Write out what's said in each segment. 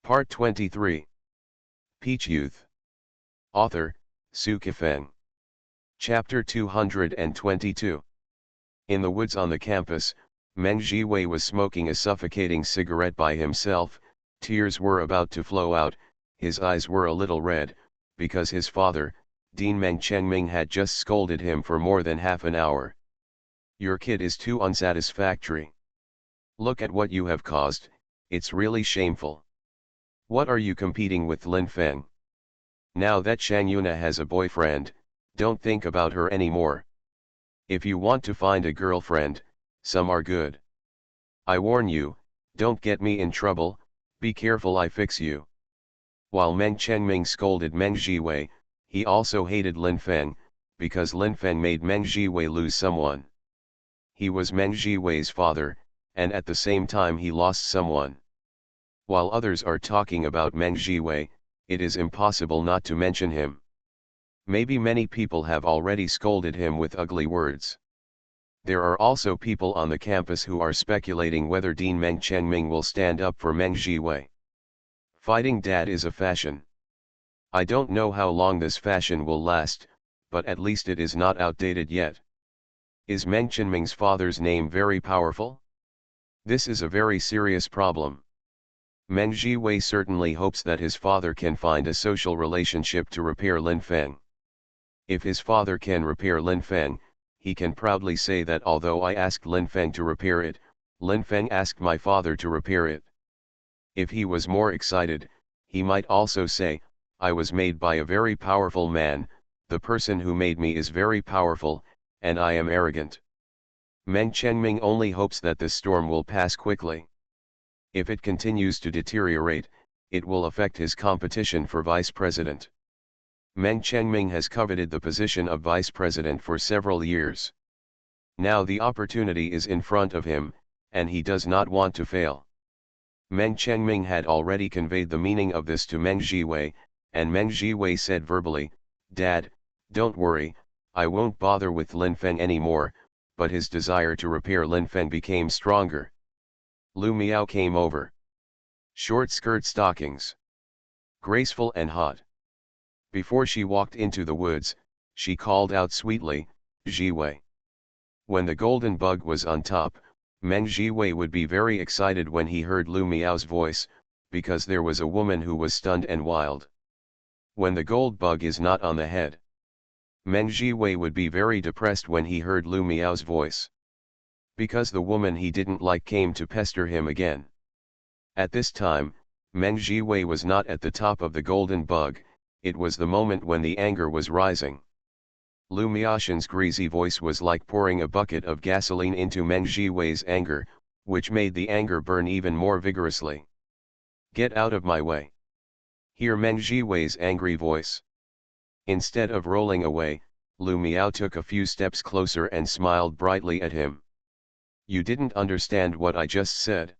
Part 23. Peach Youth. Author, Su Kifeng. Chapter 222. In the woods on the campus, Meng Jiwei was smoking a suffocating cigarette by himself. Tears were about to flow out, his eyes were a little red, because his father, Dean Meng Chengming, had just scolded him for more than half an hour. "Your kid is too unsatisfactory. Look at what you have caused, it's really shameful. What are you competing with Lin Feng? Now that Shang Yuna has a boyfriend, don't think about her anymore. If you want to find a girlfriend, some are good. I warn you, don't get me in trouble, be careful I fix you." While Meng Chengming scolded Meng Jiwei, he also hated Lin Feng, because Lin Feng made Meng Jiwei lose someone. He was Meng Jiwei's father, and at the same time he lost someone. While others are talking about Meng Jiwei, it is impossible not to mention him. Maybe many people have already scolded him with ugly words. There are also people on the campus who are speculating whether Dean Meng Chengming will stand up for Meng Jiwei. Fighting dad is a fashion. I don't know how long this fashion will last, but at least it is not outdated yet. Is Meng Chengming's father's name very powerful? This is a very serious problem. Meng Jiwei certainly hopes that his father can find a social relationship to repair Lin Feng. If his father can repair Lin Feng, he can proudly say that although I asked Lin Feng to repair it, Lin Feng asked my father to repair it. If he was more excited, he might also say, I was made by a very powerful man, the person who made me is very powerful, and I am arrogant. Meng Chengming only hopes that this storm will pass quickly. If it continues to deteriorate, it will affect his competition for vice president. Meng Chengming has coveted the position of vice president for several years. Now the opportunity is in front of him, and he does not want to fail. Meng Chengming had already conveyed the meaning of this to Meng Jiwei, and Meng Jiwei said verbally, "Dad, don't worry, I won't bother with Lin Feng anymore," but his desire to repair Lin Feng became stronger. Lu Miao came over. Short skirt stockings. Graceful and hot. Before she walked into the woods, she called out sweetly, "Jiwei." When the golden bug was on top, Meng Jiwei would be very excited when he heard Lu Miao's voice, because there was a woman who was stunned and wild. When the gold bug is not on the head, Meng Jiwei would be very depressed when he heard Lu Miao's voice. Because the woman he didn't like came to pester him again. At this time, Meng Jiwei was not at the top of the golden bug, it was the moment when the anger was rising. Lu Miao's greasy voice was like pouring a bucket of gasoline into Meng Jiwei's anger, which made the anger burn even more vigorously. "Get out of my way." Hear Meng Jiwei's angry voice. Instead of rolling away, Lu Miao took a few steps closer and smiled brightly at him. "You didn't understand what I just said."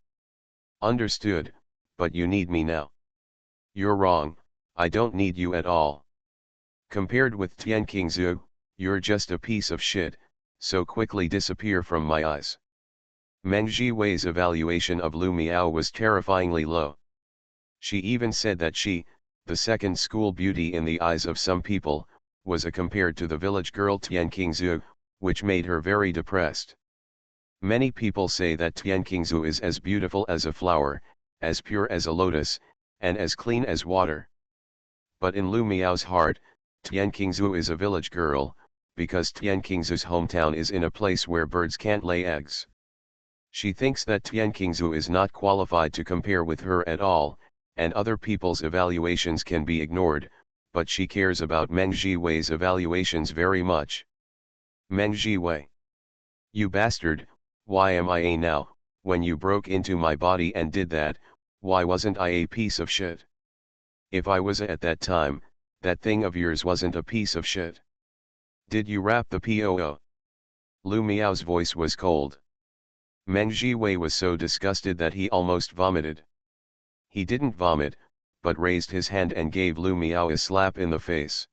"Understood, but you need me now." "You're wrong, I don't need you at all. Compared with Tian Qingzhu, you're just a piece of shit, so quickly disappear from my eyes." Meng Jiwei's evaluation of Lu Miao was terrifyingly low. She even said that she, the second school beauty in the eyes of some people, was a compared to the village girl Tian Qingzhu, which made her very depressed. Many people say that Tian Qingzhu is as beautiful as a flower, as pure as a lotus, and as clean as water. But in Lu Miao's heart, Tian Qingzhu is a village girl, because Tian Qingzhu's hometown is in a place where birds can't lay eggs. She thinks that Tian Qingzhu is not qualified to compare with her at all, and other people's evaluations can be ignored, but she cares about Meng Jiwei's evaluations very much. "Meng Jiwei. You bastard, why am I a now? When you broke into my body and did that, why wasn't I a piece of shit? If I was at that time, that thing of yours wasn't a piece of shit. Did you rap the POO?" Lu Miao's voice was cold. Meng Jiwei was so disgusted that he almost vomited. He didn't vomit, but raised his hand and gave Lu Miao a slap in the face.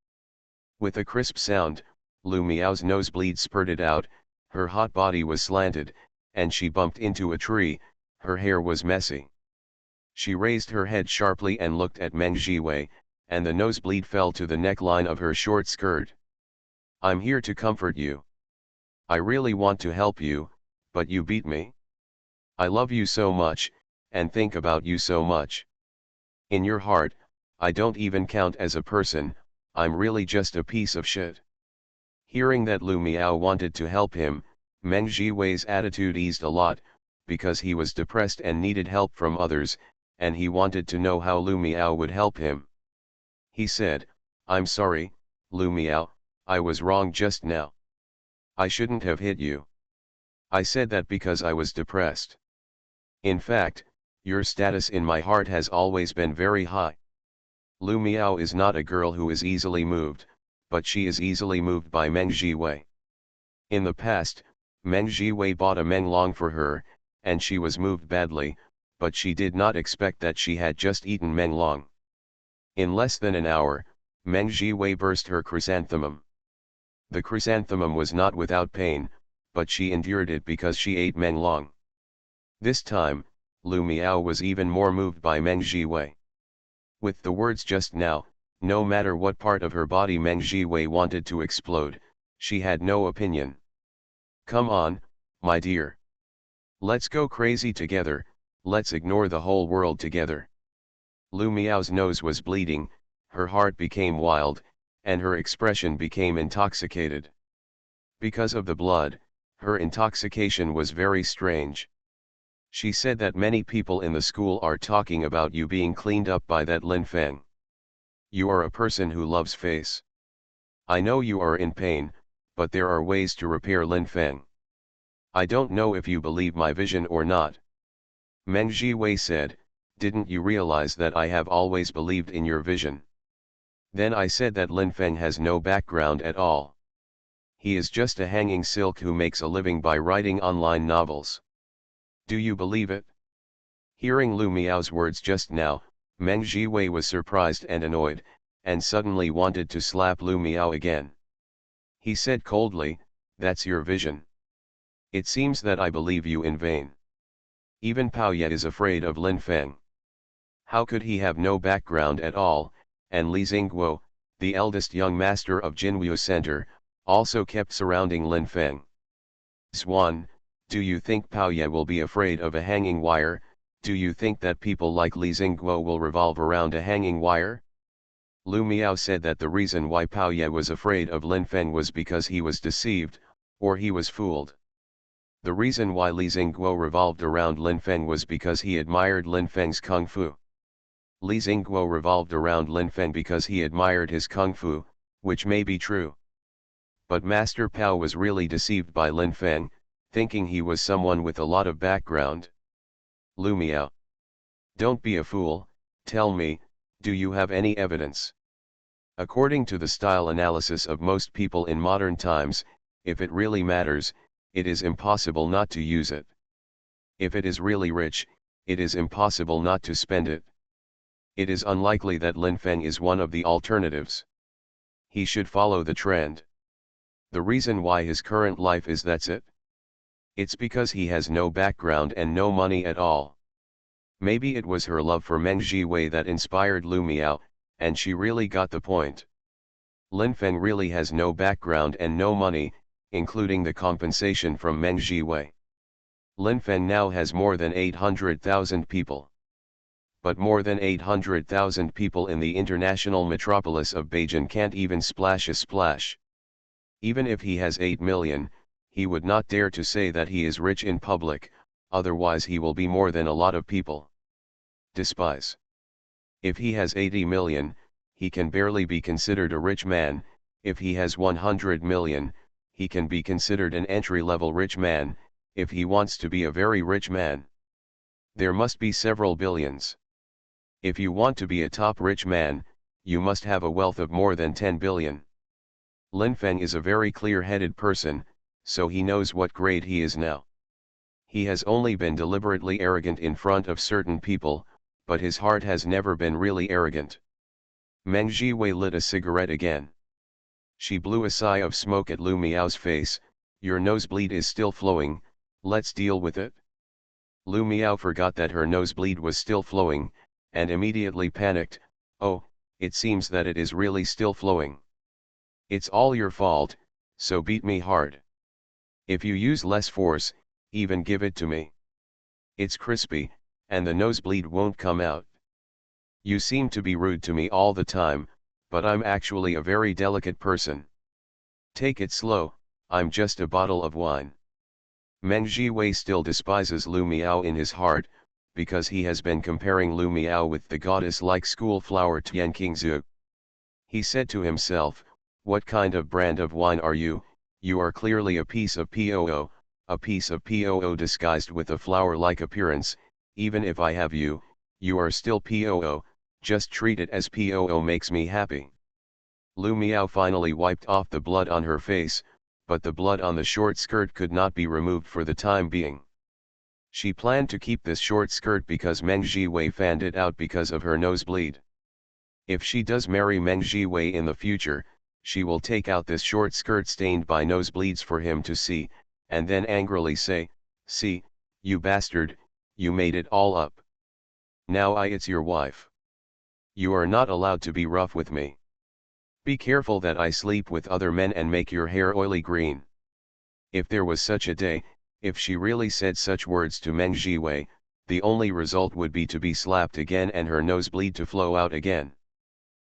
With a crisp sound, Lu Miao's nosebleed spurted out, her hot body was slanted, and she bumped into a tree, her hair was messy. She raised her head sharply and looked at Meng Jiwei, and the nosebleed fell to the neckline of her short skirt. I'm here to comfort you. I really want to help you, but you beat me. I love you so much, and think about you so much. In your heart, I don't even count as a person, I'm really just a piece of shit. Hearing that Lu Miao wanted to help him, Meng Jiwei's attitude eased a lot, because he was depressed and needed help from others, and he wanted to know how Lu Miao would help him. He said, I'm sorry, Lu Miao, I was wrong just now. I shouldn't have hit you. I said that because I was depressed. In fact, your status in my heart has always been very high. Lu Miao is not a girl who is easily moved, but she is easily moved by Meng Jiwei. In the past, Meng Jiwei bought a Menglong for her, and she was moved badly, but she did not expect that she had just eaten Menglong. In less than an hour, Meng Jiwei burst her chrysanthemum. The chrysanthemum was not without pain, but she endured it because she ate Menglong. This time, Lu Miao was even more moved by Meng Jiwei. With the words just now, no matter what part of her body Meng Jiwei wanted to explode, she had no opinion. Come on, my dear. Let's go crazy together, let's ignore the whole world together. Lu Miao's nose was bleeding, her heart became wild, and her expression became intoxicated. Because of the blood, her intoxication was very strange. She said that many people in the school are talking about you being cleaned up by that Lin Feng. You are a person who loves face. I know you are in pain, but there are ways to repair Lin Feng. I don't know if you believe my vision or not. Meng Jiwei said, didn't you realize that I have always believed in your vision? Then I said that Lin Feng has no background at all. He is just a hanging silk who makes a living by writing online novels. Do you believe it? Hearing Lu Miao's words just now, Meng Jiwei was surprised and annoyed, and suddenly wanted to slap Lu Miao again. He said coldly, that's your vision. It seems that I believe you in vain. Even Pao Ye is afraid of Lin Feng. How could he have no background at all, and Li Xingguo, the eldest young master of Jinwu Center, also kept surrounding Lin Feng. Swan, do you think Pao Ye will be afraid of a hanging wire? Do you think that people like Li Xingguo will revolve around a hanging wire? Lu Miao said that the reason why Pao Ye was afraid of Lin Feng was because he was deceived, or he was fooled. The reason why Li Xingguo revolved around Lin Feng was because he admired Lin Feng's kung fu. Li Xingguo revolved around Lin Feng because he admired his kung fu, which may be true. But Master Pao was really deceived by Lin Feng, thinking he was someone with a lot of background. Lu Miao. Don't be a fool, tell me, do you have any evidence? According to the style analysis of most people in modern times, if it really matters, it is impossible not to use it. If it is really rich, it is impossible not to spend it. It is unlikely that Lin Feng is one of the alternatives. He should follow the trend. The reason why his current life is that's it. It's because he has no background and no money at all. Maybe it was her love for Meng Jiwei that inspired Lu Miao, and she really got the point. Lin Feng really has no background and no money, including the compensation from Meng Jiwei. Lin Feng now has more than 800,000 people. But more than 800,000 people in the international metropolis of Beijing can't even splash a splash. Even if he has 8 million, he would not dare to say that he is rich in public, otherwise he will be more than a lot of people despise. If he has 80 million, he can barely be considered a rich man. If he has 100 million, he can be considered an entry-level rich man, if he wants to be a very rich man. There must be several billions. If you want to be a top rich man, you must have a wealth of more than 10 billion. Lin Feng is a very clear-headed person, so he knows what grade he is now. He has only been deliberately arrogant in front of certain people, but his heart has never been really arrogant. Meng Jiwei lit a cigarette again. She blew a sigh of smoke at Lu Miao's face. Your nosebleed is still flowing, let's deal with it. Lu Miao forgot that her nosebleed was still flowing, and immediately panicked. Oh, it seems that it is really still flowing. It's all your fault, so beat me hard. If you use less force, even give it to me. It's crispy, and the nosebleed won't come out. You seem to be rude to me all the time, but I'm actually a very delicate person. Take it slow, I'm just a bottle of wine. Meng Jiwei still despises Lu Miao in his heart, because he has been comparing Lu Miao with the goddess-like school flower Tian Qingzhu. He said to himself, what kind of brand of wine are you? You are clearly a piece of POO, a piece of POO disguised with a flower-like appearance. Even if I have you, you are still POO, just treat it as POO makes me happy. Lu Miao finally wiped off the blood on her face, but the blood on the short skirt could not be removed for the time being. She planned to keep this short skirt because Meng Jiwei fanned it out because of her nosebleed. If she does marry Meng Jiwei in the future, she will take out this short skirt stained by nosebleeds for him to see, and then angrily say, see, you bastard, you made it all up. Now it's your wife. You are not allowed to be rough with me. Be careful that I sleep with other men and make your hair oily green. If there was such a day, if she really said such words to Meng Jiwei, the only result would be to be slapped again and her nosebleed to flow out again.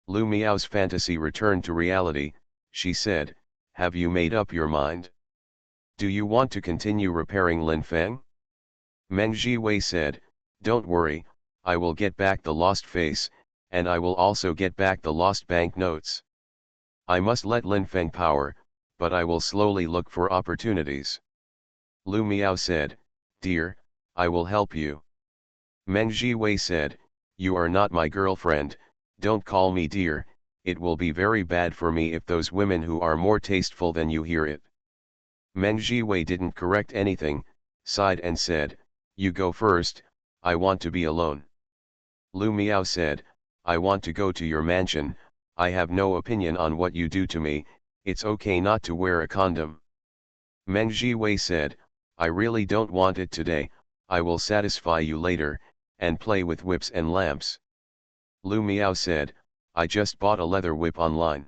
Lu Miao's fantasy returned to reality. She said, have you made up your mind? Do you want to continue repairing Lin Feng? Meng Jiwei said, don't worry, I will get back the lost face, and I will also get back the lost banknotes. I must let Lin Feng power, but I will slowly look for opportunities. Lu Miao said, dear, I will help you. Meng Jiwei said, you are not my girlfriend, don't call me dear, it will be very bad for me if those women who are more tasteful than you hear it. Meng Jiwei didn't correct anything, sighed and said, you go first, I want to be alone. Lu Miao said, I want to go to your mansion, I have no opinion on what you do to me, it's okay not to wear a condom. Meng Jiwei said, I really don't want it today, I will satisfy you later, and play with whips and lamps. Lu Miao said, I just bought a leather whip online.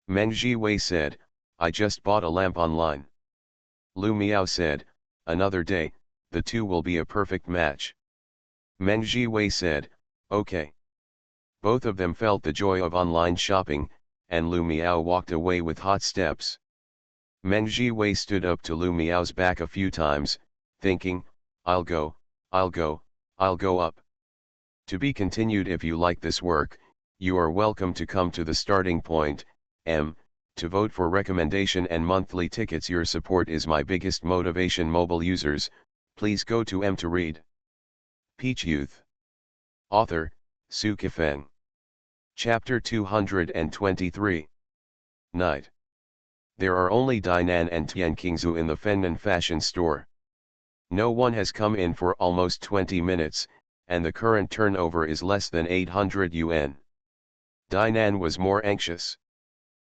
Meng Jiwei said, I just bought a lamp online. Lu Miao said, another day, the two will be a perfect match. Meng Jiwei said, okay. Both of them felt the joy of online shopping, and Lu Miao walked away with hot steps. Meng Jiwei stood up to Lu Miao's back a few times, thinking, I'll go up. To be continued. If you like this work, you are welcome to come to the starting point, to vote for recommendation and monthly tickets. Your support is my biggest motivation. Mobile users, please go to to read. Peach Youth. Author, Sci-fi Feng. Chapter 223. Night. There are only Dainan and Tian Qingzhu in the Fengnan fashion store. No one has come in for almost 20 minutes, and the current turnover is less than 800 yuan. Dainan was more anxious.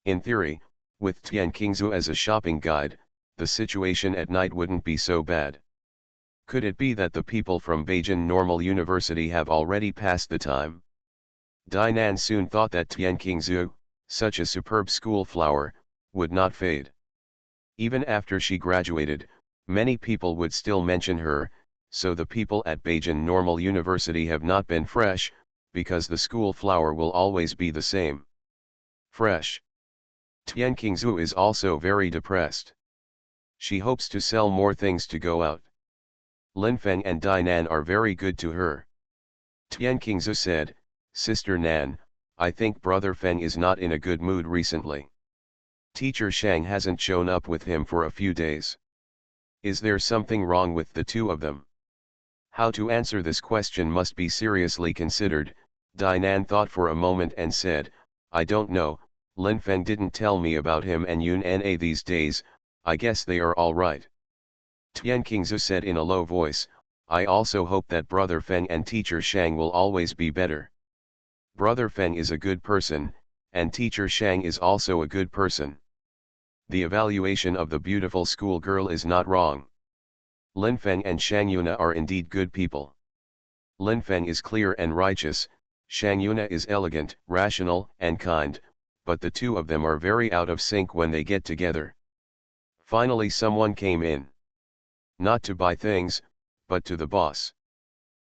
In theory, with Tian Qingzhu as a shopping guide, the situation at night wouldn't be so bad. Could it be that the people from Beijing Normal University have already passed the time? Dainan soon thought that Tian Qingzhu, such a superb school flower, would not fade. Even after she graduated, many people would still mention her, so the people at Beijing Normal University have not been fresh, because the school flower will always be the same. Fresh. Tian Qingzhu is also very depressed. She hopes to sell more things to go out. Lin Feng and Dainan are very good to her. Tian Qingzhu said, Sister Nan, I think Brother Feng is not in a good mood recently. Teacher Shang hasn't shown up with him for a few days. Is there something wrong with the two of them? How to answer this question must be seriously considered. Dainan thought for a moment and said, I don't know, Lin Feng didn't tell me about him and Yun Na these days, I guess they are all right. Tian Qingzhu said in a low voice, I also hope that Brother Feng and Teacher Shang will always be better. Brother Feng is a good person, and Teacher Shang is also a good person. The evaluation of the beautiful school girl is not wrong. Linfeng and Shangyuna are indeed good people. Linfeng is clear and righteous, Shangyuna is elegant, rational, and kind, but the two of them are very out of sync when they get together. Finally someone came in. Not to buy things, but to the boss.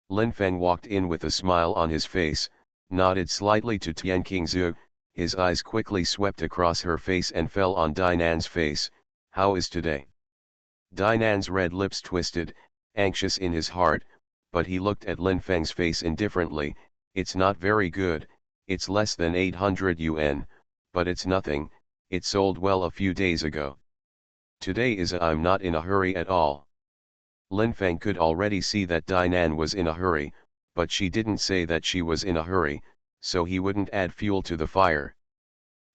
Linfeng walked in with a smile on his face, nodded slightly to Tian Qingzhu, his eyes quickly swept across her face and fell on Dinan's face. How is today? Dinan's red lips twisted, anxious in his heart, but he looked at Linfeng's face indifferently. It's not very good, it's less than 800 yuan, but it's nothing, it sold well a few days ago. Today I'm not in a hurry at all. Linfeng could already see that Dinan was in a hurry, but she didn't say that she was in a hurry, so he wouldn't add fuel to the fire.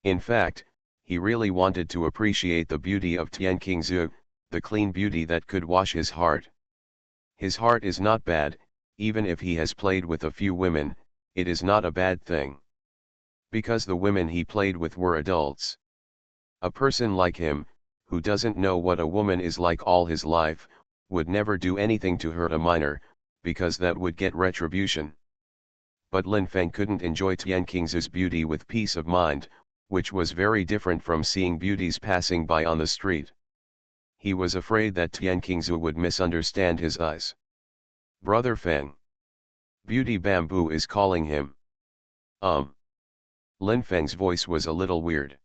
In fact, he really wanted to appreciate the beauty of Tian Qingzhu, the clean beauty that could wash his heart. His heart is not bad, even if he has played with a few women, it is not a bad thing. Because the women he played with were adults. A person like him, who doesn't know what a woman is like all his life, would never do anything to hurt a minor, because that would get retribution. But Linfeng couldn't enjoy Tian Qingzhu's beauty with peace of mind, which was very different from seeing beauties passing by on the street. He was afraid that Tian Qingzhu would misunderstand his eyes. Brother Feng. Beauty Bamboo is calling him. Linfeng's voice was a little weird.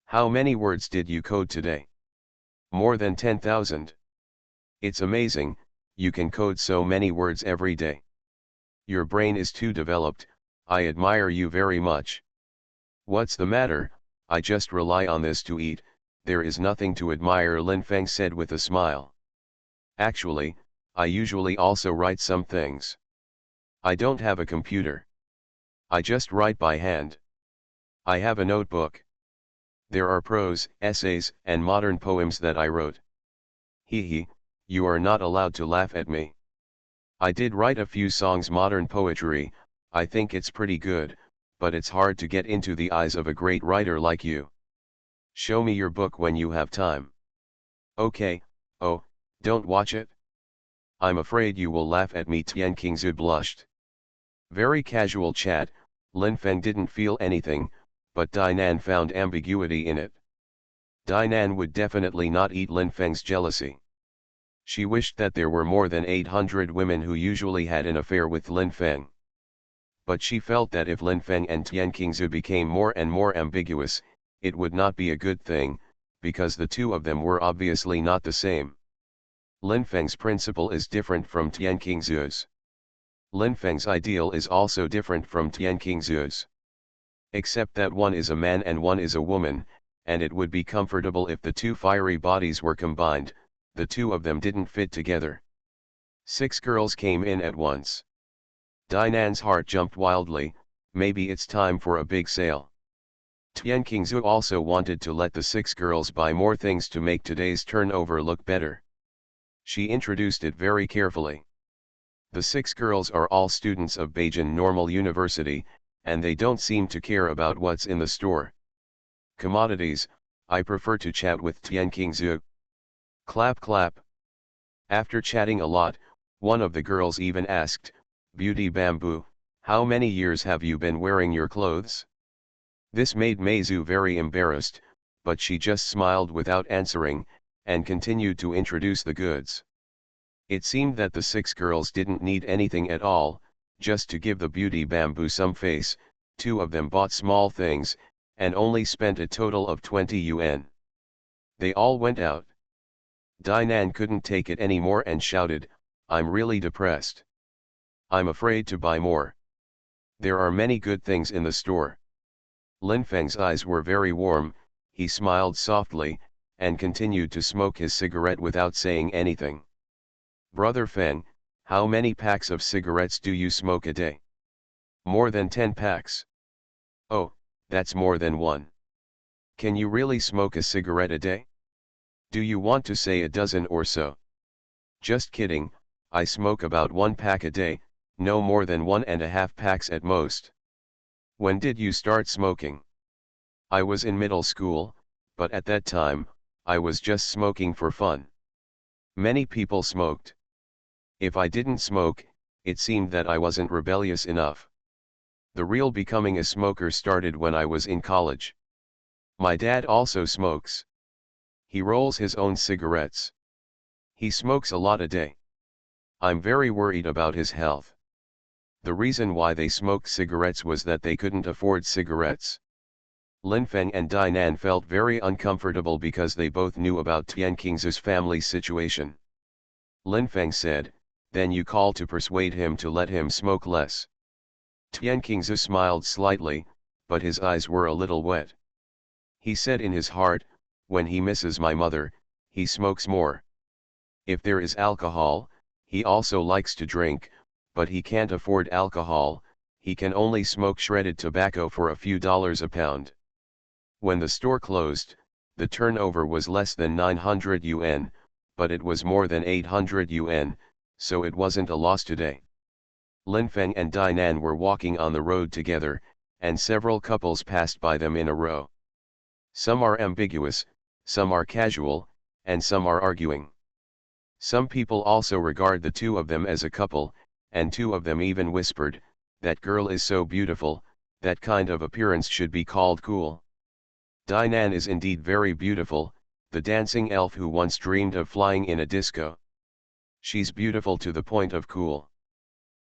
How many words did you code today? More than 10,000. It's amazing, you can code so many words every day. Your brain is too developed, I admire you very much. What's the matter? I just rely on this to eat, there is nothing to admire, Linfeng said with a smile. Actually, I usually also write some things. I don't have a computer. I just write by hand. I have a notebook. There are prose, essays, and modern poems that I wrote. Hee hee. You are not allowed to laugh at me. I did write a few songs, modern poetry, I think it's pretty good, but it's hard to get into the eyes of a great writer like you. Show me your book when you have time. Okay, oh, don't watch it? I'm afraid you will laugh at me, Tian Qingzhu blushed. Very casual chat, Linfeng didn't feel anything, but Dinan found ambiguity in it. Dinan would definitely not eat Linfeng's jealousy. She wished that there were more than 800 women who usually had an affair with Linfeng. But she felt that if Linfeng and Tian Qingzhu became more and more ambiguous, it would not be a good thing, because the two of them were obviously not the same. Linfeng's principle is different from Tian Qingzhu's. Linfeng's ideal is also different from Tian Qingzhu's. Except that one is a man and one is a woman, and it would be comfortable if the two fiery bodies were combined. The two of them didn't fit together. 6 girls came in at once. Dinan's heart jumped wildly, maybe it's time for a big sale. Tian Qingzhu also wanted to let the 6 girls buy more things to make today's turnover look better. She introduced it very carefully. The 6 girls are all students of Beijing Normal University, and they don't seem to care about what's in the store. Commodities, I prefer to chat with Tian Qingzhu. Clap clap. After chatting a lot, one of the girls even asked, Beauty Bamboo, how many years have you been wearing your clothes? This made Meizu very embarrassed, but she just smiled without answering, and continued to introduce the goods. It seemed that the 6 girls didn't need anything at all, just to give the Beauty Bamboo some face. 2 of them bought small things, and only spent a total of 20 yuan. They all went out. Dinan couldn't take it anymore and shouted, I'm really depressed. I'm afraid to buy more. There are many good things in the store. Linfeng's eyes were very warm, he smiled softly, and continued to smoke his cigarette without saying anything. Brother Feng, how many packs of cigarettes do you smoke a day? More than 10 packs. Oh, that's more than one. Can you really smoke a cigarette a day? Do you want to say a dozen or so? Just kidding, I smoke about 1 pack a day, no more than 1.5 packs at most. When did you start smoking? I was in middle school, but at that time, I was just smoking for fun. Many people smoked. If I didn't smoke, it seemed that I wasn't rebellious enough. The real becoming a smoker started when I was in college. My dad also smokes. He rolls his own cigarettes. He smokes a lot a day. I'm very worried about his health. The reason why they smoked cigarettes was that they couldn't afford cigarettes. Linfeng and Dinan felt very uncomfortable because they both knew about Tianqing's family situation. Linfeng said, "Then you call to persuade him to let him smoke less." Tianqing's smiled slightly, but his eyes were a little wet. He said in his heart, "When he misses my mother, he smokes more. If there is alcohol, he also likes to drink, but he can't afford alcohol, he can only smoke shredded tobacco for a few dollars a pound." When the store closed, the turnover was less than 900 yuan, but it was more than 800 yuan, so it wasn't a loss today. Linfeng and Dinan were walking on the road together, and several couples passed by them in a row. Some are ambiguous, some are casual, and some are arguing. Some people also regard the two of them as a couple, and two of them even whispered, "That girl is so beautiful, that kind of appearance should be called cool." Dinan is indeed very beautiful, the dancing elf who once dreamed of flying in a disco. She's beautiful to the point of cool.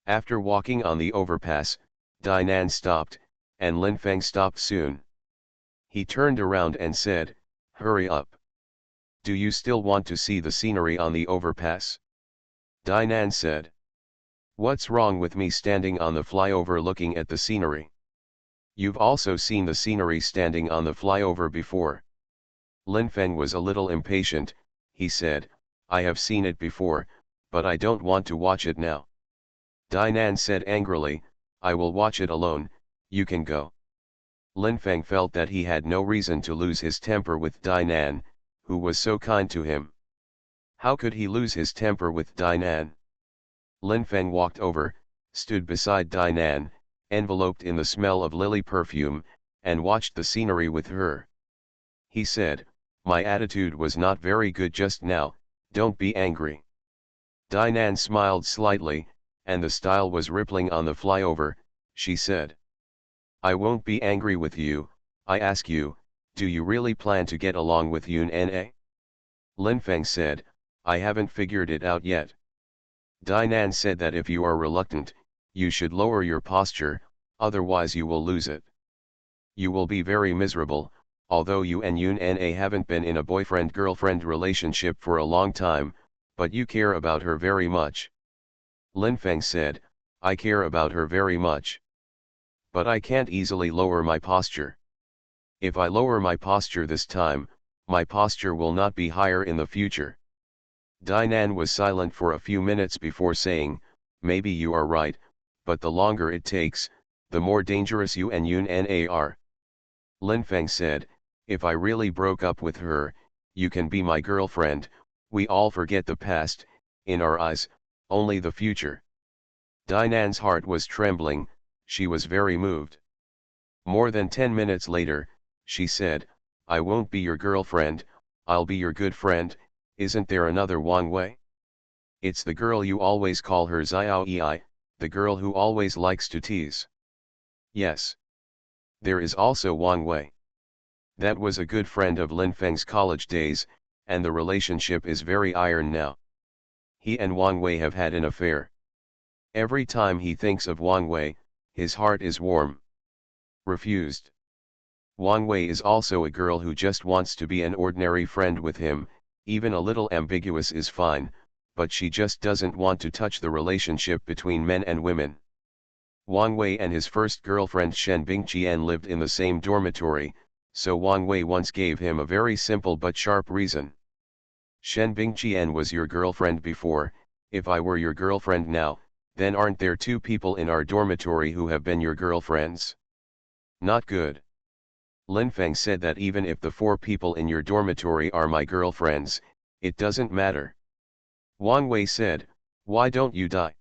After walking on the overpass, Dinan stopped, and Linfeng stopped soon. He turned around and said, "Hurry up. Do you still want to see the scenery on the overpass?" Dinan said, "What's wrong with me standing on the flyover looking at the scenery? You've also seen the scenery standing on the flyover before." Linfeng was a little impatient. He said, "I have seen it before, but I don't want to watch it now." Dinan said angrily, "I will watch it alone, you can go." Linfeng felt that he had no reason to lose his temper with Dinan, who was so kind to him. How could he lose his temper with Dinan? Linfeng walked over, stood beside Dinan, enveloped in the smell of lily perfume, and watched the scenery with her. He said, "My attitude was not very good just now, don't be angry." Dinan smiled slightly, and the style was rippling on the flyover. She said, "I won't be angry with you. I ask you, do you really plan to get along with Yun Na?" Linfeng said, "I haven't figured it out yet." Dinan said that if you are reluctant, you should lower your posture, otherwise you will lose it. You will be very miserable, although you and Yun Na haven't been in a boyfriend-girlfriend relationship for a long time, but you care about her very much. Linfeng said, "I care about her very much. But I can't easily lower my posture. If I lower my posture this time, my posture will not be higher in the future." Dinan was silent for a few minutes before saying, "Maybe you are right, but the longer it takes, the more dangerous you and Yun Na are." Linfeng said, "If I really broke up with her, you can be my girlfriend, we all forget the past, in our eyes, only the future." Dinan's heart was trembling, she was very moved. More than 10 minutes later, she said, "I won't be your girlfriend, I'll be your good friend. Isn't there another Wang Wei? It's the girl you always call her Xiao Yi, the girl who always likes to tease." "Yes. There is also Wang Wei. That was a good friend of Linfeng's college days, and the relationship is very iron now. He and Wang Wei have had an affair. Every time he thinks of Wang Wei, his heart is warm." Refused. Wang Wei is also a girl who just wants to be an ordinary friend with him, even a little ambiguous is fine, but she just doesn't want to touch the relationship between men and women. Wang Wei and his first girlfriend Shen Bingqian lived in the same dormitory, so Wang Wei once gave him a very simple but sharp reason. "Shen Bingqian was your girlfriend before, if I were your girlfriend now, then aren't there two people in our dormitory who have been your girlfriends? Not good." Linfeng said that even if the 4 people in your dormitory are my girlfriends, it doesn't matter. Wang Wei said, "Why don't you die?"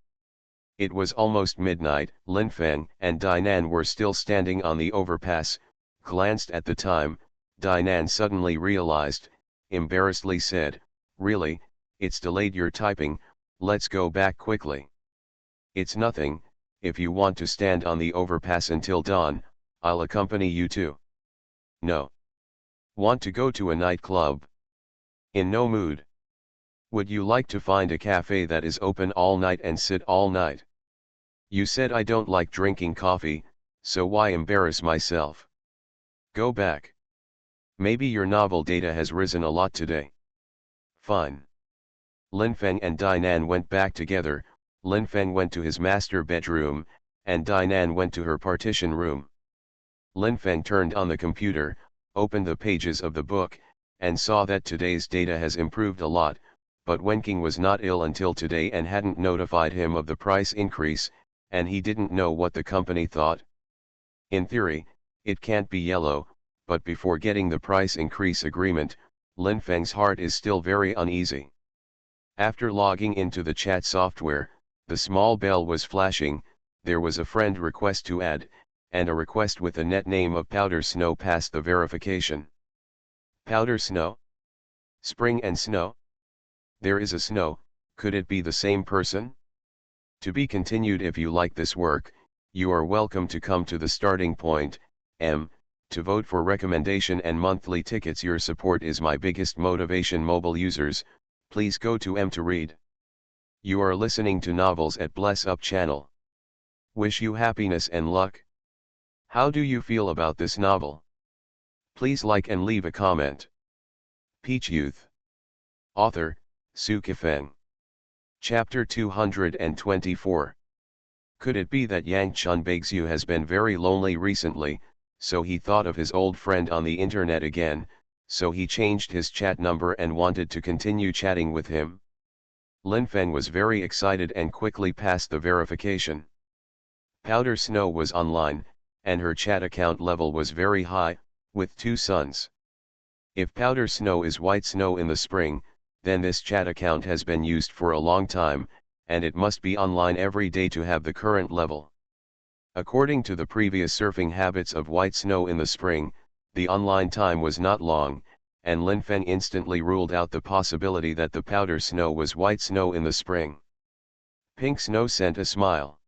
It was almost midnight. Linfeng and Dinan were still standing on the overpass, glanced at the time. Dinan suddenly realized, embarrassedly said, "Really, It's delayed your typing, let's go back quickly. It's nothing, if you want to stand on the overpass until dawn, I'll accompany you too. No. Want to go to a nightclub? In no mood. Would you like to find a cafe that is open all night and sit all night? You said I don't like drinking coffee, so why embarrass myself? Go back. Maybe your novel data has risen a lot today. Fine. Linfeng and Dinan went back together. Linfeng went to his master bedroom, and Dinan went to her partition room. Linfeng turned on the computer, opened the pages of the book, and saw that today's data has improved a lot, but Wenking was not ill until today and hadn't notified him of the price increase, and he didn't know what the company thought. In theory, it can't be yellow, but before getting the price increase agreement, Linfeng's heart is still very uneasy. After logging into the chat software, the small bell was flashing. There was a friend request to add, and a request with a net name of Powder Snow passed the verification. Powder Snow? Spring and Snow? There is a Snow, could it be the same person? To be continued. If you like this work, you are welcome to come to the starting point, to vote for recommendation and monthly tickets. Your support is my biggest motivation. Mobile users, please go to to read. You are listening to Novels at Bless Up channel. Wish you happiness and luck. How do you feel about this novel? Please like and leave a comment. Peach Youth. Author, Sukifeng. Chapter 224. Could it be that Yang Chunbeixiu has been very lonely recently, so he thought of his old friend on the internet again, so he changed his chat number and wanted to continue chatting with him? Linfeng was very excited and quickly passed the verification. Powder Snow was online, and her chat account level was very high, with 2 suns. If Powder Snow is white snow in the spring, then this chat account has been used for a long time, and it must be online every day to have the current level. According to the previous surfing habits of white snow in the spring, the online time was not long, and Linfeng instantly ruled out the possibility that the Powder Snow was white snow in the spring. Pink Snow sent a smile.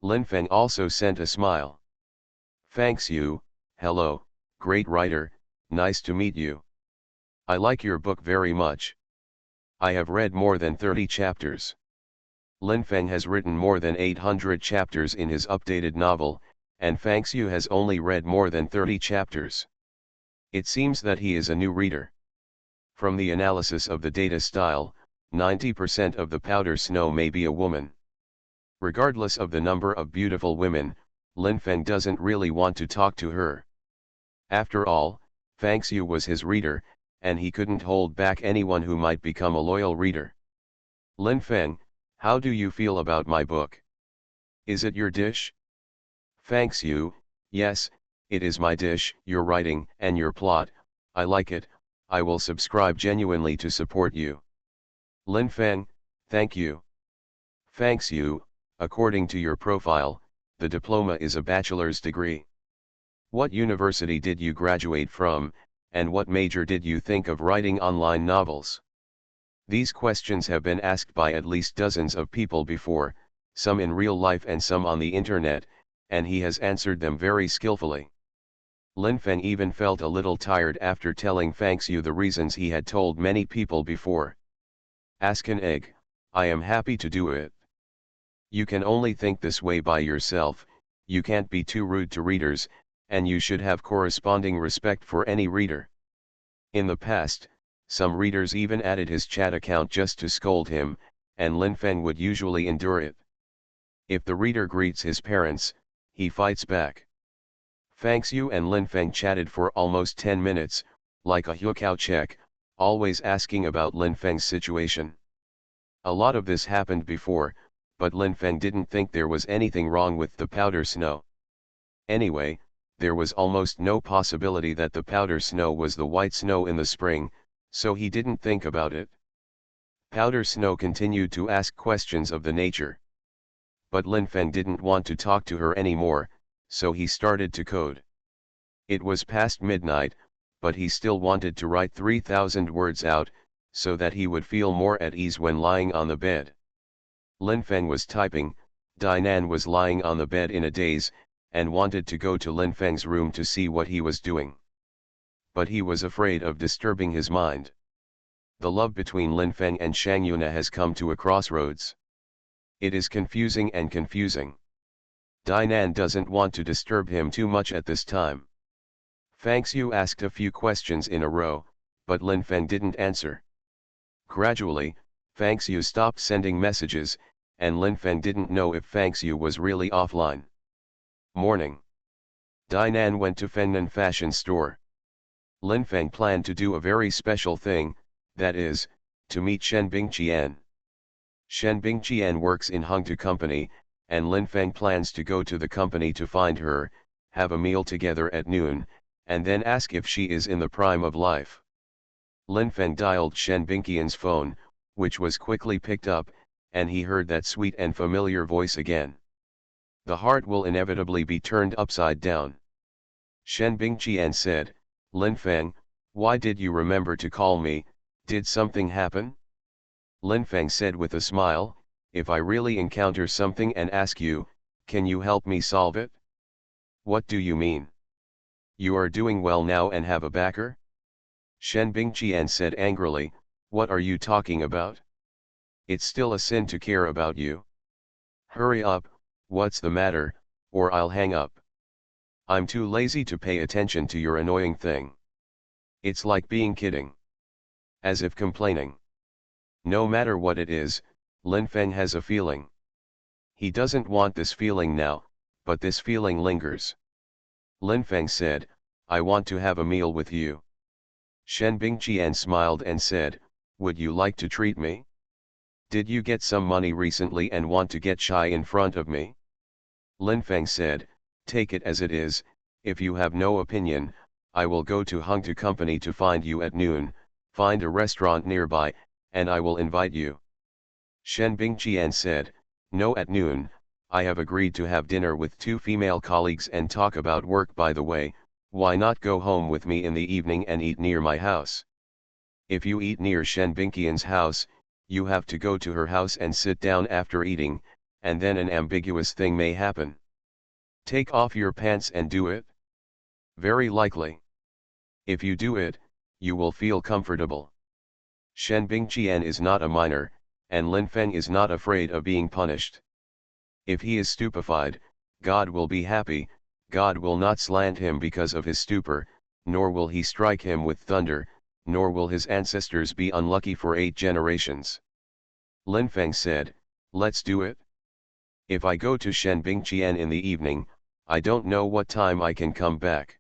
Linfeng also sent a smile. Thanks you, hello, great writer, nice to meet you. I like your book very much. I have read more than 30 chapters. Linfeng has written more than 800 chapters in his updated novel, and Thanks You has only read more than 30 chapters. It seems that he is a new reader. From the analysis of the data style, 90% of the Powder Snow may be a woman. Regardless of the number of beautiful women, Linfeng doesn't really want to talk to her. After all, Thanks You was his reader, and he couldn't hold back anyone who might become a loyal reader. Linfeng, how do you feel about my book? Is it your dish? Thanks you, yes, it is my dish. Your writing and your plot, I like it. I will subscribe genuinely to support you. Linfeng, thank you. Thanks you, according to your profile, the diploma is a bachelor's degree. What university did you graduate from, and what major did you think of writing online novels? These questions have been asked by at least dozens of people before, some in real life and some on the internet, and he has answered them very skillfully. Linfeng even felt a little tired after telling Thanks You the reasons he had told many people before. Ask an egg, I am happy to do it. You can only think this way by yourself, you can't be too rude to readers, and you should have corresponding respect for any reader. In the past, some readers even added his chat account just to scold him, and Linfeng would usually endure it. If the reader greets his parents, he fights back. Thanks You and Linfeng chatted for almost 10 minutes, like a Huakao check, always asking about Linfeng's situation. A lot of this happened before, but Linfeng didn't think there was anything wrong with the Powder Snow. Anyway, there was almost no possibility that the Powder Snow was the white snow in the spring, so he didn't think about it. Powder Snow continued to ask questions of the nature. But Linfeng didn't want to talk to her anymore, so he started to code. It was past midnight, but he still wanted to write 3,000 words out, so that he would feel more at ease when lying on the bed. Lin Feng was typing, Dinan was lying on the bed in a daze, and wanted to go to Lin Feng's room to see what he was doing. But he was afraid of disturbing his mind. The love between Lin Feng and Shang Yuna has come to a crossroads. It is confusing and confusing. Dinan doesn't want to disturb him too much at this time. Fang Xiu asked a few questions in a row, but Lin Feng didn't answer. Gradually, Fang Xiu stopped sending messages, and Lin Feng didn't know if Fang Xiu was really offline. Morning. Dinan went to Fengnan fashion store. Lin Feng planned to do a very special thing, that is, to meet Shen Bingqian. Shen Bingqian works in Hengtu Company, and Lin Feng plans to go to the company to find her, have a meal together at noon, and then ask if she is in the prime of life. Lin Feng dialed Shen Bingqian's phone, which was quickly picked up, and he heard that sweet and familiar voice again. The heart will inevitably be turned upside down. Shen Bingqian said, Lin Feng, why did you remember to call me, did something happen? Lin Feng said with a smile, if I really encounter something and ask you, can you help me solve it? What do you mean? You are doing well now and have a backer? Shen Bingqian said angrily, what are you talking about? It's still a sin to care about you. Hurry up, what's the matter, or I'll hang up. I'm too lazy to pay attention to your annoying thing. It's like being kidding. As if complaining. No matter what it is, Lin Feng has a feeling. He doesn't want this feeling now, but this feeling lingers. Lin Feng said, I want to have a meal with you. Shen Bingqian smiled and said, would you like to treat me? Did you get some money recently and want to get shy in front of me? Lin Feng said, take it as it is, if you have no opinion, I will go to Hengtu Company to find you at noon, find a restaurant nearby, and I will invite you. Shen Bingqian said, no, at noon, I have agreed to have dinner with 2 female colleagues and talk about work. By the way, why not go home with me in the evening and eat near my house? If you eat near Shen Bingqian's house, you have to go to her house and sit down after eating, and then an ambiguous thing may happen. Take off your pants and do it? Very likely. If you do it, you will feel comfortable. Shen Bingqian is not a minor, and Lin Feng is not afraid of being punished. If he is stupefied, God will be happy, God will not slant him because of his stupor, nor will he strike him with thunder, nor will his ancestors be unlucky for 8 generations. Lin Feng said, let's do it. If I go to Shen Bingqian in the evening, I don't know what time I can come back.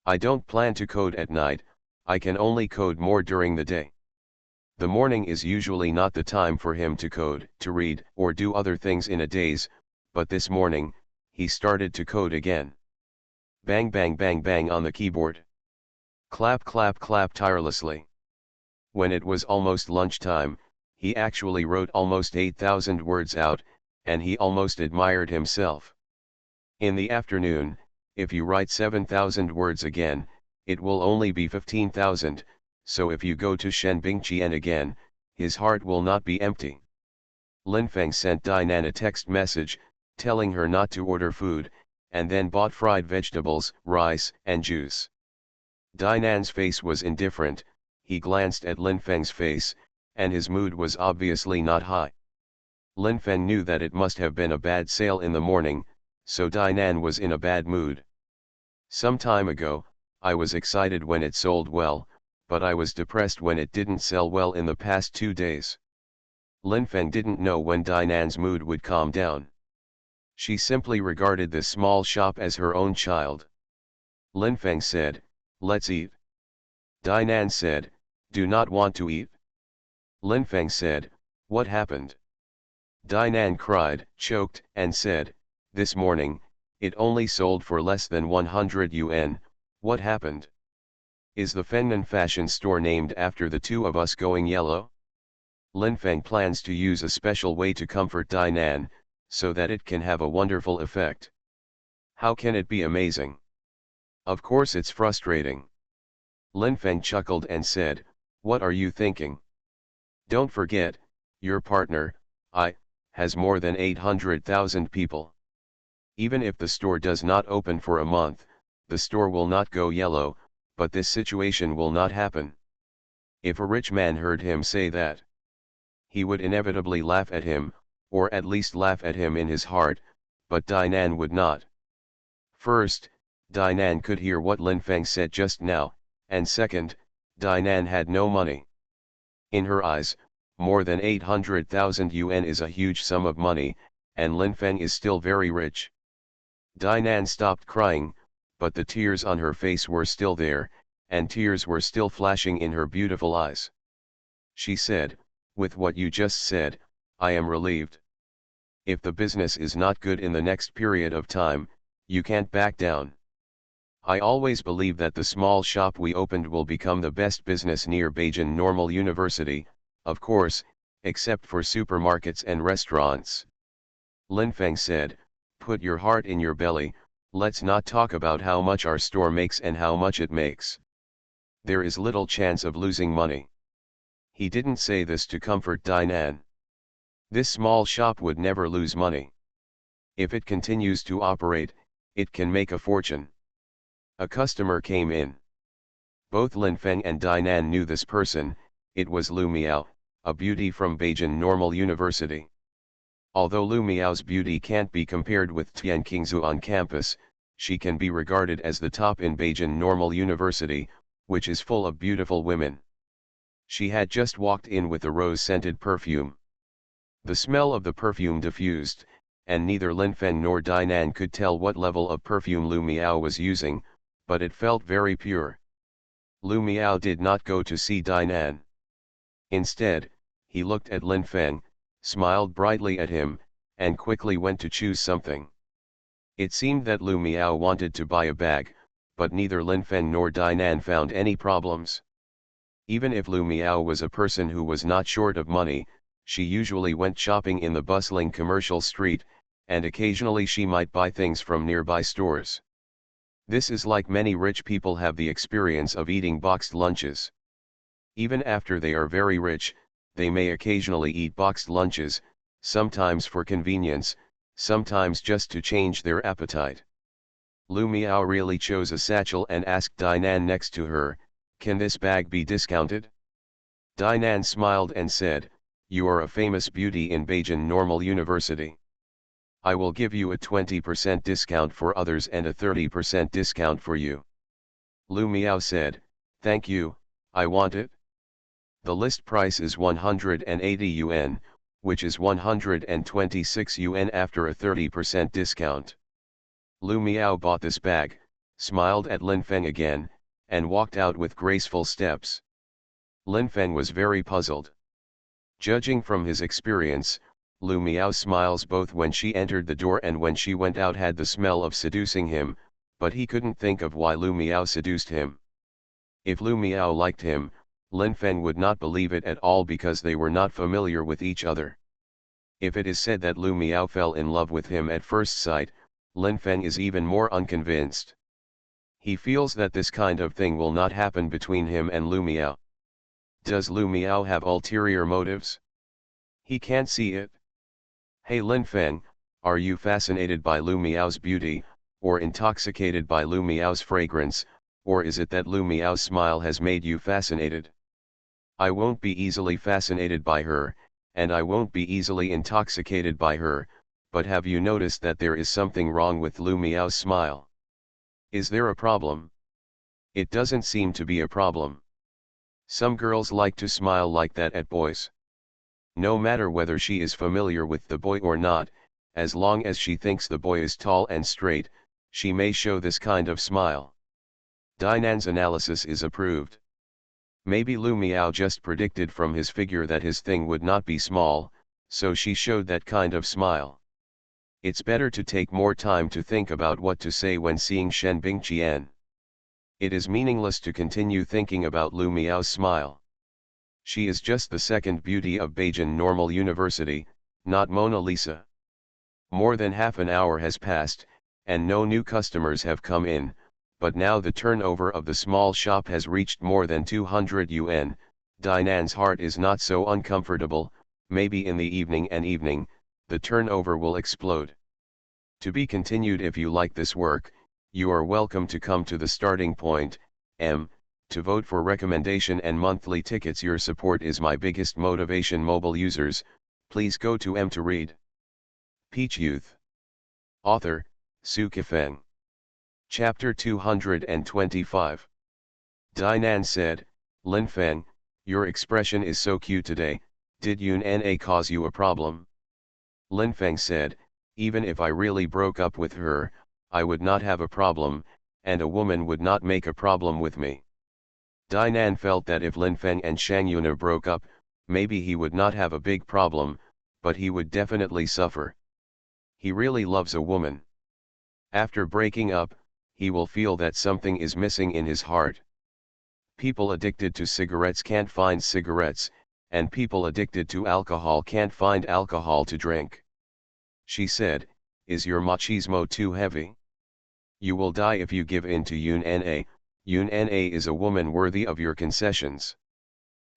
I don't plan to code at night, I can only code more during the day. The morning is usually not the time for him to code, to read, or do other things in a daze, but this morning, he started to code again. Bang bang bang bang on the keyboard. Clap clap clap tirelessly. When it was almost lunchtime, he actually wrote almost 8,000 words out, and he almost admired himself. In the afternoon, if you write 7,000 words again, it will only be 15,000, so if you go to Shen Bingqian again, his heart will not be empty. Lin Feng sent Dinan a text message, telling her not to order food, and then bought fried vegetables, rice, and juice. Dinan's face was indifferent, he glanced at Lin Feng's face, and his mood was obviously not high. Lin Feng knew that it must have been a bad sale in the morning, so Dinan was in a bad mood. Some time ago, I was excited when it sold well, but I was depressed when it didn't sell well in the past 2 days. Lin Feng didn't know when Dinan's mood would calm down. She simply regarded this small shop as her own child. Lin Feng said, let's eat. Dinan said, do not want to eat? Lin Feng said, what happened? Dinan cried, choked, and said, this morning, it only sold for less than 100 yuan, what happened? Is the Fengnan fashion store named after the 2 of us going yellow? Lin Feng plans to use a special way to comfort Dinan, so that it can have a wonderful effect. How can it be amazing? Of course it's frustrating. Lin Feng chuckled and said, what are you thinking? Don't forget, your partner, I, has more than 800,000 people. Even if the store does not open for a month, the store will not go yellow, but this situation will not happen. If a rich man heard him say that, he would inevitably laugh at him, or at least laugh at him in his heart, but Dinan would not. First, Dinan could hear what Lin Feng said just now, and second, Dinan had no money. In her eyes, more than 800,000 yuan is a huge sum of money, and Lin Feng is still very rich. Dinan stopped crying, but the tears on her face were still there, and tears were still flashing in her beautiful eyes. She said, "With what you just said, I am relieved. If the business is not good in the next period of time, you can't back down. I always believe that the small shop we opened will become the best business near Beijing Normal University, of course, except for supermarkets and restaurants." Lin Feng said, "Put your heart in your belly, let's not talk about how much our store makes and how much it makes. There is little chance of losing money." He didn't say this to comfort Dinan. This small shop would never lose money. If it continues to operate, it can make a fortune. A customer came in. Both Lin Feng and Dinan knew this person. It was Lu Miao, a beauty from Beijing Normal University. Although Lu Miao's beauty can't be compared with Tian Qingzu on campus, she can be regarded as the top in Beijing Normal University, which is full of beautiful women. She had just walked in with a rose-scented perfume. The smell of the perfume diffused, and neither Lin Feng nor Dinan could tell what level of perfume Lu Miao was using, but it felt very pure. Lu Miao did not go to see Dinan. Instead, he looked at Lin Feng, smiled brightly at him, and quickly went to choose something. It seemed that Lu Miao wanted to buy a bag, but neither Lin Feng nor Dinan found any problems. Even if Lu Miao was a person who was not short of money, she usually went shopping in the bustling commercial street, and occasionally she might buy things from nearby stores. This is like many rich people have the experience of eating boxed lunches. Even after they are very rich, they may occasionally eat boxed lunches, sometimes for convenience, sometimes just to change their appetite. Lu Miao really chose a satchel and asked Dinan next to her, "Can this bag be discounted?" Dinan smiled and said, "You are a famous beauty in Beijing Normal University. I will give you a 20% discount for others and a 30% discount for you." Lu Miao said, "Thank you, I want it." The list price is 180 yuan, which is 126 yuan after a 30% discount. Lu Miao bought this bag, smiled at Lin Feng again, and walked out with graceful steps. Lin Feng was very puzzled. Judging from his experience, Lu Miao's smiles both when she entered the door and when she went out had the smell of seducing him, but he couldn't think of why Lu Miao seduced him. If Lu Miao liked him, Lin Feng would not believe it at all because they were not familiar with each other. If it is said that Lu Miao fell in love with him at first sight, Lin Feng is even more unconvinced. He feels that this kind of thing will not happen between him and Lu Miao. Does Lu Miao have ulterior motives? He can't see it. Hey Lin Feng, are you fascinated by Lu Miao's beauty, or intoxicated by Lu Miao's fragrance, or is it that Lu Miao's smile has made you fascinated? I won't be easily fascinated by her, and I won't be easily intoxicated by her, but have you noticed that there is something wrong with Lu Miao's smile? Is there a problem? It doesn't seem to be a problem. Some girls like to smile like that at boys. No matter whether she is familiar with the boy or not, as long as she thinks the boy is tall and straight, she may show this kind of smile. Dinan's analysis is approved. Maybe Lu Miao just predicted from his figure that his thing would not be small, so she showed that kind of smile. It's better to take more time to think about what to say when seeing Shen Bingqian. It is meaningless to continue thinking about Lu Miao's smile. She is just the second beauty of Beijing Normal University, not Mona Lisa. More than half an hour has passed, and no new customers have come in, but now the turnover of the small shop has reached more than 200 yuan, Dinan's heart is not so uncomfortable, maybe in the evening, the turnover will explode. To be continued. If you like this work, you are welcome to come to the starting point, to vote for recommendation and monthly tickets. Your support is my biggest motivation. Mobile users, please go to to read. Peach Youth. Author, Sci-fi. Chapter 225. Dinan said, Lin Feng, your expression is so cute today, did Yun Na cause you a problem? Lin Feng said, even if I really broke up with her, I would not have a problem, and a woman would not make a problem with me. Dinan felt that if Lin Feng and Shang Yuna broke up, maybe he would not have a big problem, but he would definitely suffer. He really loves a woman. After breaking up, he will feel that something is missing in his heart. People addicted to cigarettes can't find cigarettes, and people addicted to alcohol can't find alcohol to drink. She said, is your machismo too heavy? You will die if you give in to Yun Na. Yun Na is a woman worthy of your concessions.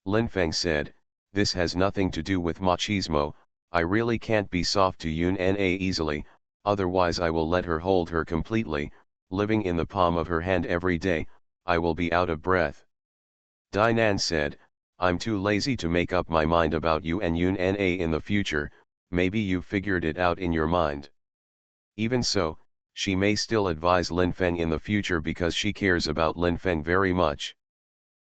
Lin Feng said, this has nothing to do with machismo, I really can't be soft to Yun Na easily, otherwise I will let her hold her completely, living in the palm of her hand every day, I will be out of breath. Dinan said, I'm too lazy to make up my mind about you and Yun Na in the future, maybe you've figured it out in your mind. Even so, she may still advise Lin Feng in the future because she cares about Lin Feng very much.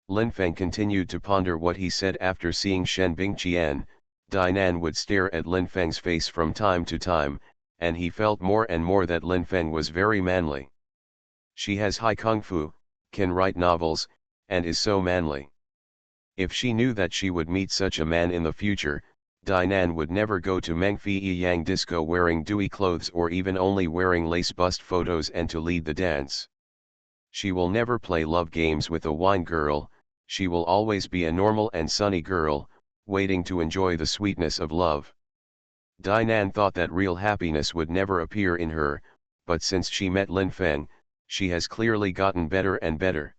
Lin Feng continued to ponder what he said. After seeing Shen Bingqian, Dinan would stare at Lin Feng's face from time to time, and he felt more and more that Lin Feng was very manly. She has high kung fu, can write novels, and is so manly. If she knew that she would meet such a man in the future, Dinan would never go to Mengfi Yang disco wearing dewy clothes or even only wearing lace bust photos and to lead the dance. She will never play love games with a wine girl, she will always be a normal and sunny girl, waiting to enjoy the sweetness of love. Dinan thought that real happiness would never appear in her, but since she met Lin Feng, she has clearly gotten better and better.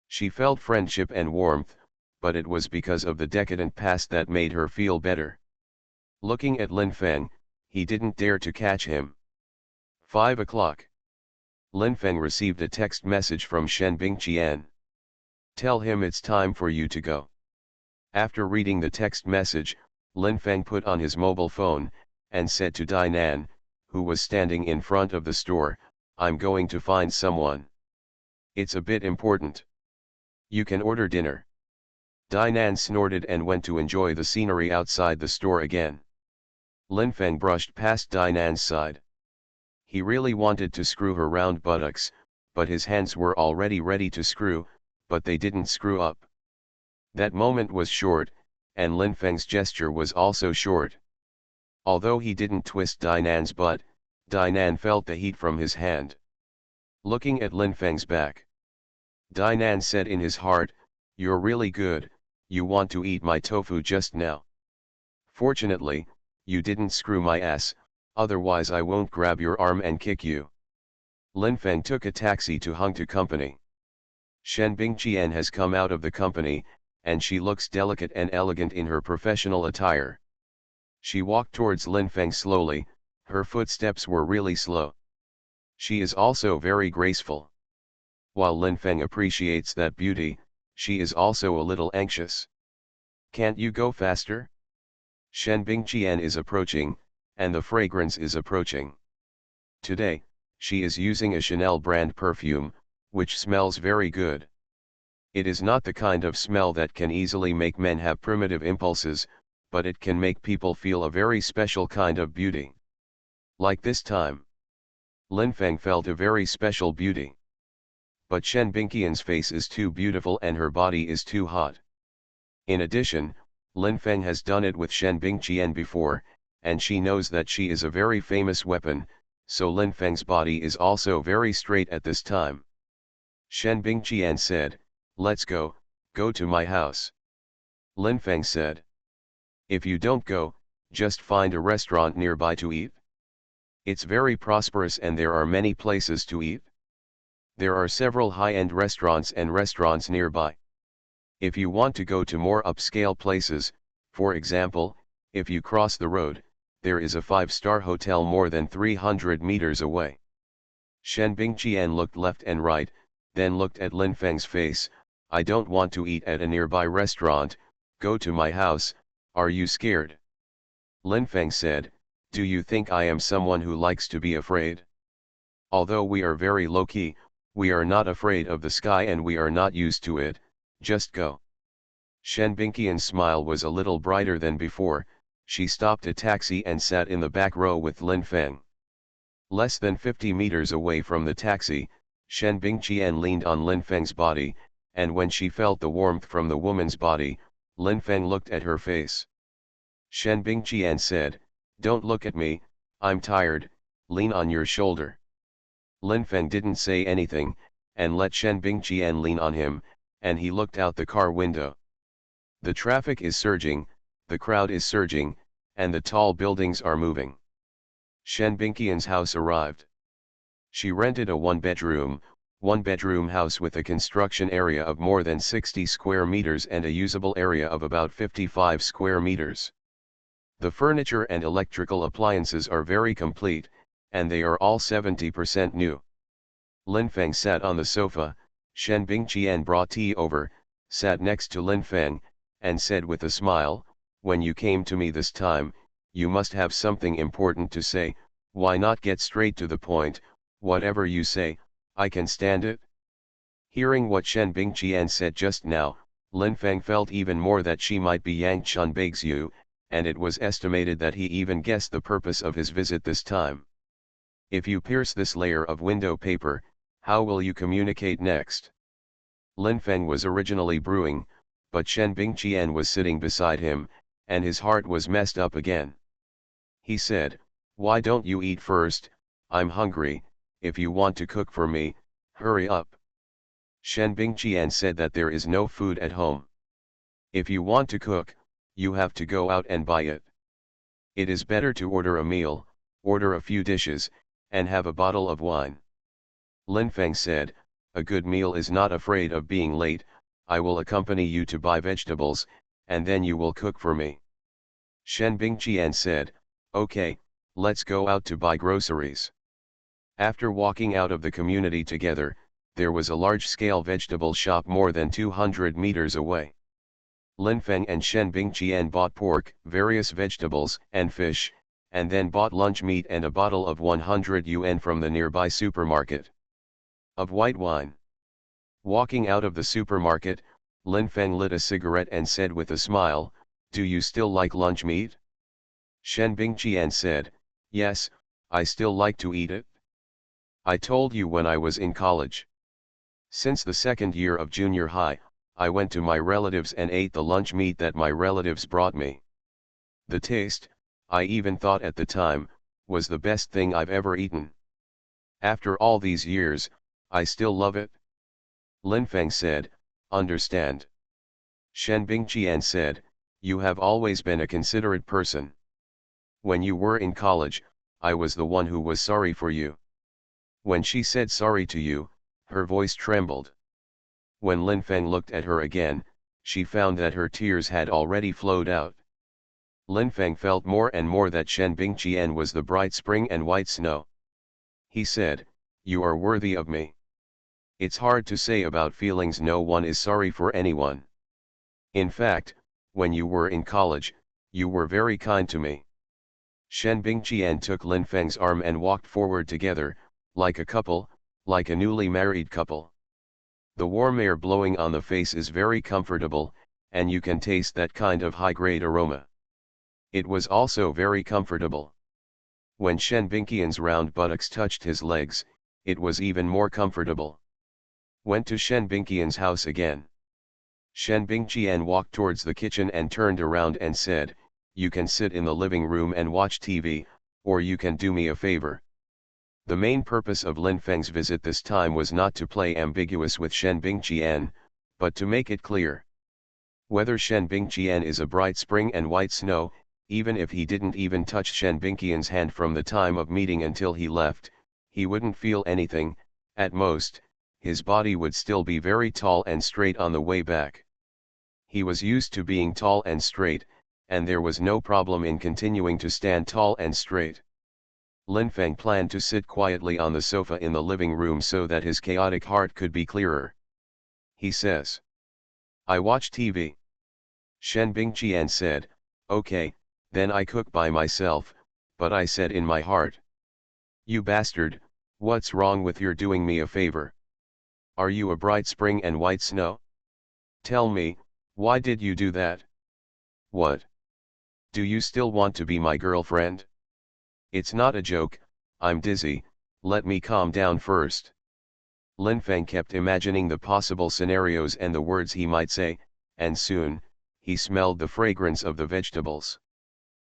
She felt friendship and warmth, but it was because of the decadent past that made her feel better. Looking at Lin Feng, he didn't dare to catch him. 5 o'clock. Lin Feng received a text message from Shen Bingqian. Tell him it's time for you to go. After reading the text message, Lin Feng put on his mobile phone, and said to Dinan, who was standing in front of the store, I'm going to find someone. It's a bit important. You can order dinner. Dinan snorted and went to enjoy the scenery outside the store again. Lin Feng brushed past Dinan's side. He really wanted to screw her round buttocks, but his hands were already ready to screw, but they didn't screw up. That moment was short, and Lin Feng's gesture was also short. Although he didn't twist Dinan's butt, Dinan felt the heat from his hand. Looking at Lin Feng's back, Dinan said in his heart, you're really good, you want to eat my tofu just now. Fortunately, you didn't screw my ass, otherwise I won't grab your arm and kick you. Lin Feng took a taxi to Hungtu Company. Shen Bingqian has come out of the company, and she looks delicate and elegant in her professional attire. She walked towards Lin Feng slowly, her footsteps were really slow. She is also very graceful. While Lin Feng appreciates that beauty, she is also a little anxious. Can't you go faster? Shen Bingqian is approaching, and the fragrance is approaching. Today, she is using a Chanel brand perfume, which smells very good. It is not the kind of smell that can easily make men have primitive impulses, but it can make people feel a very special kind of beauty. Like this time. Lin Feng felt a very special beauty. But Shen Bingqian's face is too beautiful and her body is too hot. In addition, Lin Feng has done it with Shen Bingqian before, and she knows that she is a very famous weapon, so Lin Feng's body is also very straight at this time. Shen Bingqian said, let's go to my house. Lin Feng said. If you don't go, just find a restaurant nearby to eat. It's very prosperous and there are many places to eat. There are several high-end restaurants and restaurants nearby. If you want to go to more upscale places, for example, if you cross the road, there is a 5-star hotel more than 300 meters away. Shen Bingqian looked left and right, then looked at Lin Feng's face. I don't want to eat at a nearby restaurant, go to my house, are you scared? Lin Feng said, do you think I am someone who likes to be afraid? Although we are very low-key, we are not afraid of the sky and we are not used to it, just go. Shen Bingqian's smile was a little brighter than before. She stopped a taxi and sat in the back row with Lin Feng. Less than 50 meters away from the taxi, Shen Bingqian leaned on Lin Feng's body, and when she felt the warmth from the woman's body, Lin Feng looked at her face. Shen Bingqian said, don't look at me, I'm tired, lean on your shoulder. Lin Feng didn't say anything, and let Shen Bingqian lean on him, and he looked out the car window. The traffic is surging, the crowd is surging, and the tall buildings are moving. Shen Bingqian's house arrived. She rented a one-bedroom house with a construction area of more than 60 square meters and a usable area of about 55 square meters. The furniture and electrical appliances are very complete, and they are all 70% new. Lin Feng sat on the sofa. Shen Bingqian brought tea over, sat next to Lin Feng, and said with a smile, when you came to me this time, you must have something important to say, why not get straight to the point, whatever you say, I can stand it. Hearing what Shen Bingqian said just now, Lin Feng felt even more that she might be Yang Chunbeixiu, and it was estimated that he even guessed the purpose of his visit this time. If you pierce this layer of window paper, how will you communicate next? Lin Feng was originally brewing, but Shen Bingqian was sitting beside him, and his heart was messed up again. He said, why don't you eat first? I'm hungry, if you want to cook for me, hurry up. Shen Bingqian said that there is no food at home. If you want to cook, you have to go out and buy it. It is better to order a meal, order a few dishes, and have a bottle of wine. Lin Feng said, a good meal is not afraid of being late, I will accompany you to buy vegetables, and then you will cook for me. Shen Bingqian said, okay, let's go out to buy groceries. After walking out of the community together, there was a large-scale vegetable shop more than 200 meters away. Lin Feng and Shen Bingqian bought pork, various vegetables, and fish, and then bought lunch meat and a bottle of 100 yuan from the nearby supermarket of white wine. Walking out of the supermarket, Lin Feng lit a cigarette and said with a smile, do you still like lunch meat? Shen Bingqian said, yes, I still like to eat it. I told you when I was in college. Since the second year of junior high, I went to my relatives and ate the lunch meat that my relatives brought me. The taste, I even thought at the time, was the best thing I've ever eaten. After all these years, I still love it. Lin Feng said, understand. Shen Bingqian said, you have always been a considerate person. When you were in college, I was the one who was sorry for you. When she said sorry to you, her voice trembled. When Lin Feng looked at her again, she found that her tears had already flowed out. Lin Feng felt more and more that Shen Bingqian was the bright spring and white snow. He said, you are worthy of me. It's hard to say about feelings, no one is sorry for anyone. In fact, when you were in college, you were very kind to me. Shen Bingqian took Lin Feng's arm and walked forward together, like a couple, like a newly married couple. The warm air blowing on the face is very comfortable, and you can taste that kind of high-grade aroma. It was also very comfortable. When Shen Bingqian's round buttocks touched his legs, it was even more comfortable. Went to Shen Bingqian's house again. Shen Bingqian walked towards the kitchen and turned around and said, you can sit in the living room and watch TV, or you can do me a favor. The main purpose of Lin Feng's visit this time was not to play ambiguous with Shen Bingqian, but to make it clear. Whether Shen Bingqian is a bright spring and white snow, even if he didn't even touch Shen Bingqian's hand from the time of meeting until he left, he wouldn't feel anything, at most, his body would still be very tall and straight on the way back. He was used to being tall and straight, and there was no problem in continuing to stand tall and straight. Lin Feng planned to sit quietly on the sofa in the living room so that his chaotic heart could be clearer. He says, "I watch TV." Shen Bingqian said, "Okay, then I cook by myself," but I said in my heart, "You bastard, what's wrong with your doing me a favor? Are you a bright spring and white snow? Tell me, why did you do that? What? Do you still want to be my girlfriend? It's not a joke, I'm dizzy, let me calm down first." Lin Feng kept imagining the possible scenarios and the words he might say, and soon, he smelled the fragrance of the vegetables.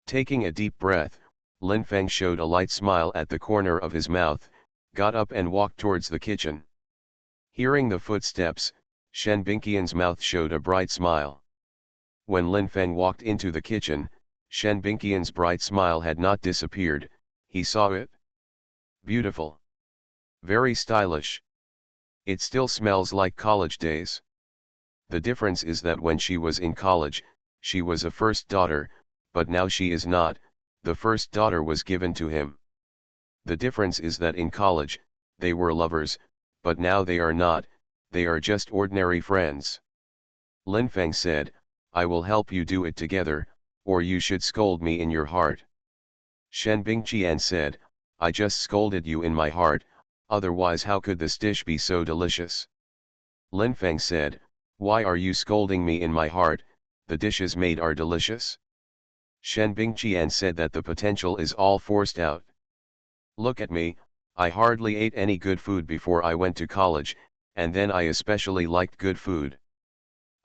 Taking a deep breath, Lin Feng showed a light smile at the corner of his mouth, got up and walked towards the kitchen. Hearing the footsteps, Shen Bingqian's mouth showed a bright smile. When Lin Feng walked into the kitchen, Shen Bingqian's bright smile had not disappeared, he saw it. Beautiful. Very stylish. It still smells like college days. The difference is that when she was in college, she was a first daughter, but now she is not, the first daughter was given to him. The difference is that in college, they were lovers, but now they are not, they are just ordinary friends. Lin Feng said, "I will help you do it together, or you should scold me in your heart." Shen Bingqian said, "I just scolded you in my heart, otherwise how could this dish be so delicious?" Lin Feng said, "Why are you scolding me in my heart? The dishes made are delicious." Shen Bingqian said that the potential is all forced out. "Look at me, I hardly ate any good food before I went to college, and then I especially liked good food.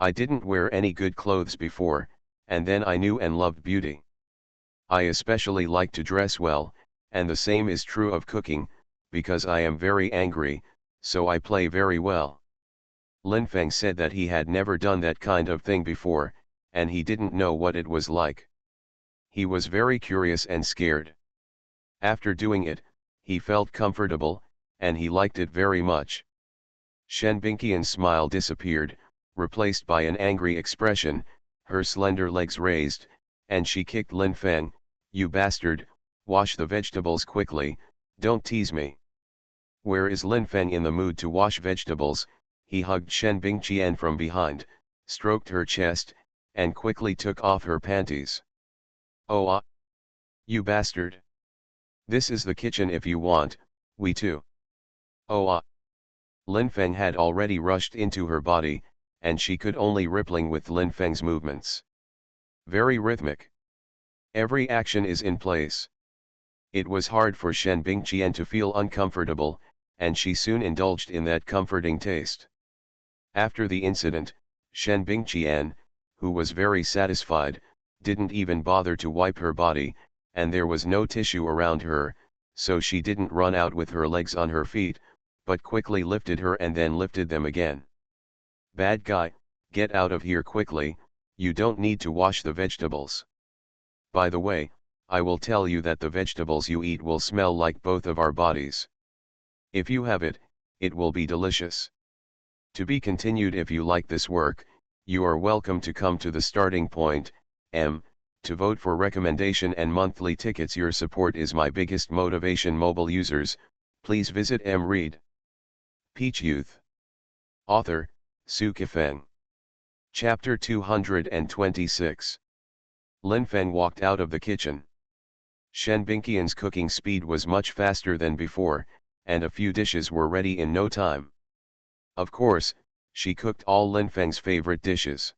I didn't wear any good clothes before, and then I knew and loved beauty. I especially like to dress well, and the same is true of cooking, because I am very angry, so I play very well." Lin Feng said that he had never done that kind of thing before, and he didn't know what it was like. He was very curious and scared. After doing it, he felt comfortable, and he liked it very much. Shen Bingqian's smile disappeared, replaced by an angry expression, her slender legs raised, and she kicked Lin Feng, "You bastard, wash the vegetables quickly, don't tease me." Where is Lin Feng in the mood to wash vegetables? He hugged Shen Bingqian from behind, stroked her chest, and quickly took off her panties. "Oh ah! You bastard! This is the kitchen if you want, we too." "Oh ah!" Lin Feng had already rushed into her body, and she could only rippling with Lin Feng's movements. Very rhythmic. Every action is in place. It was hard for Shen Bingqian to feel uncomfortable, and she soon indulged in that comforting taste. After the incident, Shen Bingqian, who was very satisfied, didn't even bother to wipe her body, and there was no tissue around her, so she didn't run out with her legs on her feet, but quickly lifted her and then lifted them again. "Bad guy, get out of here quickly, you don't need to wash the vegetables. By the way, I will tell you that the vegetables you eat will smell like both of our bodies. If you have it, it will be delicious." To be continued. If you like this work, you are welcome to come to the starting point, to vote for recommendation and monthly tickets. Your support is my biggest motivation. Mobile users, please visit Read. Peach Youth. Author, Sci-fi Feng. Chapter 226. Lin Feng walked out of the kitchen. Shen Bingqian's cooking speed was much faster than before, and a few dishes were ready in no time. Of course, she cooked all Lin Feng's favorite dishes.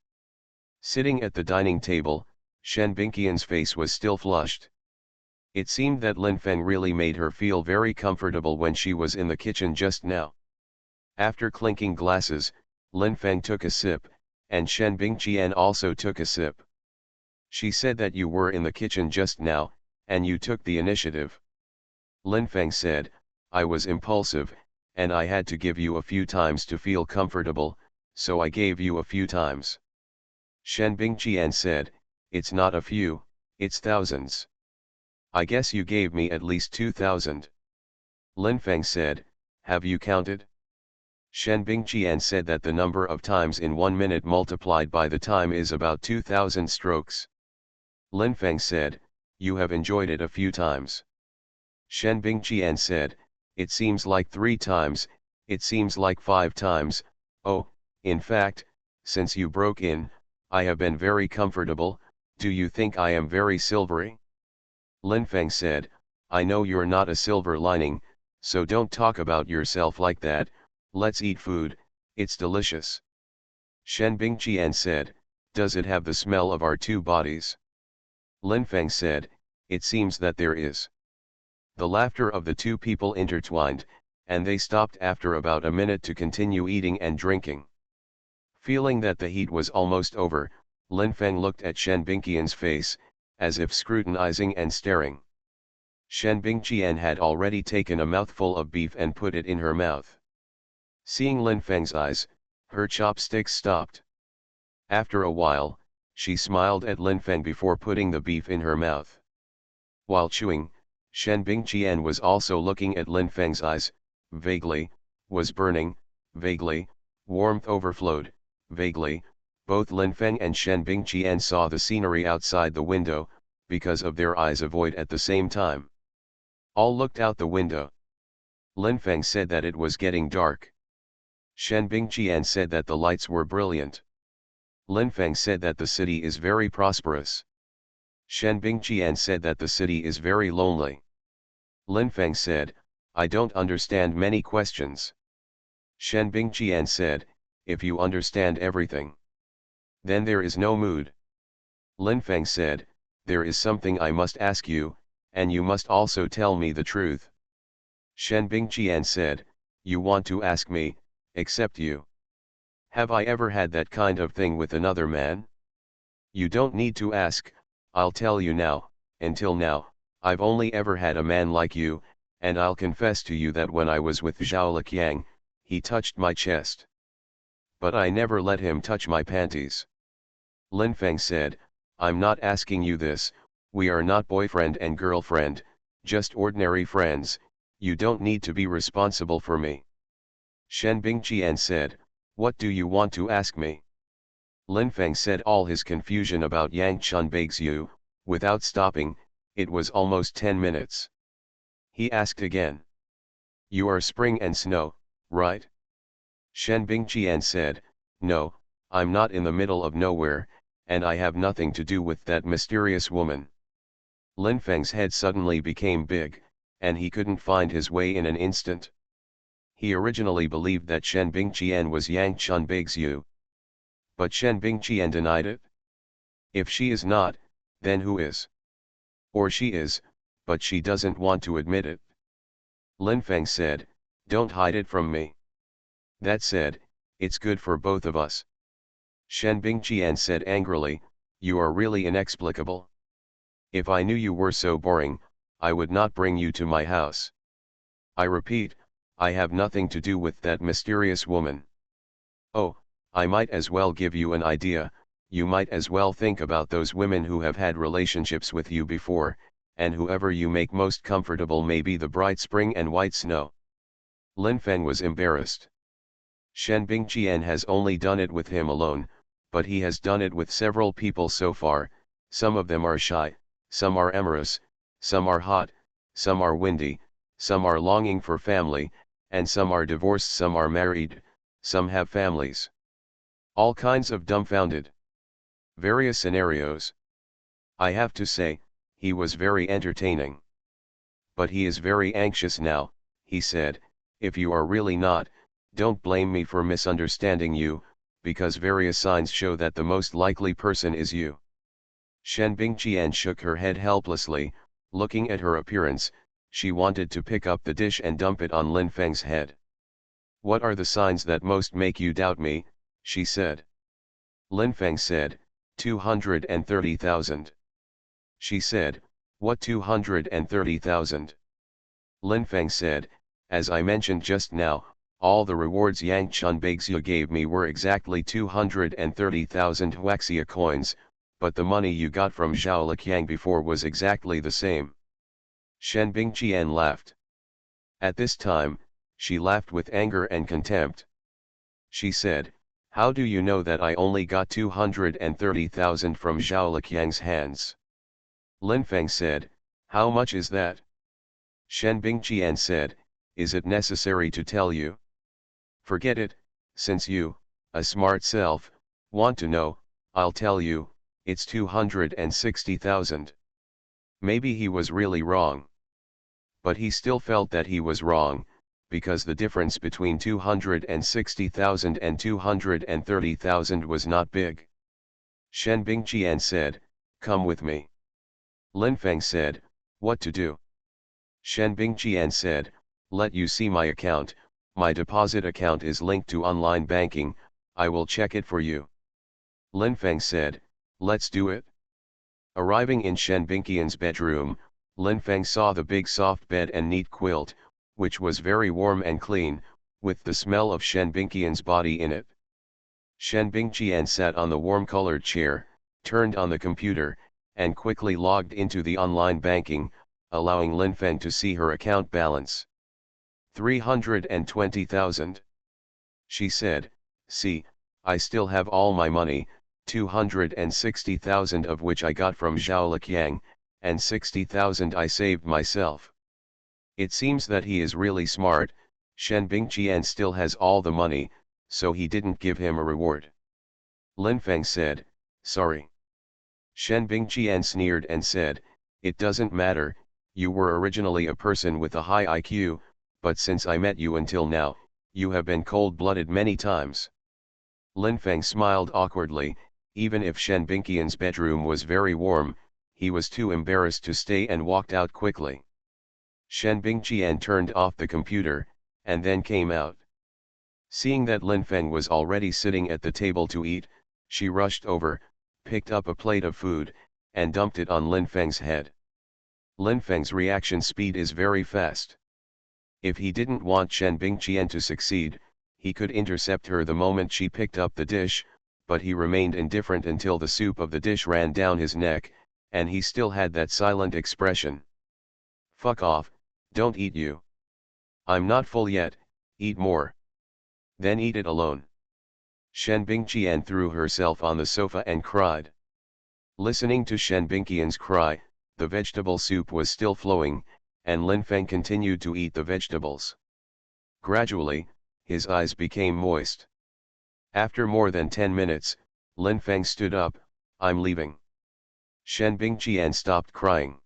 Sitting at the dining table, Shen Bingqian's face was still flushed. It seemed that Lin Feng really made her feel very comfortable when she was in the kitchen just now. After clinking glasses, Lin Feng took a sip, and Shen Bingqian also took a sip. "She said that you were in the kitchen just now, and you took the initiative." Lin Feng said, "I was impulsive, and I had to give you a few times to feel comfortable, so I gave you a few times." Shen Bingqian said, "It's not a few, it's thousands. I guess you gave me at least 2,000. Lin Feng said, "Have you counted?" Shen Bingqian said that the number of times in 1 minute multiplied by the time is about 2000 strokes. Lin Feng said, "You have enjoyed it a few times." Shen Bingqian said, "It seems like 3 times, it seems like 5 times, oh, in fact, since you broke in, I have been very comfortable. Do you think I am very silvery?" Lin Feng said, "I know you're not a silver lining, so don't talk about yourself like that. Let's eat food, it's delicious." Shen Bingqian said, "Does it have the smell of our two bodies?" Lin Feng said, "It seems that there is." The laughter of the two people intertwined, and they stopped after about a minute to continue eating and drinking. Feeling that the heat was almost over, Lin Feng looked at Shen Bingqian's face, as if scrutinizing and staring. Shen Bingqian had already taken a mouthful of beef and put it in her mouth. Seeing Lin Feng's eyes, her chopsticks stopped. After a while, she smiled at Lin Feng before putting the beef in her mouth. While chewing, Shen Bingqian was also looking at Lin Feng's eyes, vaguely, was burning, vaguely, warmth overflowed, vaguely. Both Lin Feng and Shen Bingqian saw the scenery outside the window, because of their eyes avoid at the same time. All looked out the window. Lin Feng said that it was getting dark. Shen Bingqian said that the lights were brilliant. Lin Feng said that the city is very prosperous. Shen Bingqian said that the city is very lonely. Lin Feng said, "I don't understand many questions." Shen Bingqian said, "If you understand everything, then there is no mood." Lin Feng said, "There is something I must ask you, and you must also tell me the truth." Shen Bingqian said, "You want to ask me, except you. Have I ever had that kind of thing with another man? You don't need to ask, I'll tell you now. Until now, I've only ever had a man like you, and I'll confess to you that when I was with Zhao Liqiang, he touched my chest. But I never let him touch my panties." Lin Feng said, "I'm not asking you this, we are not boyfriend and girlfriend, just ordinary friends, you don't need to be responsible for me." Shen Bingqian said, "What do you want to ask me?" Lin Feng said all his confusion about Yang Chun Baixiu, without stopping. It was almost 10 minutes. He asked again, "You are spring and snow, right?" Shen Bingqian said, "No, I'm not in the middle of nowhere, and I have nothing to do with that mysterious woman." Lin Feng's head suddenly became big, and he couldn't find his way in an instant. He originally believed that Shen Bingqian was Yang Chun Baixiu. But Shen Bingqian denied it. If she is not, then who is? Or she is, but she doesn't want to admit it. Lin Feng said, "Don't hide it from me. That said, it's good for both of us." Shen Bingqian said angrily, "You are really inexplicable. If I knew you were so boring, I would not bring you to my house. I repeat, I have nothing to do with that mysterious woman. Oh, I might as well give you an idea, you might as well think about those women who have had relationships with you before, and whoever you make most comfortable may be the bright spring and white snow." Lin Feng was embarrassed. Shen Bingqian has only done it with him alone, but he has done it with several people so far. Some of them are shy, some are amorous, some are hot, some are windy, some are longing for family, and some are divorced, some are married, some have families. All kinds of dumbfounded. Various scenarios. I have to say, he was very entertaining. "But he is very anxious now," he said. "If you are really not, don't blame me for misunderstanding you, because various signs show that the most likely person is you." Shen Bingqian shook her head helplessly, looking at her appearance. She wanted to pick up the dish and dump it on Lin Feng's head. "What are the signs that most make you doubt me?" she said. Lin Feng said, 230,000. She said, "What 230,000? Lin Feng said, "As I mentioned just now, all the rewards Yang Chun Baixiu gave me were exactly 230,000 Huaxia coins, but the money you got from Zhao Liqiang before was exactly the same." Shen Bingqian laughed. At this time, she laughed with anger and contempt. She said, how do you know that I only got 230,000 from Zhao Liqiang's hands? Lin Feng said, how much is that? Shen Bingqian said, is it necessary to tell you? Forget it, since you, a smart self, want to know, I'll tell you, it's 260,000. Maybe he was really wrong. But he still felt that he was wrong, because the difference between 260,000 and 230,000 was not big. Shen Bingqian said, come with me. Lin Feng said, what to do? Shen Bingqian said, let you see my account, my deposit account is linked to online banking, I will check it for you. Lin Feng said, let's do it. Arriving in Shen Bingqian's bedroom, Lin Feng saw the big soft bed and neat quilt, which was very warm and clean, with the smell of Shen Bingqian's body in it. Shen Bingqian sat on the warm-colored chair, turned on the computer, and quickly logged into the online banking, allowing Lin Feng to see her account balance. 320,000. She said, see, I still have all my money, 260,000 of which I got from Zhao Liqiang, and 60,000 I saved myself. It seems that he is really smart. Shen Bingqian still has all the money, so he didn't give him a reward. Lin Feng said, sorry. Shen Bingqian sneered and said, it doesn't matter, you were originally a person with a high IQ, but since I met you until now, you have been cold-blooded many times. Lin Feng smiled awkwardly. Even if Shen Bingqian's bedroom was very warm, he was too embarrassed to stay and walked out quickly. Shen Bingqian turned off the computer, and then came out. Seeing that Lin Feng was already sitting at the table to eat, she rushed over, picked up a plate of food, and dumped it on Lin Feng's head. Lin Feng's reaction speed is very fast. If he didn't want Shen Bingqian to succeed, he could intercept her the moment she picked up the dish, but he remained indifferent until the soup of the dish ran down his neck, and he still had that silent expression. Fuck off, don't eat you. I'm not full yet, eat more. Then eat it alone. Shen Bingqian threw herself on the sofa and cried. Listening to Shen Bingqian's cry, the vegetable soup was still flowing, and Lin Feng continued to eat the vegetables. Gradually, his eyes became moist. After more than 10 minutes, Lin Feng stood up, I'm leaving. Shen Bingqian stopped crying.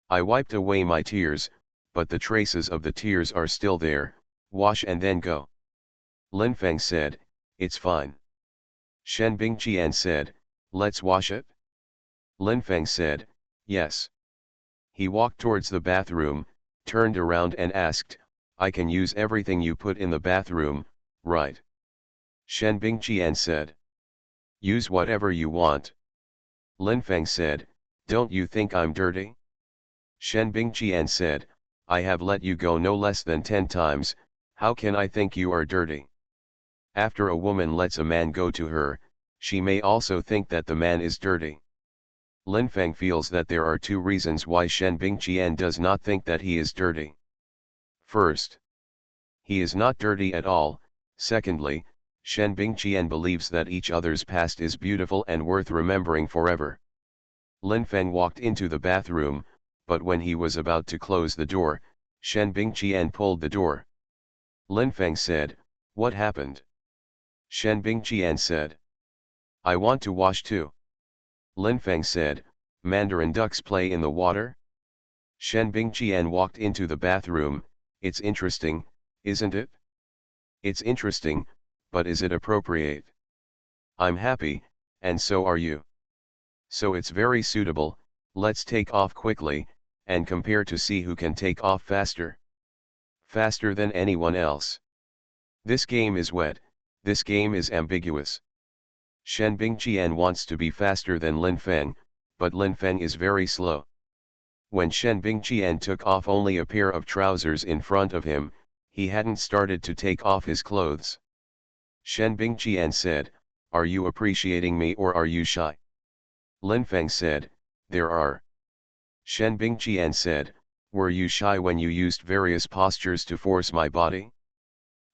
I wiped away my tears, but the traces of the tears are still there, wash and then go. Lin Feng said, it's fine. Shen Bingqian said, let's wash it? Lin Feng said, yes. He walked towards the bathroom, turned around and asked, I can use everything you put in the bathroom, right? Shen Bingqian said. Use whatever you want. Lin Feng said, don't you think I'm dirty? Shen Bingqian said, I have let you go no less than 10 times, how can I think you are dirty? After a woman lets a man go to her, she may also think that the man is dirty. Lin Feng feels that there are 2 reasons why Shen Bingqian does not think that he is dirty. First, he is not dirty at all. Secondly, Shen Bingqian believes that each other's past is beautiful and worth remembering forever. Lin Feng walked into the bathroom, but when he was about to close the door, Shen Bingqian pulled the door. Lin Feng said, what happened? Shen Bingqian said, I want to wash too. Lin Feng said, Mandarin ducks play in the water? Shen Bingqian walked into the bathroom, it's interesting, isn't it? It's interesting, but is it appropriate? I'm happy, and so are you. So it's very suitable, let's take off quickly, and compare to see who can take off faster. Faster than anyone else. This game is wet, this game is ambiguous. Shen Bingqian wants to be faster than Lin Feng, but Lin Feng is very slow. When Shen Bingqian took off only a pair of trousers in front of him, he hadn't started to take off his clothes. Shen Bingqian said, are you appreciating me or are you shy? Lin Feng said, there are. Shen Bingqian said, were you shy when you used various postures to force my body?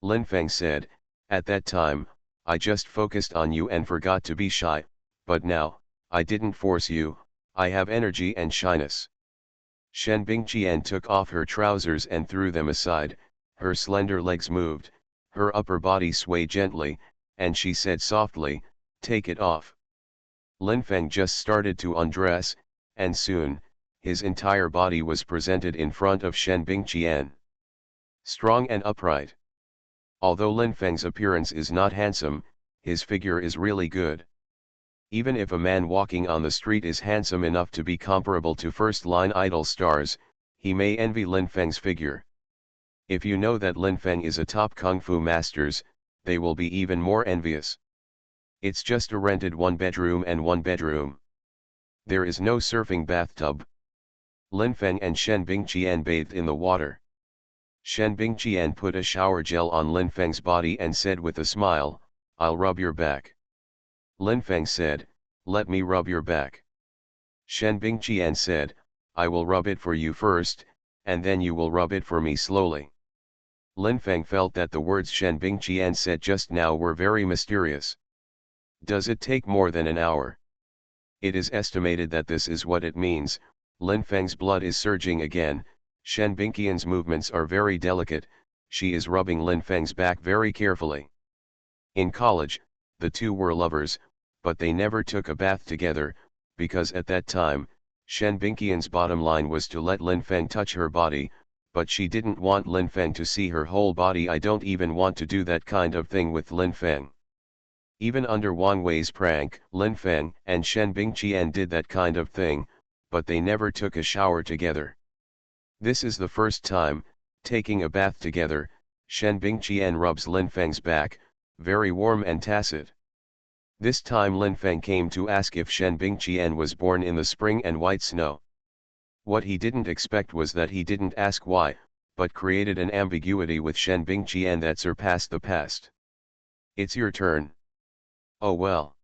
Lin Feng said, At that time, I just focused on you and forgot to be shy, but now, I didn't force you, I have energy and shyness. Shen Bingqian took off her trousers and threw them aside, her slender legs moved, her upper body swayed gently, and she said softly, "Take it off." Lin Feng just started to undress, and soon, his entire body was presented in front of Shen Bingqian. Strong and upright. Although Lin Feng's appearance is not handsome, his figure is really good. Even if a man walking on the street is handsome enough to be comparable to first-line idol stars, he may envy Lin Feng's figure. If you know that Lin Feng is a top kung fu masters, they will be even more envious. It's just a rented one-bedroom and one-bedroom. There is no surfing bathtub. Lin Feng and Shen Bingqian bathed in the water. Shen Bingqian put a shower gel on Lin Feng's body and said with a smile, "I'll rub your back." Lin Feng said, "Let me rub your back." Shen Bingqian said, "I will rub it for you first, and then you will rub it for me slowly." Lin Feng felt that the words Shen Bingqian said just now were very mysterious. Does it take more than an hour? It is estimated that this is what it means. Lin Feng's blood is surging again. Shen Bingqian's movements are very delicate, she is rubbing Lin Feng's back very carefully. In college, the two were lovers, but they never took a bath together, because at that time, Shen Bingqian's bottom line was to let Lin Feng touch her body, but she didn't want Lin Feng to see her whole body. I don't even want to do that kind of thing with Lin Feng. Even under Wang Wei's prank, Lin Feng and Shen Bingqian did that kind of thing, but they never took a shower together. This is the first time, taking a bath together. Shen Bingqian rubs Lin Feng's back, very warm and tacit. This time Lin Feng came to ask if Shen Bingqian was born in the spring and white snow. What he didn't expect was that he didn't ask why, but created an ambiguity with Shen Bingqian that surpassed the past. "It's your turn." "Oh well."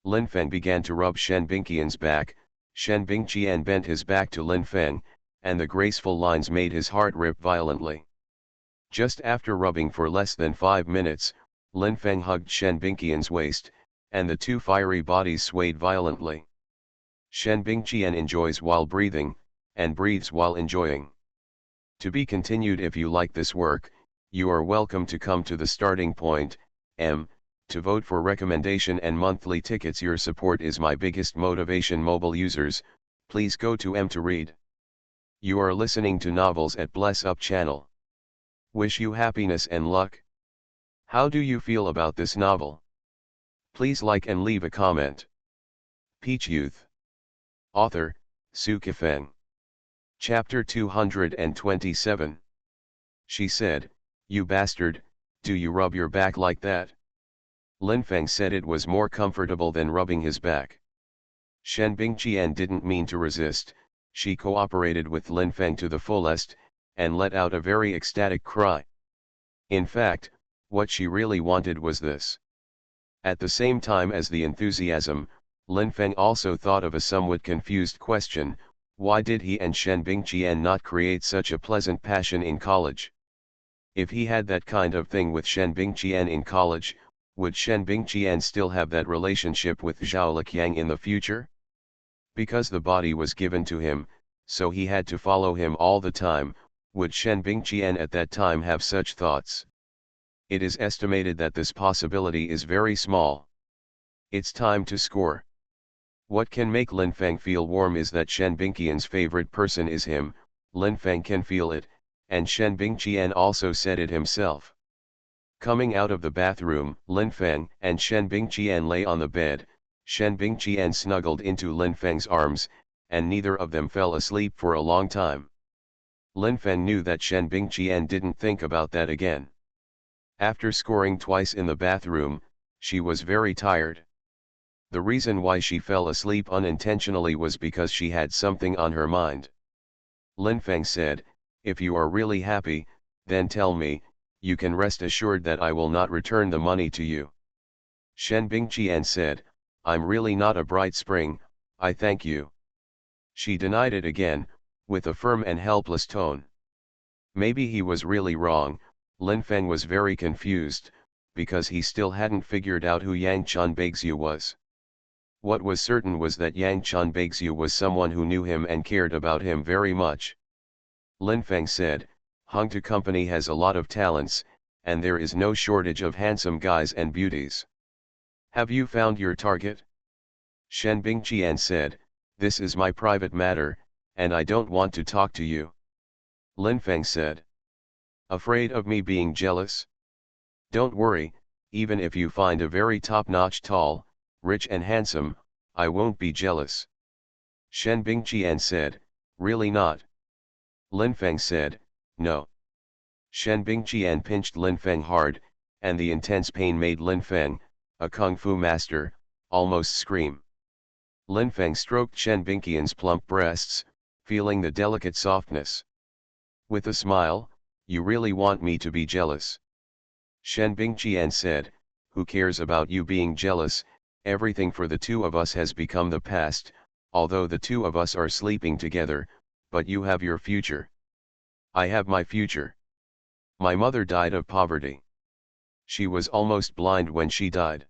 Lin Feng began to rub Shen Bingqian's back. Shen Bingqian bent his back to Lin Feng, and the graceful lines made his heart rip violently. Just after rubbing for less than 5 minutes, Lin Feng hugged Shen Bingqian's waist, and the two fiery bodies swayed violently. Shen Bingqian enjoys while breathing, and breathes while enjoying. To be continued. If you like this work, you are welcome to come to the starting point, to vote for recommendation and monthly tickets. Your support is my biggest motivation. Mobile users, please go to to read. You are listening to Novels at Bless Up channel. Wish you happiness and luck. How do you feel about this novel? Please like and leave a comment. Peach Youth. Author, Su Kifeng. Chapter 227. She said, "You bastard, do you rub your back like that?" Lin Feng said it was more comfortable than rubbing his back. Shen Bingqian didn't mean to resist. She cooperated with Lin Feng to the fullest, and let out a very ecstatic cry. In fact, what she really wanted was this. At the same time as the enthusiasm, Lin Feng also thought of a somewhat confused question: why did he and Shen Bingqian not create such a pleasant passion in college? If he had that kind of thing with Shen Bingqian in college, would Shen Bingqian still have that relationship with Zhao Liqiang in the future? Because the body was given to him, so he had to follow him all the time. Would Shen Bingqian at that time have such thoughts? It is estimated that this possibility is very small. It's time to score. What can make Lin Feng feel warm is that Shen Bingqian's favorite person is him. Lin Feng can feel it, and Shen Bingqian also said it himself. Coming out of the bathroom, Lin Feng and Shen Bingqian lay on the bed. Shen Bingqian snuggled into Lin Feng's arms, and neither of them fell asleep for a long time. Lin Feng knew that Shen Bingqian didn't think about that again. After scoring twice in the bathroom, she was very tired. The reason why she fell asleep unintentionally was because she had something on her mind. Lin Feng said, "If you are really happy, then tell me. You can rest assured that I will not return the money to you." Shen Bingqian said, "I'm really not a bright spring, I thank you." She denied it again, with a firm and helpless tone. Maybe he was really wrong. Lin Feng was very confused, because he still hadn't figured out who Yang Chunbeixiu was. What was certain was that Yang Chunbeixiu was someone who knew him and cared about him very much. Lin Feng said, Hengtu Company has a lot of talents, and there is no shortage of handsome guys and beauties. Have you found your target? Shen Bingqian said, this is my private matter, and I don't want to talk to you. Lin Feng said. Afraid of me being jealous? Don't worry, even if you find a very top-notch tall, rich and handsome, I won't be jealous. Shen Bingqian said, really not? Lin Feng said, no. Shen Bingqian pinched Lin Feng hard, and the intense pain made Lin Feng, a kung fu master, almost scream. Lin Feng stroked Shen Bingqian's plump breasts, feeling the delicate softness. With a smile, you really want me to be jealous? Shen Bingqian said, who cares about you being jealous, everything for the two of us has become the past, although the two of us are sleeping together, but you have your future. I have my future. My mother died of poverty. She was almost blind when she died.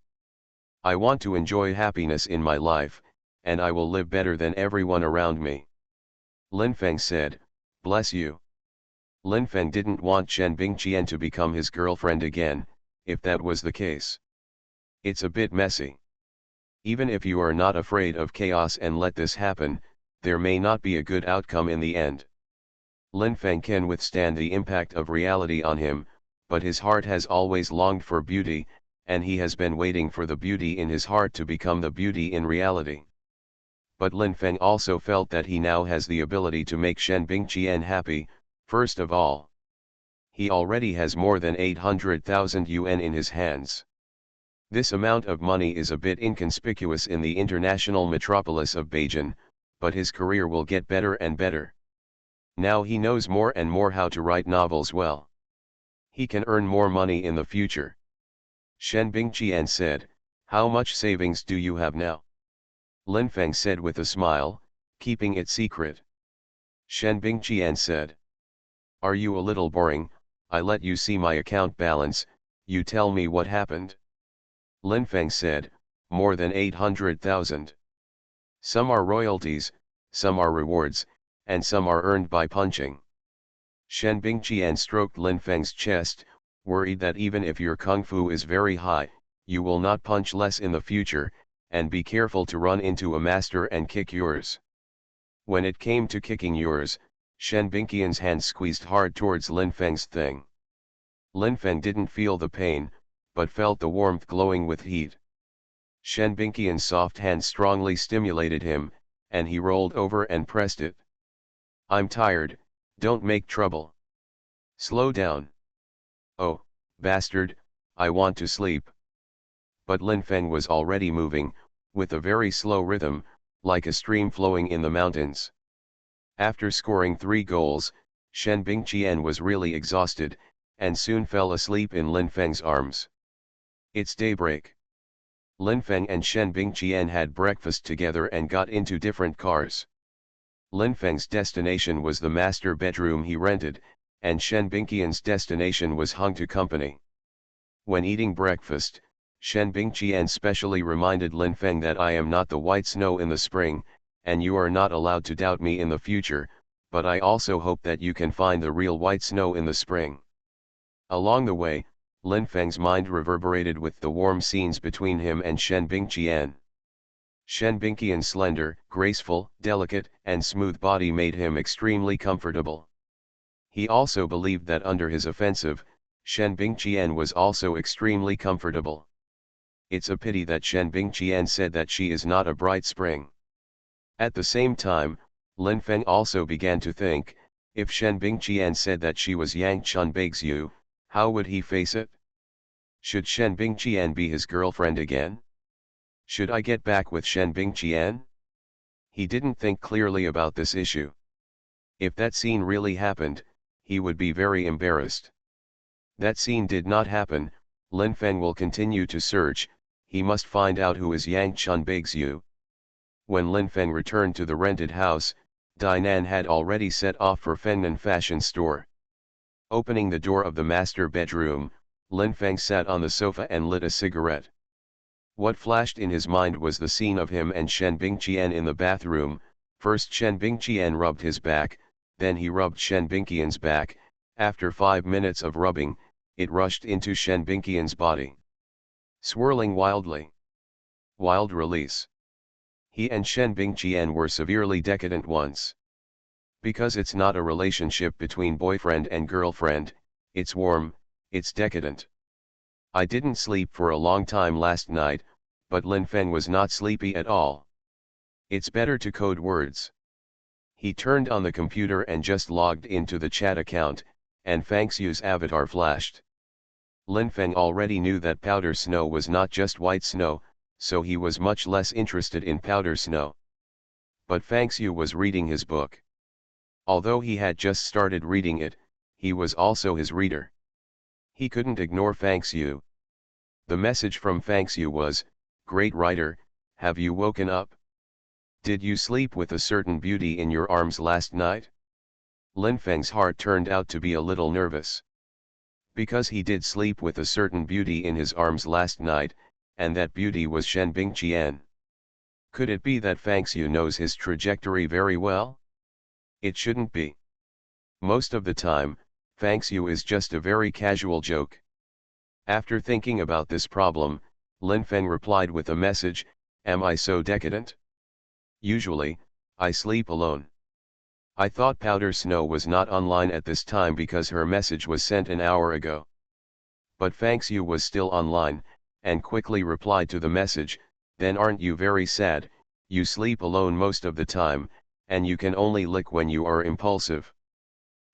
I want to enjoy happiness in my life, and I will live better than everyone around me. Lin Feng said, bless you. Lin Feng didn't want Shen Bingqian to become his girlfriend again, if that was the case. It's a bit messy. Even if you are not afraid of chaos and let this happen, there may not be a good outcome in the end. Lin Feng can withstand the impact of reality on him, but his heart has always longed for beauty, and he has been waiting for the beauty in his heart to become the beauty in reality. But Lin Feng also felt that he now has the ability to make Shen Bingqian happy. First of all, he already has more than 800,000 yuan in his hands. This amount of money is a bit inconspicuous in the international metropolis of Beijing, but his career will get better and better. Now he knows more and more how to write novels well. He can earn more money in the future. Shen Bingqian said, how much savings do you have now? Lin Feng said with a smile, keeping it secret. Shen Bingqian said, are you a little boring? I let you see my account balance, you tell me what happened. Lin Feng said, more than 800,000. Some are royalties, some are rewards, and some are earned by punching. Shen Bingqian stroked Lin Feng's chest, worried that even if your kung fu is very high, you will not punch less in the future, and be careful to run into a master and kick yours. When it came to kicking yours, Shen Bingqian's hand squeezed hard towards Lin Feng's thing. Lin Feng didn't feel the pain, but felt the warmth glowing with heat. Shen Bingqian's soft hand strongly stimulated him, and he rolled over and pressed it. I'm tired, don't make trouble. Slow down. Oh, bastard, I want to sleep. But Lin Feng was already moving, with a very slow rhythm, like a stream flowing in the mountains. After scoring 3 goals, Shen Bingqian was really exhausted, and soon fell asleep in Lin Feng's arms. It's daybreak. Lin Feng and Shen Bingqian had breakfast together and got into different cars. Lin Feng's destination was the master bedroom he rented, and Shen Bingqian's destination was Hengtu Company. When eating breakfast, Shen Bingqian specially reminded Lin Feng that I am not the white snow in the spring, and you are not allowed to doubt me in the future, but I also hope that you can find the real white snow in the spring. Along the way, Lin Feng's mind reverberated with the warm scenes between him and Shen Bingqian. Shen Bingqian's slender, graceful, delicate, and smooth body made him extremely comfortable. He also believed that under his offensive, Shen Bingqian was also extremely comfortable. It's a pity that Shen Bingqian said that she is not a bright spring. At the same time, Lin Feng also began to think, if Shen Bingqian said that she was Yang Chunbeixiu, how would he face it? Should Shen Bingqian be his girlfriend again? Should I get back with Shen Bingqian? He didn't think clearly about this issue. If that scene really happened, he would be very embarrassed. That scene did not happen. Lin Feng will continue to search, he must find out who is Yang Chunbeixiu. When Lin Feng returned to the rented house, Dainan had already set off for Fengnan fashion store. Opening the door of the master bedroom, Lin Feng sat on the sofa and lit a cigarette. What flashed in his mind was the scene of him and Shen Bingqian in the bathroom. First Shen Bingqian rubbed his back, then he rubbed Shen Bingqian's back. After 5 minutes of rubbing, it rushed into Shen Bingqian's body. Swirling wildly. Wild release. He and Shen Bingqian were severely decadent once. Because it's not a relationship between boyfriend and girlfriend, it's warm, it's decadent. I didn't sleep for a long time last night, but Lin Feng was not sleepy at all. It's better to code words. He turned on the computer and just logged into the chat account, and Fang Xiu's avatar flashed. Lin Feng already knew that powder snow was not just white snow, so he was much less interested in powder snow. But Fang Xiu was reading his book. Although he had just started reading it, he was also his reader. He couldn't ignore Fang Xiu. The message from Fang Xiu was, "Great writer, have you woken up? Did you sleep with a certain beauty in your arms last night?" Lin Feng's heart turned out to be a little nervous. Because he did sleep with a certain beauty in his arms last night, and that beauty was Shen Bingqian. Could it be that Fang Xiu knows his trajectory very well? It shouldn't be. Most of the time, Fang Xiu is just a very casual joke. After thinking about this problem, Lin Feng replied with a message, "Am I so decadent? Usually, I sleep alone." I thought Powder Snow was not online at this time because her message was sent an hour ago. But Fang Xiu was still online, and quickly replied to the message, "Then aren't you very sad? You sleep alone most of the time, and you can only lick when you are impulsive."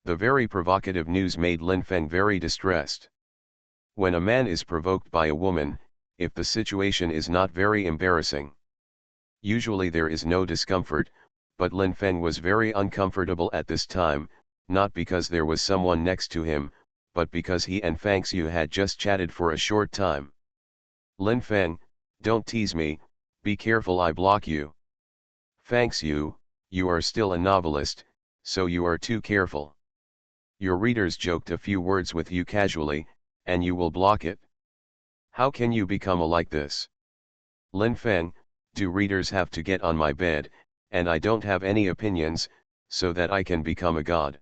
The very provocative news made Lin Feng very distressed. When a man is provoked by a woman, if the situation is not very embarrassing, usually there is no discomfort, but Lin Feng was very uncomfortable at this time, not because there was someone next to him, but because he and Fang Xiu had just chatted for a short time. "Lin Feng, don't tease me, be careful, I block you." "Fang Xiu, you are still a novelist, so you are too careful. Your readers joked a few words with you casually, and you will block it. How can you become like this?" "Lin Feng, do readers have to get on my bed, and I don't have any opinions, so that I can become a god?"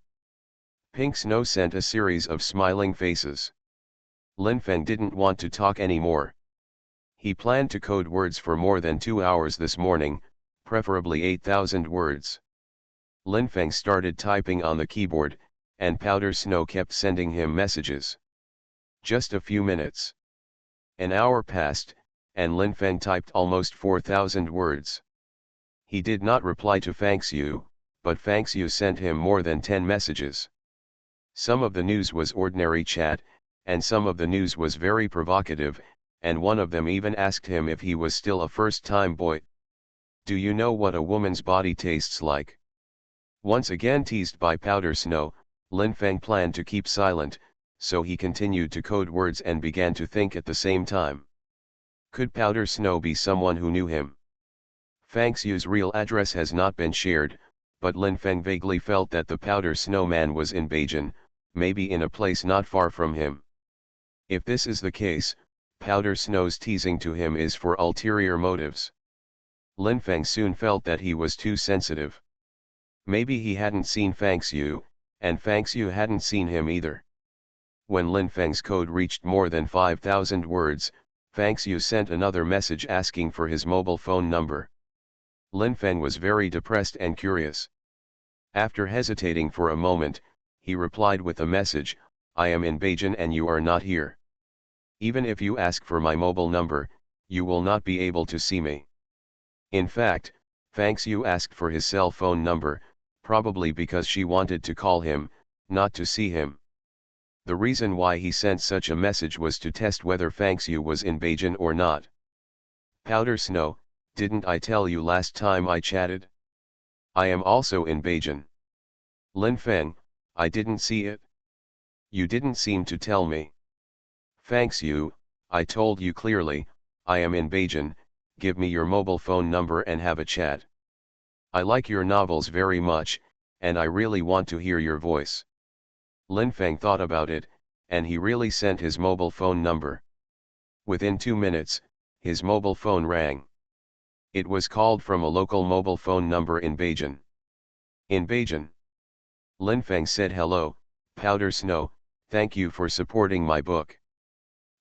Pink Snow sent a series of smiling faces. Lin Feng didn't want to talk anymore. He planned to code words for more than 2 hours this morning, preferably 8,000 words. Lin Feng started typing on the keyboard, and Powder Snow kept sending him messages. Just a few minutes. An hour passed, and Lin Feng typed almost 4,000 words. He did not reply to Fang Xiu, but Fang Xiu sent him more than 10 messages. Some of the news was ordinary chat, and some of the news was very provocative, and one of them even asked him if he was still a first-time boy. "Do you know what a woman's body tastes like?" Once again teased by Powder Snow, Lin Feng planned to keep silent, so he continued to code words and began to think at the same time. Could Powder Snow be someone who knew him? Fang Xiu's real address has not been shared, but Lin Feng vaguely felt that the Powder Snow man was in Beijing, maybe in a place not far from him. If this is the case, Powder Snow's teasing to him is for ulterior motives. Lin Feng soon felt that he was too sensitive. Maybe he hadn't seen Fang Xiu, and Fang Xiu hadn't seen him either. When Lin Feng's code reached more than 5,000 words, Fang Xiu sent another message asking for his mobile phone number. Lin Feng was very depressed and curious. After hesitating for a moment, he replied with a message, "I am in Beijing and you are not here. Even if you ask for my mobile number, you will not be able to see me." In fact, Fang Xiu asked for his cell phone number, probably because she wanted to call him, not to see him. The reason why he sent such a message was to test whether Fang Xiu was in Beijing or not. "Powder Snow, didn't I tell you last time I chatted? I am also in Beijing." "Lin Feng, I didn't see it. You didn't seem to tell me." "Fang Xiu, I told you clearly, I am in Beijing, give me your mobile phone number and have a chat. I like your novels very much, and I really want to hear your voice." Lin Feng thought about it, and he really sent his mobile phone number. Within 2 minutes, his mobile phone rang. It was called from a local mobile phone number in Beijing. In Beijing, Linfeng said, "Hello, Powder Snow, thank you for supporting my book."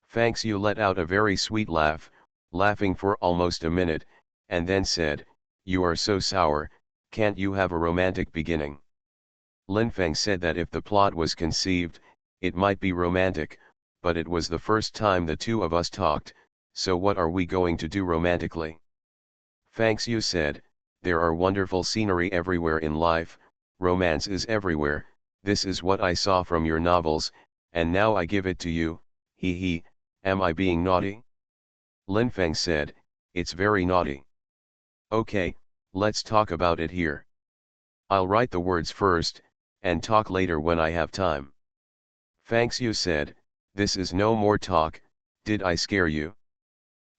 Fang Xiu let out a very sweet laugh, laughing for almost a minute, and then said, "You are so sour, can't you have a romantic beginning?" Linfeng said that if the plot was conceived, it might be romantic, but it was the first time the two of us talked, so what are we going to do romantically? Fang Xiu said, "There are wonderful scenery everywhere in life, romance is everywhere, this is what I saw from your novels, and now I give it to you, hee hee, am I being naughty?" Linfeng said, "It's very naughty." "Okay, let's talk about it here. I'll write the words first, and talk later when I have time." Fang Xiu said, "This is no more talk, did I scare you?"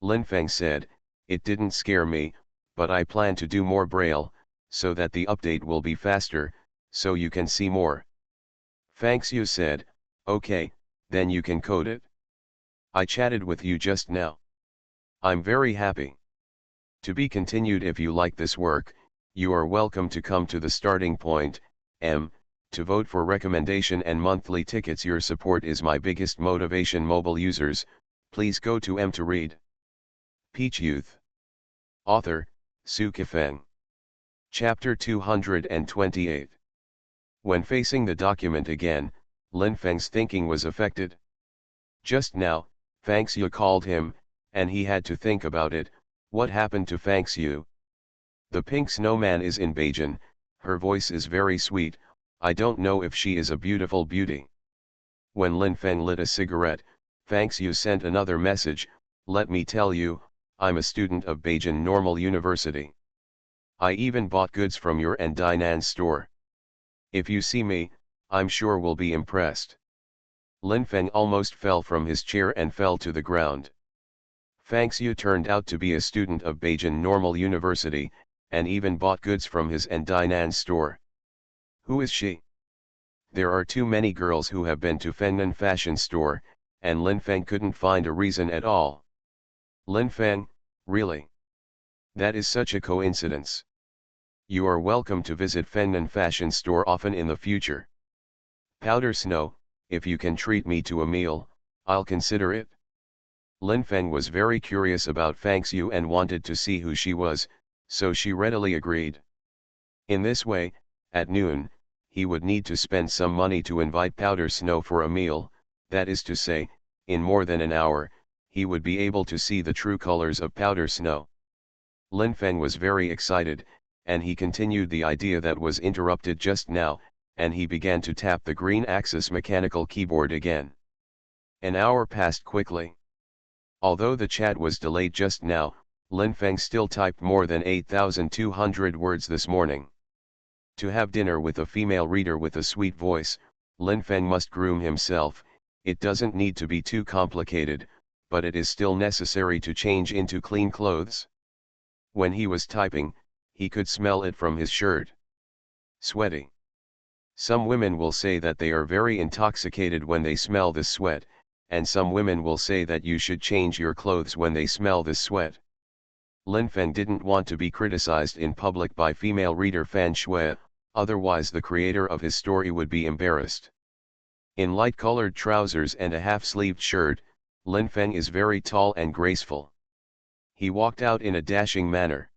Linfeng said, "It didn't scare me, but I plan to do more braille, so that the update will be faster, so you can see more." Fang Xiu said, "Okay, then you can code it. I chatted with you just now. I'm very happy. To be continued. If you like this work, you are welcome to come to the starting point, to vote for recommendation and monthly tickets. Your support is my biggest motivation. Mobile users, please go to to read. Peach Youth. Author, Su Kifeng. Chapter 228. When facing the document again, Linfeng's thinking was affected. Just now, Fang Xiu called him, and he had to think about it. What happened to Fang Xiu? The pink snowman is in Beijing, her voice is very sweet, I don't know if she is a beautiful beauty. When Linfeng lit a cigarette, Fang Xiu sent another message, "Let me tell you, I'm a student of Beijing Normal University. I even bought goods from your and Dinan's store. If you see me, I'm sure will be impressed." Linfeng almost fell from his chair and fell to the ground. Fang Xiu turned out to be a student of Beijing Normal University, and even bought goods from his and Dinan's store. Who is she? There are too many girls who have been to Fengnan fashion store, and Linfeng couldn't find a reason at all. Linfeng, really? That is such a coincidence. You are welcome to visit Fengnan fashion store often in the future. Powder Snow, if you can treat me to a meal, I'll consider it. Linfeng was very curious about Fang Xiu and wanted to see who she was, so she readily agreed. In this way, at noon, he would need to spend some money to invite Powder Snow for a meal, that is to say, in more than an hour, he would be able to see the true colors of Powder Snow. Linfeng was very excited, and he continued the idea that was interrupted just now, and he began to tap the green axis mechanical keyboard again. An hour passed quickly. Although the chat was delayed just now, Linfeng still typed more than 8,200 words this morning. To have dinner with a female reader with a sweet voice, Linfeng must groom himself. It doesn't need to be too complicated, but it is still necessary to change into clean clothes. When he was typing, he could smell it from his shirt. Sweaty. Some women will say that they are very intoxicated when they smell this sweat, and some women will say that you should change your clothes when they smell this sweat. Linfeng didn't want to be criticized in public by female reader Fan Shui, otherwise the creator of his story would be embarrassed. In light-colored trousers and a half-sleeved shirt, Linfeng is very tall and graceful. He walked out in a dashing manner.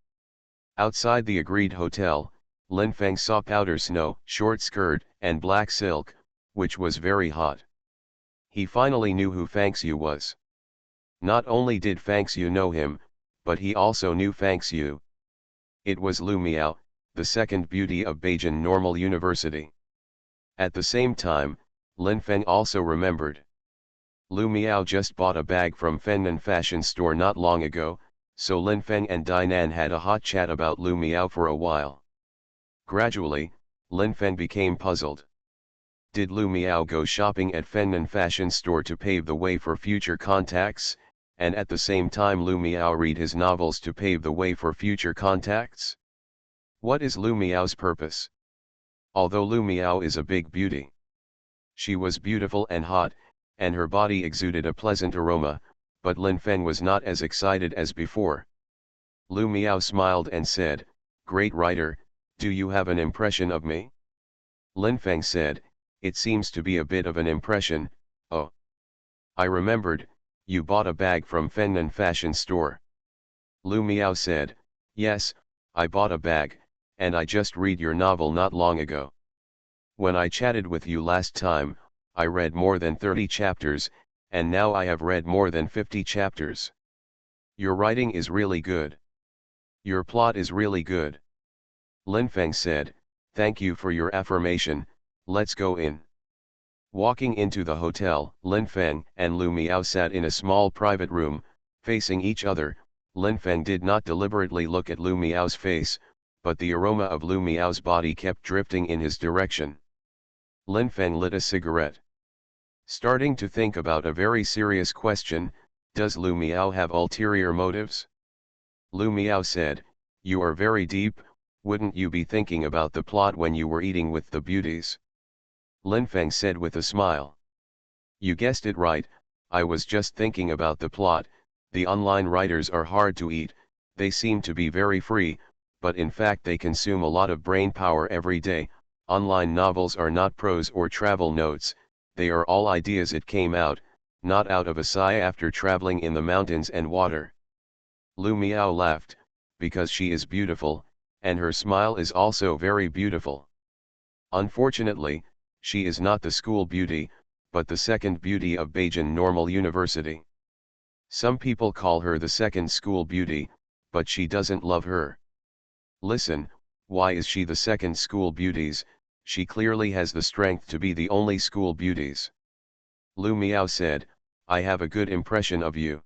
Outside the agreed hotel, Linfeng saw Powder Snow, short skirt, and black silk, which was very hot. He finally knew who Fang Xiu was. Not only did Fang Xiu know him, but he also knew Fang Xiu. It was Lu Miao, the second beauty of Beijing Normal University. At the same time, Linfeng also remembered. Lu Miao just bought a bag from Fengnan fashion store not long ago, so Linfeng and Dinan had a hot chat about Lu Miao for a while. Gradually, Linfeng became puzzled. Did Lu Miao go shopping at Fengnan fashion store to pave the way for future contacts, and at the same time Lu Miao read his novels to pave the way for future contacts? What is Lu Miao's purpose? Although Lu Miao is a big beauty, she was beautiful and hot, and her body exuded a pleasant aroma, but Lin Feng was not as excited as before. Lu Miao smiled and said, "Great writer, do you have an impression of me?" Lin Feng said, "It seems to be a bit of an impression. Oh, I remembered, you bought a bag from Fengnan fashion store." Lu Miao said, "Yes, I bought a bag, and I just read your novel not long ago. When I chatted with you last time, I read more than 30 chapters, and now I have read more than 50 chapters. Your writing is really good. Your plot is really good." Lin Feng said, "Thank you for your affirmation, let's go in." Walking into the hotel, Lin Feng and Lu Miao sat in a small private room, facing each other. Lin Feng did not deliberately look at Lu Miao's face, but the aroma of Lu Miao's body kept drifting in his direction. Lin Feng lit a cigarette. Starting to think about a very serious question, does Lu Miao have ulterior motives? Lu Miao said, "You are very deep, wouldn't you be thinking about the plot when you were eating with the beauties?" Lin Feng said with a smile. "You guessed it right, I was just thinking about the plot. The online writers are hard to eat, they seem to be very free, but in fact they consume a lot of brain power every day. Online novels are not prose or travel notes, they are all ideas it came out, not out of a sigh after traveling in the mountains and water." Lu Miao laughed, "Because she is beautiful, and her smile is also very beautiful. Unfortunately, she is not the school beauty, but the second beauty of Beijing Normal University. Some people call her the second school beauty, but she doesn't love her. Listen, why is she the second school beauties? She clearly has the strength to be the only school beauties." Lu Miao said, "I have a good impression of you."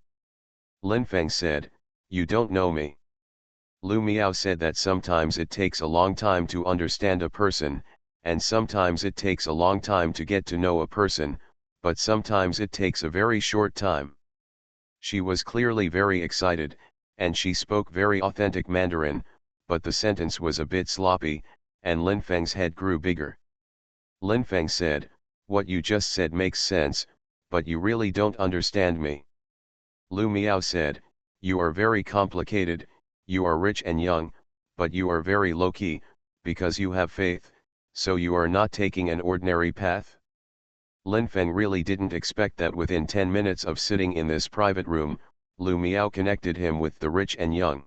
Lin Feng said, "You don't know me." Lu Miao said that sometimes it takes a long time to understand a person, and sometimes it takes a long time to get to know a person, but sometimes it takes a very short time. She was clearly very excited, and she spoke very authentic Mandarin, but the sentence was a bit sloppy, and Lin Feng's head grew bigger. Lin Feng said, "What you just said makes sense, but you really don't understand me." Lu Miao said, "You are very complicated, you are rich and young, but you are very low-key, because you have faith, so you are not taking an ordinary path." Lin Feng really didn't expect that within 10 minutes of sitting in this private room, Lu Miao connected him with the rich and young.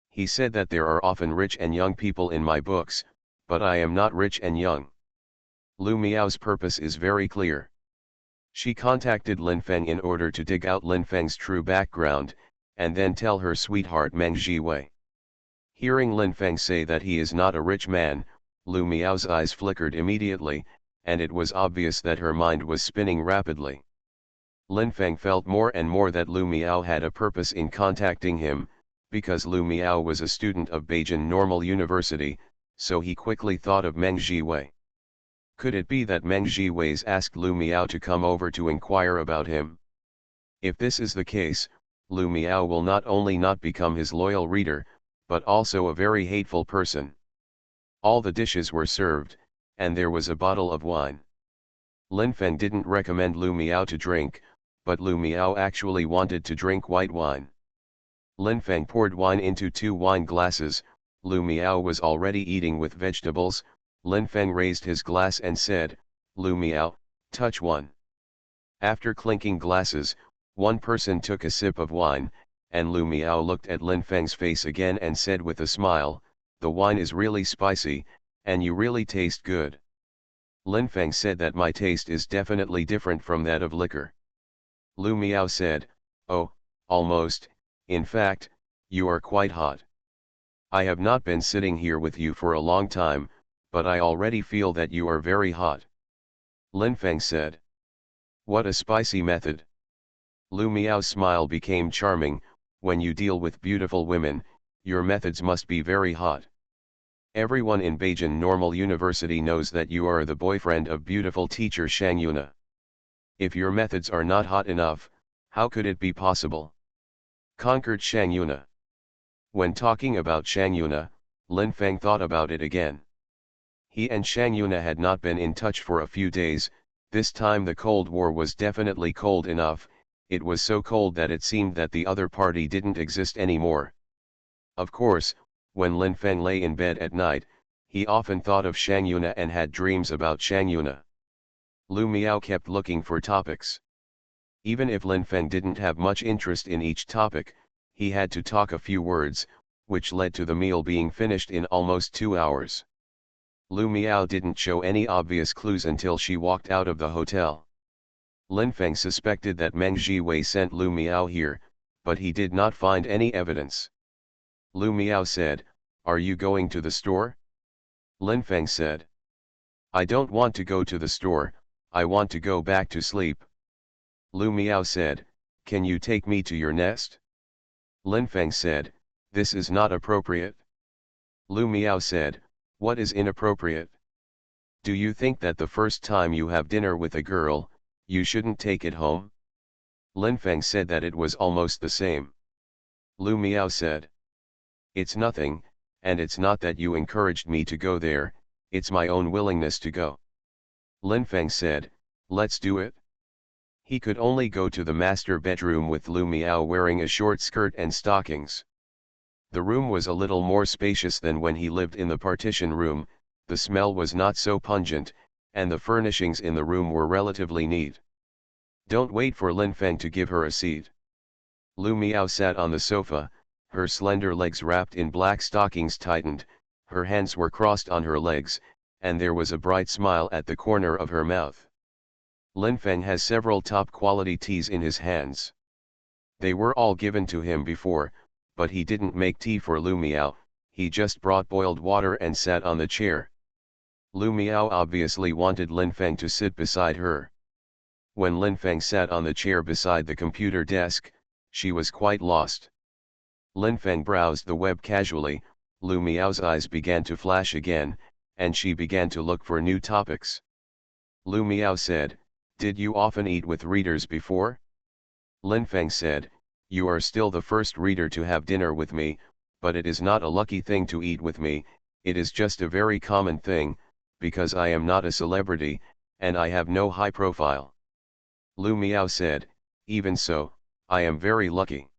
He said that there are often rich and young people in my books, but I am not rich and young. Lu Miao's purpose is very clear. She contacted Lin Feng in order to dig out Lin Feng's true background, and then tell her sweetheart Meng Jiwei. Hearing Lin Feng say that he is not a rich man, Lu Miao's eyes flickered immediately, and it was obvious that her mind was spinning rapidly. Lin Feng felt more and more that Lu Miao had a purpose in contacting him, because Lu Miao was a student of Beijing Normal University, so he quickly thought of Meng Jiwei. Could it be that Meng Jiwei's asked Lu Miao to come over to inquire about him? If this is the case, Lu Miao will not only not become his loyal reader, but also a very hateful person. All the dishes were served, and there was a bottle of wine. Lin Feng didn't recommend Lu Miao to drink, but Lu Miao actually wanted to drink white wine. Lin Feng poured wine into 2 wine glasses. Lu Miao was already eating with vegetables. Lin Feng raised his glass and said, "Lu Miao, touch one." After clinking glasses, one person took a sip of wine, and Lu Miao looked at Lin Feng's face again and said with a smile, "The wine is really spicy, and you really taste good." Lin Feng said that my taste is definitely different from that of liquor. Lu Miao said, "Oh, almost, in fact, you are quite hot. I have not been sitting here with you for a long time, but I already feel that you are very hot." Lin Feng said, "What a spicy method." Lu Miao's smile became charming. "When you deal with beautiful women, your methods must be very hot. Everyone in Beijing Normal University knows that you are the boyfriend of beautiful teacher Shang Yuna. If your methods are not hot enough, how could it be possible?" Conquered Shang Yuna. When talking about Shang Yuna, Lin Feng thought about it again. He and Shang Yuna had not been in touch for a few days. This time the Cold War was definitely cold enough, it was so cold that it seemed that the other party didn't exist anymore. Of course, when Lin Feng lay in bed at night, he often thought of Shang Yuna and had dreams about Shang Yuna. Lu Miao kept looking for topics. Even if Lin Feng didn't have much interest in each topic, he had to talk a few words, which led to the meal being finished in almost 2 hours. Lu Miao didn't show any obvious clues until she walked out of the hotel. Lin Feng suspected that Meng Jiwei sent Lu Miao here, but he did not find any evidence. Lu Miao said, "Are you going to the store?" Lin Feng said, "I don't want to go to the store, I want to go back to sleep." Lu Miao said, "Can you take me to your nest?" Lin Feng said, "This is not appropriate." Lu Miao said, "What is inappropriate? Do you think that the first time you have dinner with a girl, you shouldn't take it home?" Lin Feng said that it was almost the same. Lu Miao said, "It's nothing, and it's not that you encouraged me to go there, it's my own willingness to go." Lin Feng said, "Let's do it." He could only go to the master bedroom with Lu Miao wearing a short skirt and stockings. The room was a little more spacious than when he lived in the partition room, the smell was not so pungent, and the furnishings in the room were relatively neat. "Don't wait for Lin Feng to give her a seat." Lu Miao sat on the sofa, her slender legs wrapped in black stockings tightened, her hands were crossed on her legs, and there was a bright smile at the corner of her mouth. Lin Feng has several top-quality teas in his hands. They were all given to him before, but he didn't make tea for Lu Miao, he just brought boiled water and sat on the chair. Lu Miao obviously wanted Lin Feng to sit beside her. When Lin Feng sat on the chair beside the computer desk, she was quite lost. Lin Feng browsed the web casually, Lu Miao's eyes began to flash again, and she began to look for new topics. Lu Miao said, "Did you often eat with readers before?" Lin Feng said, "You are still the first reader to have dinner with me, but it is not a lucky thing to eat with me, it is just a very common thing, because I am not a celebrity, and I have no high profile." Lu Miao said, "Even so, I am very lucky.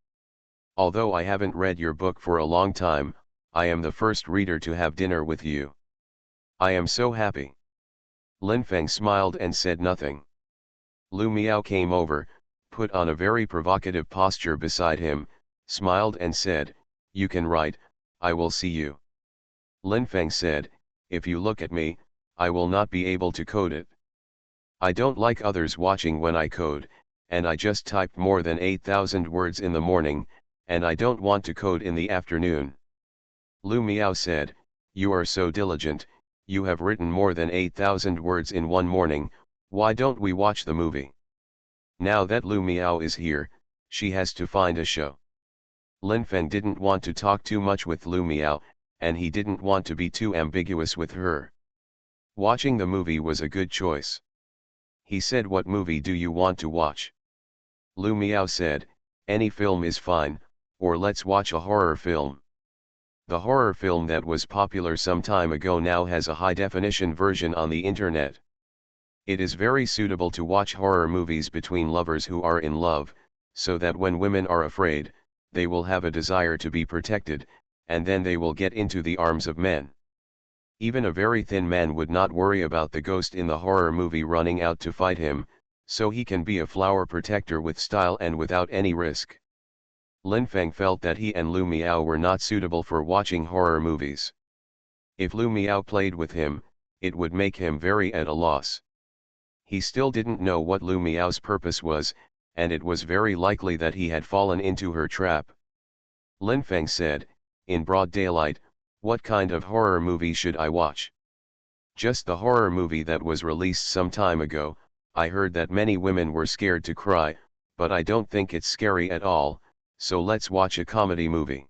Although I haven't read your book for a long time, I am the first reader to have dinner with you. I am so happy." Lin Feng smiled and said nothing. Lu Miao came over, put on a very provocative posture beside him, smiled and said, "You can write, I will see you." Lin Feng said, "If you look at me, I will not be able to code it. I don't like others watching when I code, and I just typed more than 8,000 words in the morning, and I don't want to code in the afternoon." Lu Miao said, "You are so diligent, you have written more than 8,000 words in one morning, why don't we watch the movie?" Now that Lu Miao is here, she has to find a show. Lin Feng didn't want to talk too much with Lu Miao, and he didn't want to be too ambiguous with her. Watching the movie was a good choice. He said, "What movie do you want to watch?" Lu Miao said, "Any film is fine, or let's watch a horror film." The horror film that was popular some time ago now has a high-definition version on the internet. It is very suitable to watch horror movies between lovers who are in love, so that when women are afraid, they will have a desire to be protected, and then they will get into the arms of men. Even a very thin man would not worry about the ghost in the horror movie running out to fight him, so he can be a flower protector with style and without any risk. Lin Feng felt that he and Lu Miao were not suitable for watching horror movies. If Lu Miao played with him, it would make him very at a loss. He still didn't know what Lu Miao's purpose was, and it was very likely that he had fallen into her trap. Lin Feng said, in broad daylight, "What kind of horror movie should I watch?" "Just the horror movie that was released some time ago. I heard that many women were scared to cry, but I don't think it's scary at all, so let's watch a comedy movie."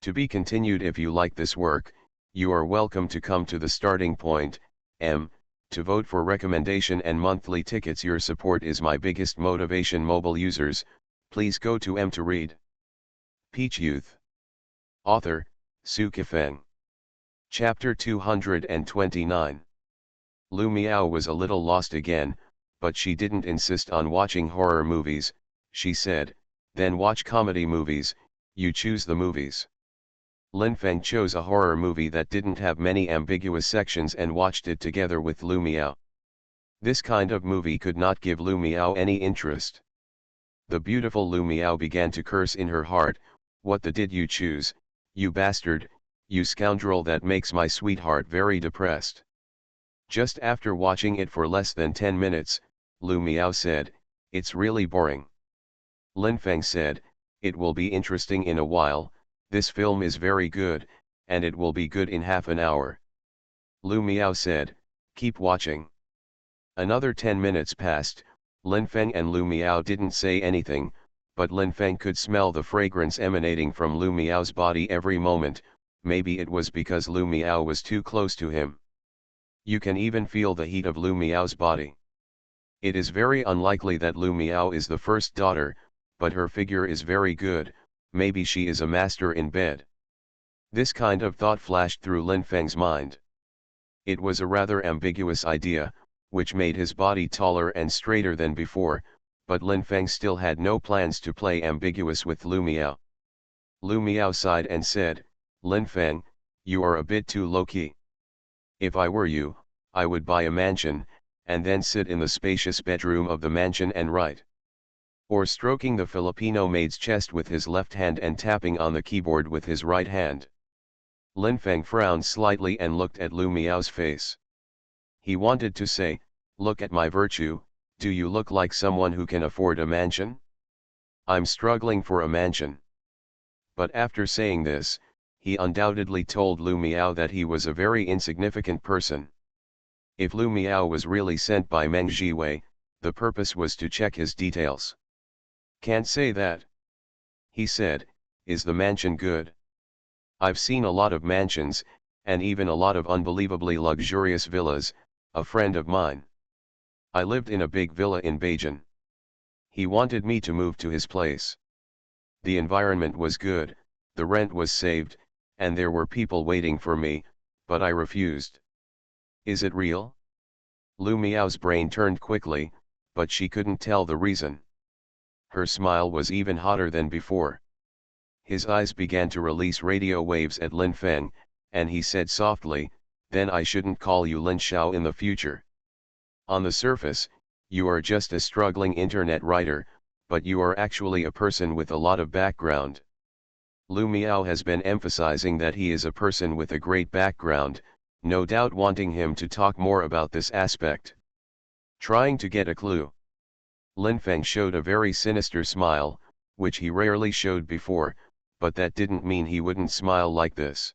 To be continued. If you like this work, you are welcome to come to the starting point, to vote for recommendation and monthly tickets. Your support is my biggest motivation. Mobile users, please go to to read. Peach Youth. Author, Sci-fi. Chapter 229. Lu Miao was a little lost again, but she didn't insist on watching horror movies. She said, "Then watch comedy movies, you choose the movies." Lin Feng chose a horror movie that didn't have many ambiguous sections and watched it together with Lu Miao. This kind of movie could not give Lu Miao any interest. The beautiful Lu Miao began to curse in her heart, "What the did you choose, you bastard, you scoundrel, that makes my sweetheart very depressed." Just after watching it for less than 10 minutes, Lu Miao said, "It's really boring." Lin Feng said, "It will be interesting in a while, this film is very good, and it will be good in half an hour." Lu Miao said, "Keep watching." Another 10 minutes passed. Lin Feng and Lu Miao didn't say anything, but Lin Feng could smell the fragrance emanating from Lu Miao's body every moment. Maybe it was because Lu Miao was too close to him. You can even feel the heat of Lu Miao's body. It is very unlikely that Lu Miao is the first daughter, but her figure is very good, maybe she is a master in bed. This kind of thought flashed through Lin Feng's mind. It was a rather ambiguous idea, which made his body taller and straighter than before, but Lin Feng still had no plans to play ambiguous with Lu Miao. Lu Miao sighed and said, "Lin Feng, you are a bit too low-key. If I were you, I would buy a mansion, and then sit in the spacious bedroom of the mansion and write." Or stroking the Filipino maid's chest with his left hand and tapping on the keyboard with his right hand. Lin Feng frowned slightly and looked at Lu Miao's face. He wanted to say, "Look at my virtue, do you look like someone who can afford a mansion? I'm struggling for a mansion." But after saying this, he undoubtedly told Lu Miao that he was a very insignificant person. If Lu Miao was really sent by Meng Jiwei, the purpose was to check his details. "Can't say that," he said. "Is the mansion good? I've seen a lot of mansions, and even a lot of unbelievably luxurious villas. A friend of mine. I lived in a big villa in Beijing. He wanted me to move to his place. The environment was good, the rent was saved, and there were people waiting for me, but I refused." "Is it real?" Lu Miao's brain turned quickly, but she couldn't tell the reason. Her smile was even hotter than before. His eyes began to release radio waves at Lin Feng, and he said softly, "Then I shouldn't call you Lin Xiao in the future. On the surface, you are just a struggling internet writer, but you are actually a person with a lot of background." Lu Miao has been emphasizing that he is a person with a great background, no doubt wanting him to talk more about this aspect. Trying to get a clue. Lin Feng showed a very sinister smile, which he rarely showed before, but that didn't mean he wouldn't smile like this.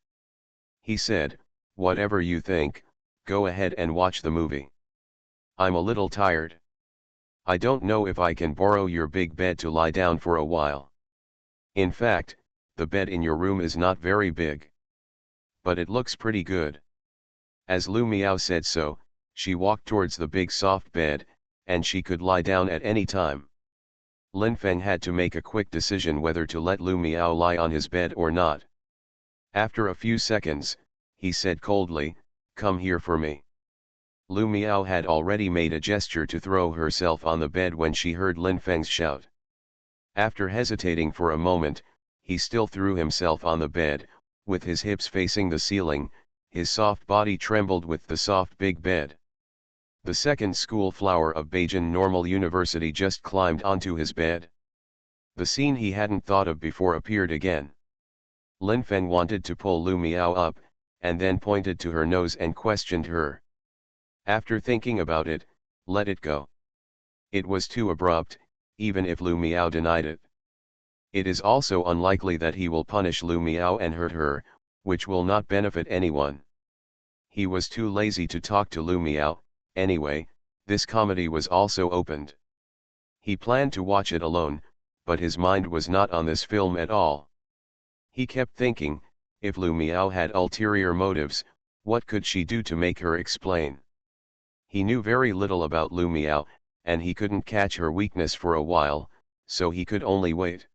He said, "Whatever you think, go ahead and watch the movie. I'm a little tired. I don't know if I can borrow your big bed to lie down for a while. In fact, the bed in your room is not very big. But it looks pretty good." As Lu Miao said so, she walked towards the big soft bed, and she could lie down at any time. Lin Feng had to make a quick decision whether to let Lu Miao lie on his bed or not. After a few seconds, he said coldly, "Come here for me." Lu Miao had already made a gesture to throw herself on the bed when she heard Lin Feng's shout. After hesitating for a moment, he still threw himself on the bed, with his hips facing the ceiling. His soft body trembled with the soft big bed. The second school flower of Beijing Normal University just climbed onto his bed. The scene he hadn't thought of before appeared again. Lin Feng wanted to pull Lu Miao up, and then pointed to her nose and questioned her. After thinking about it, let it go. It was too abrupt, even if Lu Miao denied it. It is also unlikely that he will punish Lu Miao and hurt her, which will not benefit anyone. He was too lazy to talk to Lu Miao. Anyway, this comedy was also opened. He planned to watch it alone, but his mind was not on this film at all. He kept thinking, if Lu Miao had ulterior motives, what could she do to make her explain? He knew very little about Lu Miao, and he couldn't catch her weakness for a while, so he could only wait.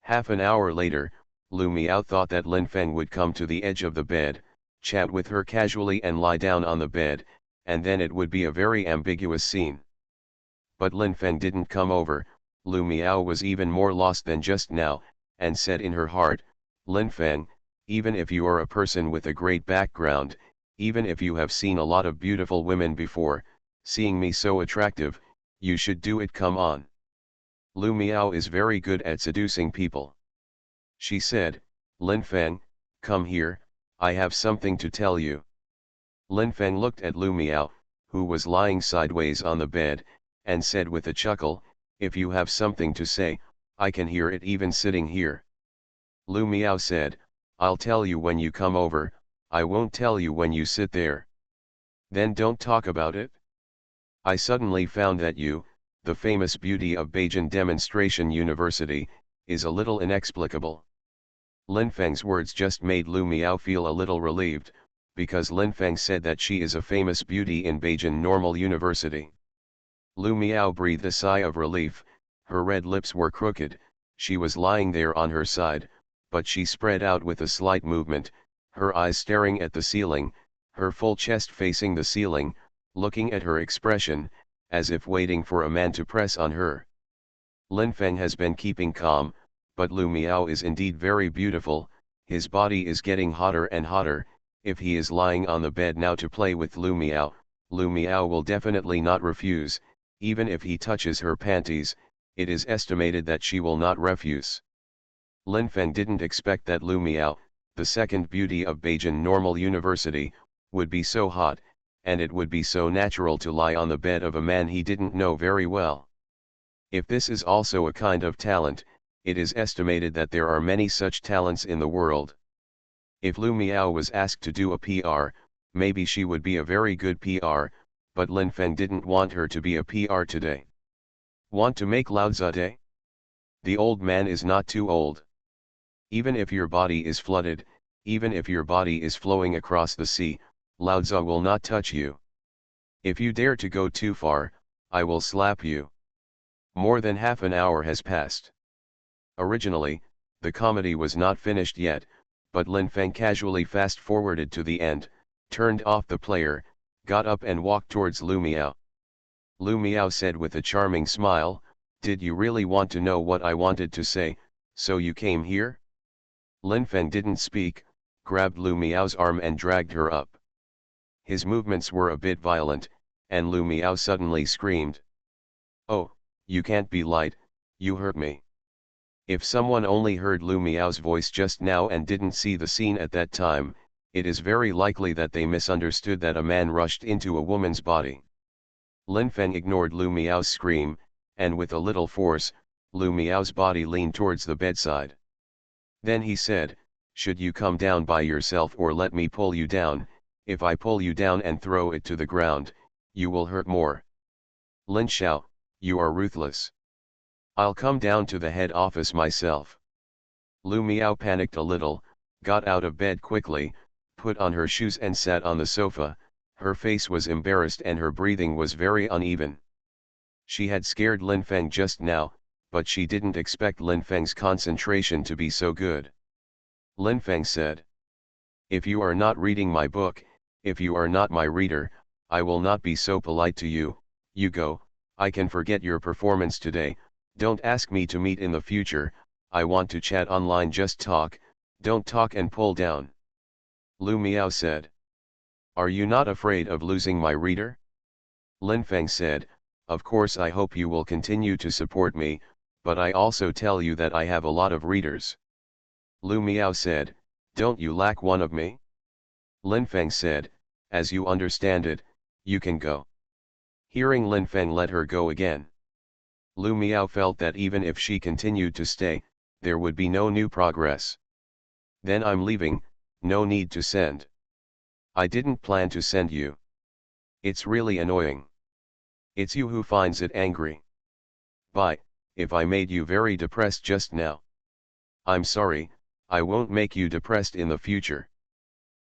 Half an hour later, Lu Miao thought that Lin Feng would come to the edge of the bed, chat with her casually and lie down on the bed, and then it would be a very ambiguous scene. But Lin Feng didn't come over. Lu Miao was even more lost than just now, and said in her heart, Lin Feng, even if you are a person with a great background, even if you have seen a lot of beautiful women before, seeing me so attractive, you should do it, come on. Lu Miao is very good at seducing people. She said, Lin Feng, come here, I have something to tell you. Lin Feng looked at Lu Miao, who was lying sideways on the bed, and said with a chuckle, if you have something to say, I can hear it even sitting here. Lu Miao said, I'll tell you when you come over, I won't tell you when you sit there. Then don't talk about it. I suddenly found that you, the famous beauty of Beijing Demonstration University, is a little inexplicable. Lin Feng's words just made Lu Miao feel a little relieved, because Lin Feng said that she is a famous beauty in Beijing Normal University. Lu Miao breathed a sigh of relief. Her red lips were crooked, she was lying there on her side, but she spread out with a slight movement, her eyes staring at the ceiling, her full chest facing the ceiling, looking at her expression, as if waiting for a man to press on her. Lin Feng has been keeping calm, but Lu Miao is indeed very beautiful, his body is getting hotter and hotter. If he is lying on the bed now to play with Lu Miao will definitely not refuse. Even if he touches her panties, it is estimated that she will not refuse. Lin Feng didn't expect that Lu Miao, the second beauty of Beijing Normal University, would be so hot, and it would be so natural to lie on the bed of a man he didn't know very well. If this is also a kind of talent, it is estimated that there are many such talents in the world. If Lu Miao was asked to do a PR, maybe she would be a very good PR, but Lin Feng didn't want her to be a PR today. Want to make Laozi Day? The old man is not too old. Even if your body is flooded, even if your body is flowing across the sea, Laozi will not touch you. If you dare to go too far, I will slap you. More than half an hour has passed. Originally, the comedy was not finished yet, but Lin Feng casually fast-forwarded to the end, turned off the player, got up and walked towards Lu Miao. Lu Miao said with a charming smile, did you really want to know what I wanted to say, so you came here? Lin Feng didn't speak, grabbed Lu Miao's arm and dragged her up. His movements were a bit violent, and Lu Miao suddenly screamed. Oh, you can't be light, you hurt me. If someone only heard Lu Miao's voice just now and didn't see the scene at that time, it is very likely that they misunderstood that a man rushed into a woman's body. Lin Feng ignored Lu Miao's scream, and with a little force, Lu Miao's body leaned towards the bedside. Then he said, should you come down by yourself or let me pull you down? If I pull you down and throw it to the ground, you will hurt more. Lin Xiao, you are ruthless. I'll come down to the head office myself. Lu Miao panicked a little, got out of bed quickly, put on her shoes and sat on the sofa. Her face was embarrassed and her breathing was very uneven. She had scared Lin Feng just now, but she didn't expect Lin Feng's concentration to be so good. Lin Feng said, if you are not reading my book, if you are not my reader, I will not be so polite to you. You go, I can forget your performance today, don't ask me to meet in the future, I want to chat online, just talk, don't talk and pull down. Lu Miao said, are you not afraid of losing my reader? Lin Feng said, of course I hope you will continue to support me, but I also tell you that I have a lot of readers. Lu Miao said, don't you lack one of me? Lin Feng said, as you understand it, you can go. Hearing Lin Feng let her go again, Lu Miao felt that even if she continued to stay, there would be no new progress. Then I'm leaving, no need to send. I didn't plan to send you. It's really annoying. It's you who finds it angry. Bye, if I made you very depressed just now. I'm sorry, I won't make you depressed in the future.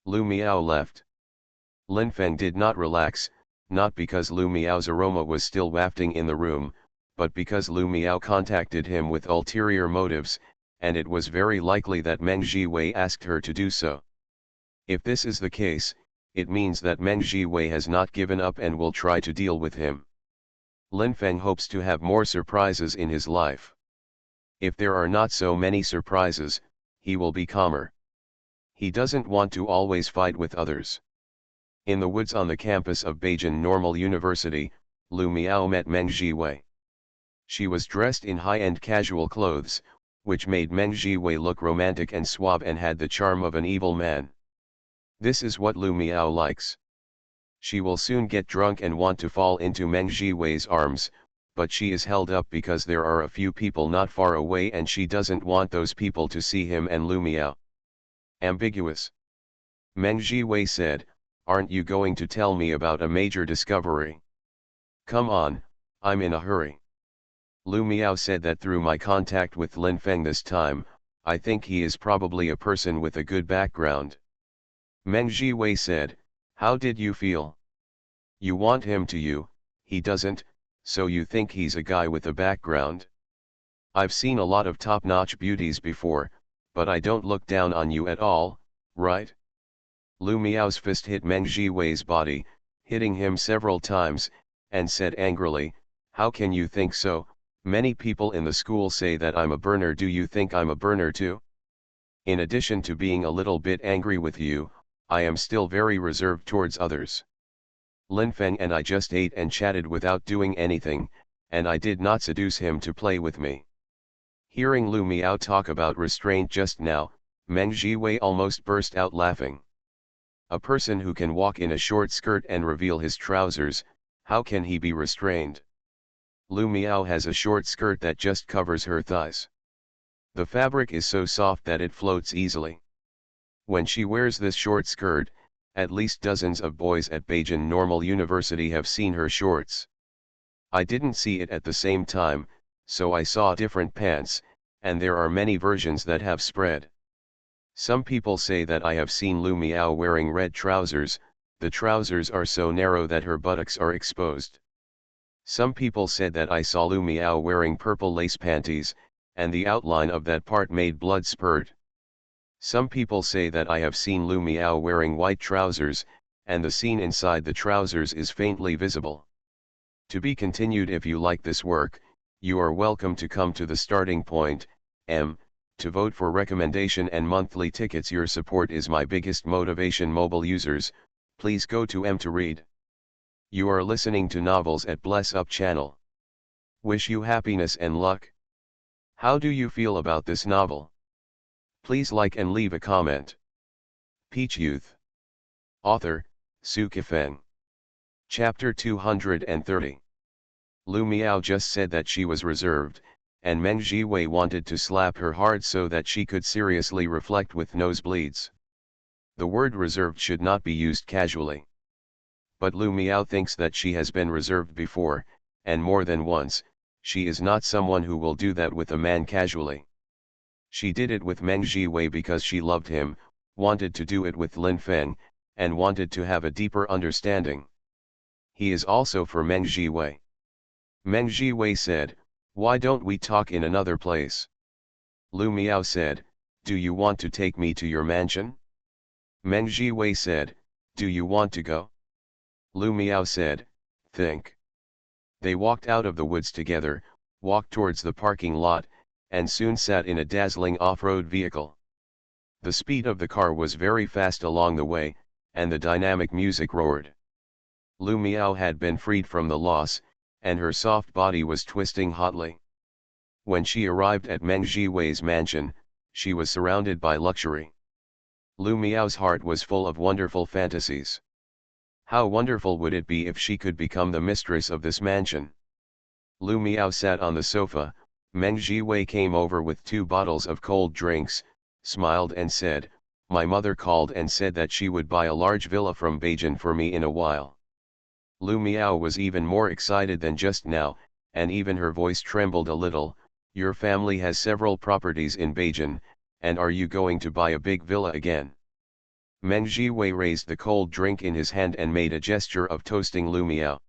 Lu Miao left. Lin Feng did not relax, not because Lu Miao's aroma was still wafting in the room, but because Lu Miao contacted him with ulterior motives, and it was very likely that Meng Jiwei asked her to do so. If this is the case, it means that Meng Jiwei has not given up and will try to deal with him. Lin Feng hopes to have more surprises in his life. If there are not so many surprises, he will be calmer. He doesn't want to always fight with others. In the woods on the campus of Beijing Normal University, Lu Miao met Meng Jiwei. She was dressed in high-end casual clothes, which made Meng Jiwei look romantic and suave and had the charm of an evil man. This is what Lu Miao likes. She will soon get drunk and want to fall into Meng Jiwei's arms, but she is held up because there are a few people not far away and she doesn't want those people to see him and Lu Miao. Ambiguous. Meng Jiwei said, "Aren't you going to tell me about a major discovery? Come on, I'm in a hurry." Lu Miao said that through my contact with Lin Feng this time, I think he is probably a person with a good background. Meng Jiwei said, "How did you feel? You want him to you, he doesn't, so you think he's a guy with a background? I've seen a lot of top-notch beauties before, but I don't look down on you at all, right?" Lu Miao's fist hit Meng Jiwei's body, hitting him several times, and said angrily, "How can you think so? Many people in the school say that I'm a burner. Do you think I'm a burner too? In addition to being a little bit angry with you, I am still very reserved towards others. Lin Feng and I just ate and chatted without doing anything, and I did not seduce him to play with me." Hearing Lu Miao talk about restraint just now, Meng Jiwei almost burst out laughing. A person who can walk in a short skirt and reveal his trousers, how can he be restrained? Lu Miao has a short skirt that just covers her thighs. The fabric is so soft that it floats easily. When she wears this short skirt, at least dozens of boys at Beijing Normal University have seen her shorts. I didn't see it at the same time, so I saw different pants, and there are many versions that have spread. Some people say that I have seen Lu Miao wearing red trousers. The trousers are so narrow that her buttocks are exposed. Some people said that I saw Lu Miao wearing purple lace panties, and the outline of that part made blood spurt. Some people say that I have seen Lu Miao wearing white trousers, and the scene inside the trousers is faintly visible. To be continued. If you like this work, you are welcome to come to the starting point, to vote for recommendation and monthly tickets. Your support is my biggest motivation. Mobile users, please go to to read. You are listening to Novels at Bless Up channel. Wish you happiness and luck. How do you feel about this novel? Please like and leave a comment. Peach Youth. Author, Sci-fi Feng. Chapter 230. Lu Miao just said that she was reserved, and Meng Jiwei wanted to slap her hard so that she could seriously reflect with nosebleeds. The word reserved should not be used casually. But Lu Miao thinks that she has been reserved before, and more than once. She is not someone who will do that with a man casually. She did it with Meng Jiwei because she loved him, wanted to do it with Lin Feng, and wanted to have a deeper understanding. He is also for Meng Jiwei. Meng Jiwei said, "Why don't we talk in another place?" Lu Miao said, "Do you want to take me to your mansion?" Meng Jiwei said, "Do you want to go?" Lu Miao said, "Think." They walked out of the woods together, walked towards the parking lot, and soon sat in a dazzling off-road vehicle. The speed of the car was very fast along the way, and the dynamic music roared. Lu Miao had been freed from the loss, and her soft body was twisting hotly. When she arrived at Meng Jiwei's mansion, she was surrounded by luxury. Lu Miao's heart was full of wonderful fantasies. How wonderful would it be if she could become the mistress of this mansion? Lu Miao sat on the sofa. Meng Jiwei came over with 2 bottles of cold drinks, smiled and said, "My mother called and said that she would buy a large villa from Beijing for me in a while." Lu Miao was even more excited than just now, and even her voice trembled a little. "Your family has several properties in Beijing, and are you going to buy a big villa again?" Meng Jiwei raised the cold drink in his hand and made a gesture of toasting Lu Miao.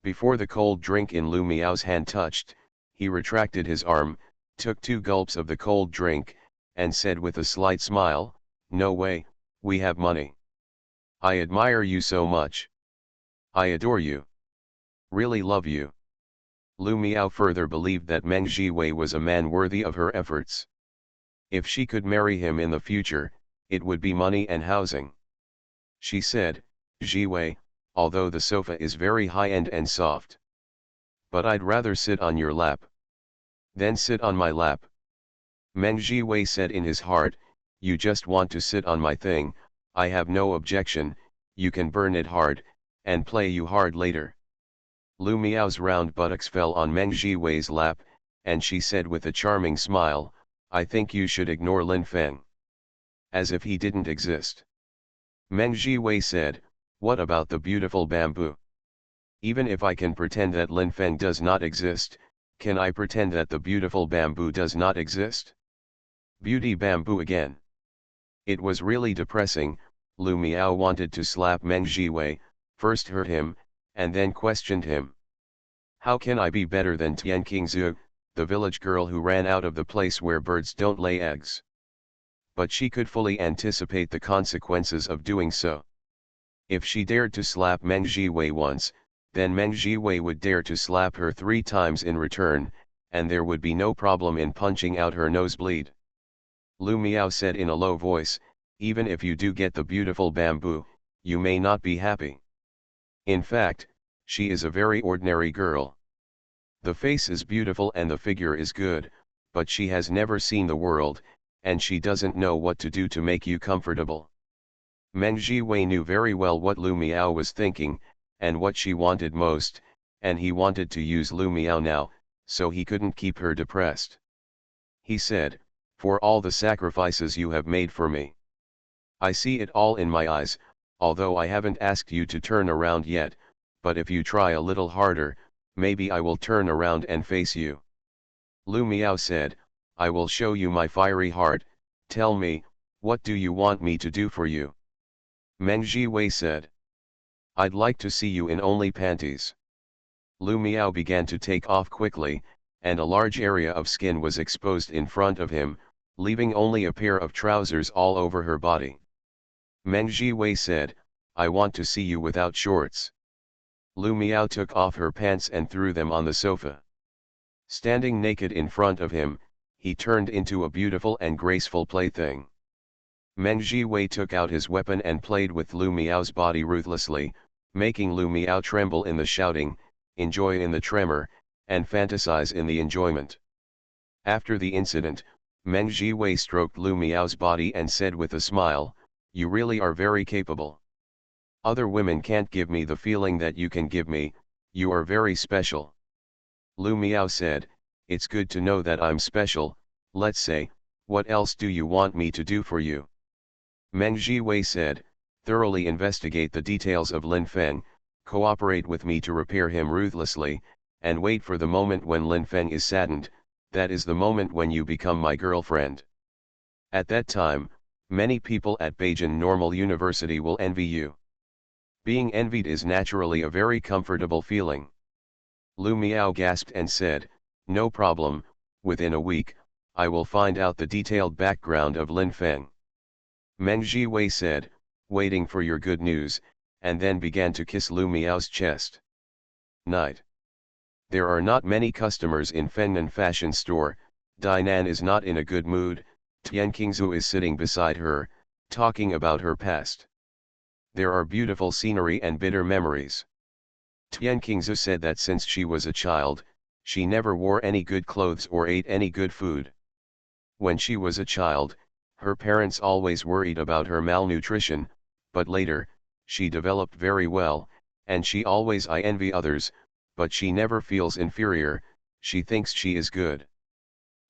Before the cold drink in Lu Miao's hand touched, he retracted his arm, took 2 gulps of the cold drink, and said with a slight smile, "No way, we have money. I admire you so much. I adore you. Really love you." Lu Miao further believed that Meng Jiwei was a man worthy of her efforts. If she could marry him in the future, it would be money and housing. She said, Jiwei, although the sofa is very high-end and soft, but I'd rather sit on your lap. Then sit on my lap. Meng Jiwei said in his heart, you just want to sit on my thing, I have no objection, you can burn it hard, and play you hard later. Lu Miao's round buttocks fell on Meng Jiwei's lap, and she said with a charming smile, I think you should ignore Lin Feng. As if he didn't exist. Meng Jiwei said, what about the beautiful bamboo? Even if I can pretend that Lin Feng does not exist, can I pretend that the beautiful bamboo does not exist? Beauty bamboo again. It was really depressing. Lu Miao wanted to slap Meng Jiwei, first hurt him, and then questioned him. How can I be better than Tian Qingzhu, the village girl who ran out of the place where birds don't lay eggs? But she could fully anticipate the consequences of doing so. If she dared to slap Meng Jiwei once, then Meng Jiwei would dare to slap her 3 times in return, and there would be no problem in punching out her nosebleed. Lu Miao said in a low voice, even if you do get the beautiful bamboo, you may not be happy. In fact, she is a very ordinary girl. The face is beautiful and the figure is good, but she has never seen the world, and she doesn't know what to do to make you comfortable. Meng Jiwei knew very well what Lu Miao was thinking, and what she wanted most, and he wanted to use Lu Miao now, so he couldn't keep her depressed. He said, for all the sacrifices you have made for me. I see it all in my eyes, although I haven't asked you to turn around yet, but if you try a little harder, maybe I will turn around and face you. Lu Miao said, I will show you my fiery heart, tell me, what do you want me to do for you? Meng Jiwei said. I'd like to see you in only panties. Lu Miao began to take off quickly, and a large area of skin was exposed in front of him, leaving only a pair of trousers all over her body. Meng Jiwei said, I want to see you without shorts. Lu Miao took off her pants and threw them on the sofa. Standing naked in front of him, he turned into a beautiful and graceful plaything. Meng Jiwei took out his weapon and played with Lu Miao's body ruthlessly, making Lu Miao tremble in the shouting, enjoy in the tremor, and fantasize in the enjoyment. After the incident, Meng Jiwei stroked Lu Miao's body and said with a smile, you really are very capable. Other women can't give me the feeling that you can give me, you are very special. Lu Miao said, it's good to know that I'm special, let's say, what else do you want me to do for you? Meng Jiwei said, thoroughly investigate the details of Lin Feng, cooperate with me to repair him ruthlessly, and wait for the moment when Lin Feng is saddened, that is the moment when you become my girlfriend. At that time, many people at Beijing Normal University will envy you. Being envied is naturally a very comfortable feeling. Lu Miao gasped and said, no problem, within a week, I will find out the detailed background of Lin Feng. Meng Jiwei said, waiting for your good news, and then began to kiss Lu Miao's chest. Night. There are not many customers in Fengnan fashion store, Dinan is not in a good mood, Tian Qingzhu is sitting beside her, talking about her past. There are beautiful scenery and bitter memories. Tian Qingzhu said that since she was a child, she never wore any good clothes or ate any good food. When she was a child, her parents always worried about her malnutrition, but later, she developed very well, and she always I envy others, but she never feels inferior, she thinks she is good.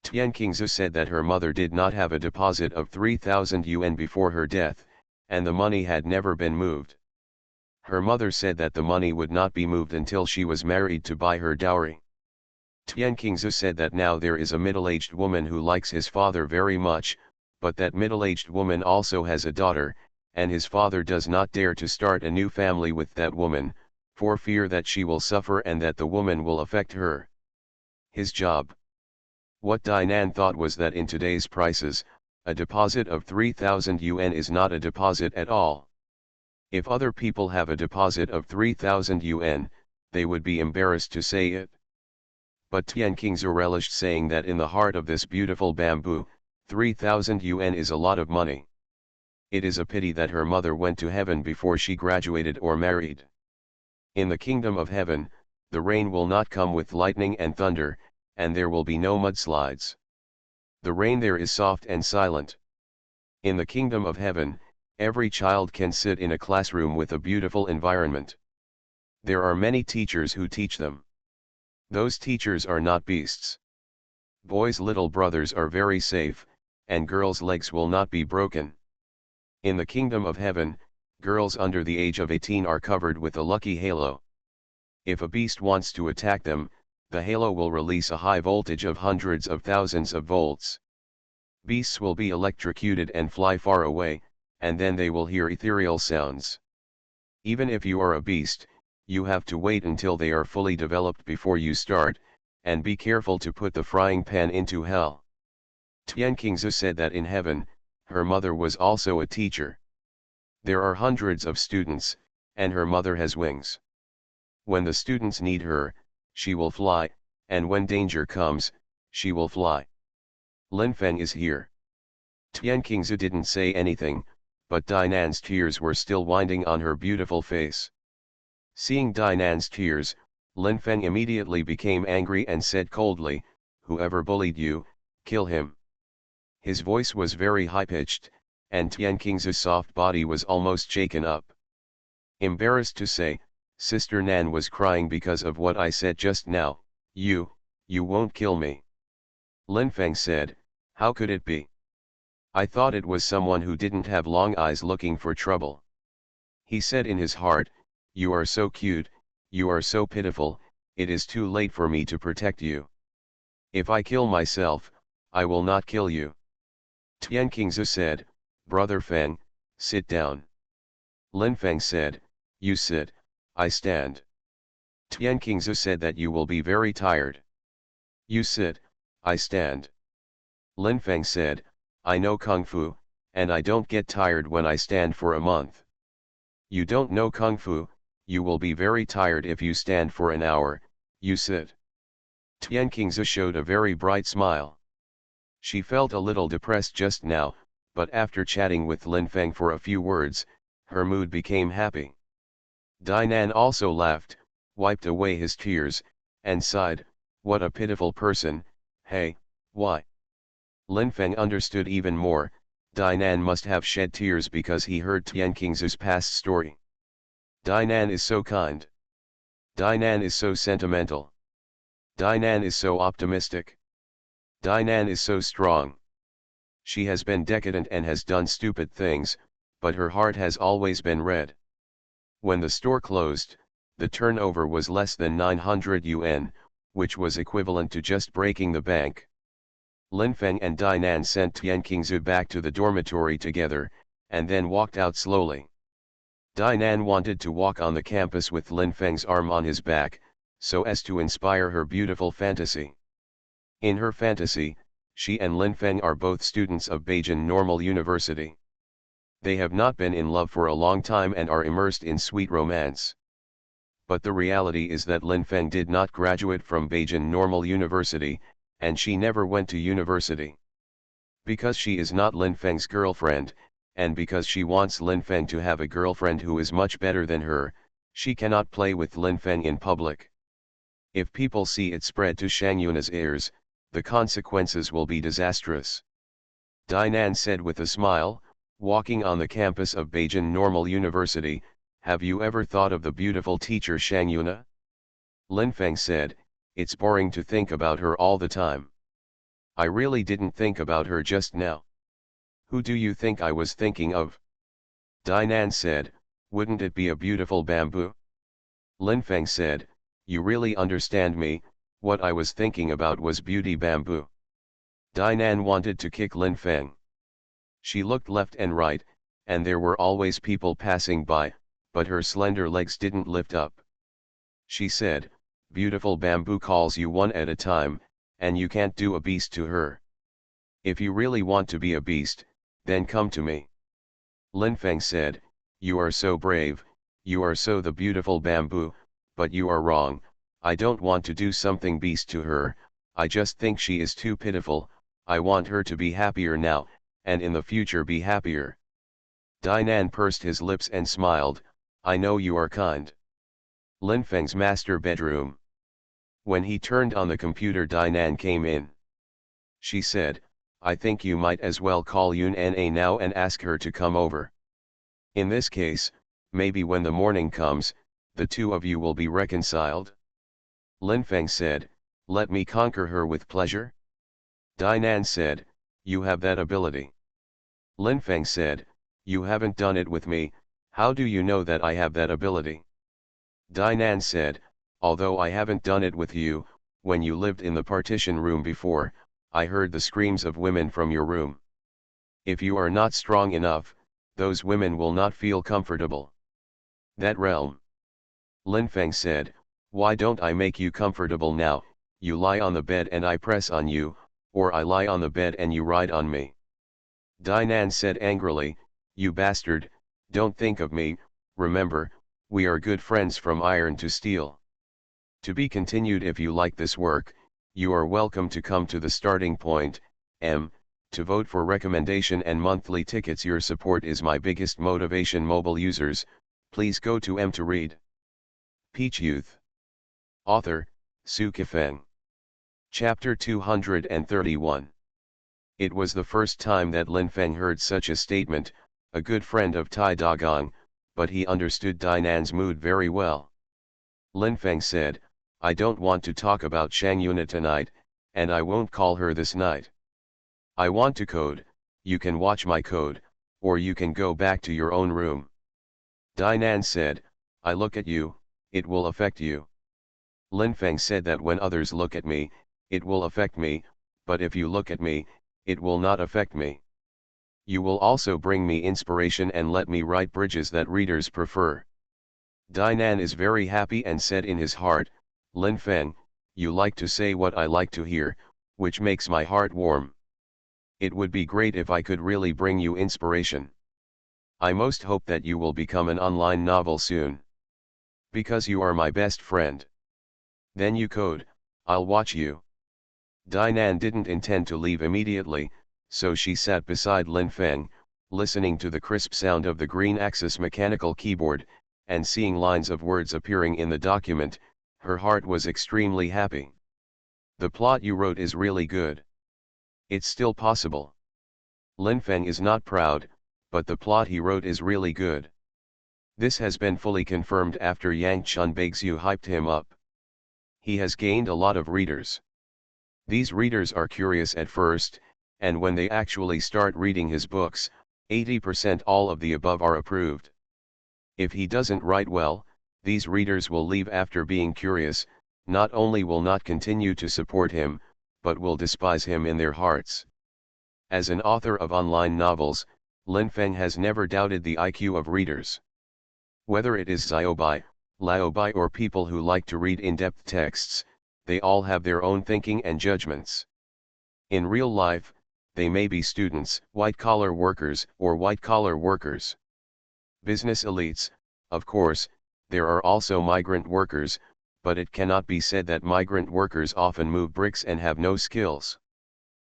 Tian Qingzhu said that her mother did not have a deposit of 3,000 yuan before her death, and the money had never been moved. Her mother said that the money would not be moved until she was married to buy her dowry. Tian Qingzhu said that now there is a middle-aged woman who likes his father very much, but that middle-aged woman also has a daughter, and his father does not dare to start a new family with that woman, for fear that she will suffer and that the woman will affect her. His job. What Dinan thought was that in today's prices, a deposit of 3,000 yuan is not a deposit at all. If other people have a deposit of 3,000 yuan, they would be embarrassed to say it. But Tian Qingzu relished, saying that in the heart of this beautiful bamboo, 3,000 yuan is a lot of money. It is a pity that her mother went to heaven before she graduated or married. In the kingdom of heaven, the rain will not come with lightning and thunder, and there will be no mudslides. The rain there is soft and silent. In the kingdom of heaven, every child can sit in a classroom with a beautiful environment. There are many teachers who teach them. Those teachers are not beasts. Boys' little brothers are very safe, and girls' legs will not be broken. In the kingdom of heaven, girls under the age of 18 are covered with a lucky halo. If a beast wants to attack them, the halo will release a high voltage of hundreds of thousands of volts. Beasts will be electrocuted and fly far away, and then they will hear ethereal sounds. Even if you are a beast, you have to wait until they are fully developed before you start, and be careful to put the frying pan into hell. Tian Qingzu said that in heaven, her mother was also a teacher. There are hundreds of students, and her mother has wings. When the students need her, she will fly, and when danger comes, she will fly. Lin Feng is here. Tian Qingzu didn't say anything, but Dinan's tears were still winding on her beautiful face. Seeing Dinan's tears, Lin Feng immediately became angry and said coldly, "Whoever bullied you, kill him." His voice was very high-pitched, and Tian Qingzu's soft body was almost shaken up. Embarrassed to say, Sister Nan was crying because of what I said just now. You won't kill me." Lin Feng said, "How could it be? I thought it was someone who didn't have long eyes looking for trouble." He said in his heart, "You are so cute, you are so pitiful, it is too late for me to protect you. If I kill myself, I will not kill you." Tian Qingzu said, "Brother Feng, sit down." Lin Feng said, "You sit, I stand." Tian Qingzu said that you will be very tired. "You sit, I stand." Lin Feng said, "I know Kung Fu, and I don't get tired when I stand for a month." "You don't know Kung Fu, you will be very tired if you stand for an hour, you sit." Tian Qingzu showed a very bright smile. She felt a little depressed just now, but after chatting with Lin Feng for a few words, her mood became happy. Dinan also laughed, wiped away his tears, and sighed, "What a pitiful person, hey, why?" Lin Feng understood even more. Dinan must have shed tears because he heard Tian Qingzu's past story. Dinan is so kind. Dinan is so sentimental. Dinan is so optimistic. Dinan is so strong. She has been decadent and has done stupid things, but her heart has always been red. When the store closed, the turnover was less than 900 yuan, which was equivalent to just breaking the bank. Lin Feng and Dinan sent Tian Qingzu back to the dormitory together, and then walked out slowly. Dinan wanted to walk on the campus with Lin Feng's arm on his back, so as to inspire her beautiful fantasy. In her fantasy, she and Lin Feng are both students of Beijing Normal University. They have not been in love for a long time and are immersed in sweet romance. But the reality is that Lin Feng did not graduate from Beijing Normal University, and she never went to university. Because she is not Lin Feng's girlfriend, and because she wants Lin Feng to have a girlfriend who is much better than her, she cannot play with Lin Feng in public. If people see it spread to Shang Yuna's ears, the consequences will be disastrous. Dinan said with a smile, walking on the campus of Beijing Normal University, "Have you ever thought of the beautiful teacher Shang Yuna?" Lin Feng said, "It's boring to think about her all the time. I really didn't think about her just now." "Who do you think I was thinking of?" Dinan said, "Wouldn't it be a beautiful bamboo?" Lin Feng said, "You really understand me, what I was thinking about was beauty bamboo." Dinan wanted to kick Lin Feng. She looked left and right, and there were always people passing by, but her slender legs didn't lift up. She said, "Beautiful bamboo calls you one at a time, and you can't do a beast to her. If you really want to be a beast, then come to me." Lin Feng said, "You are so brave, you are so the beautiful bamboo, but you are wrong, I don't want to do something beast to her, I just think she is too pitiful, I want her to be happier now, and in the future be happier. Dinan pursed his lips and smiled, I know you are kind. Lin Feng's master bedroom. When he turned on the computer, Dinan came in. She said, I think you might as well call Yun Na now and ask her to come over. In this case, maybe when the morning comes, the two of you will be reconciled. Lin Feng said, let me conquer her with pleasure. Dinan said, you have that ability. Lin Feng said, you haven't done it with me, how do you know that I have that ability? Dinan said, although I haven't done it with you, when you lived in the partition room before, I heard the screams of women from your room. If you are not strong enough, those women will not feel comfortable. That realm. Lin Feng said, why don't I make you comfortable now, you lie on the bed and I press on you, or I lie on the bed and you ride on me. Dinan said angrily, you bastard, don't think of me, remember, we are good friends from iron to steel. To be continued. If you like this work, you are welcome to come to the starting point, to vote for recommendation and monthly tickets. Your support is my biggest motivation. Mobile users, please go to to read. Peach Youth. Author, Su Kifeng. Chapter 231. It was the first time that Lin Feng heard such a statement, a good friend of Tai Dagong, but he understood Dinan's mood very well. Lin Feng said, I don't want to talk about Shang Yuna tonight, and I won't call her this night. I want to code, you can watch my code, or you can go back to your own room. Dinan said, I look at you, it will affect you. Lin Feng said that when others look at me, it will affect me, but if you look at me, it will not affect me. You will also bring me inspiration and let me write bridges that readers prefer. Dinan is very happy and said in his heart, Lin Feng, you like to say what I like to hear, which makes my heart warm. It would be great if I could really bring you inspiration. I most hope that you will become an online novel soon. Because you are my best friend. Then you code, I'll watch you. Dinan didn't intend to leave immediately, so she sat beside Lin Feng, listening to the crisp sound of the green axis mechanical keyboard, and seeing lines of words appearing in the document. Her heart was extremely happy. The plot you wrote is really good. It's still possible. Lin Feng is not proud, but the plot he wrote is really good. This has been fully confirmed after Yang Chun Baixu hyped him up. He has gained a lot of readers. These readers are curious at first, and when they actually start reading his books, 80% all of the above are approved. If he doesn't write well, these readers will leave after being curious, not only will not continue to support him, but will despise him in their hearts. As an author of online novels, Lin Feng has never doubted the IQ of readers. Whether it is Xiaobai, Laobai or people who like to read in-depth texts, they all have their own thinking and judgments. In real life, they may be students, white-collar workers, or white-collar workers. Business elites, of course, there are also migrant workers, but it cannot be said that migrant workers often move bricks and have no skills.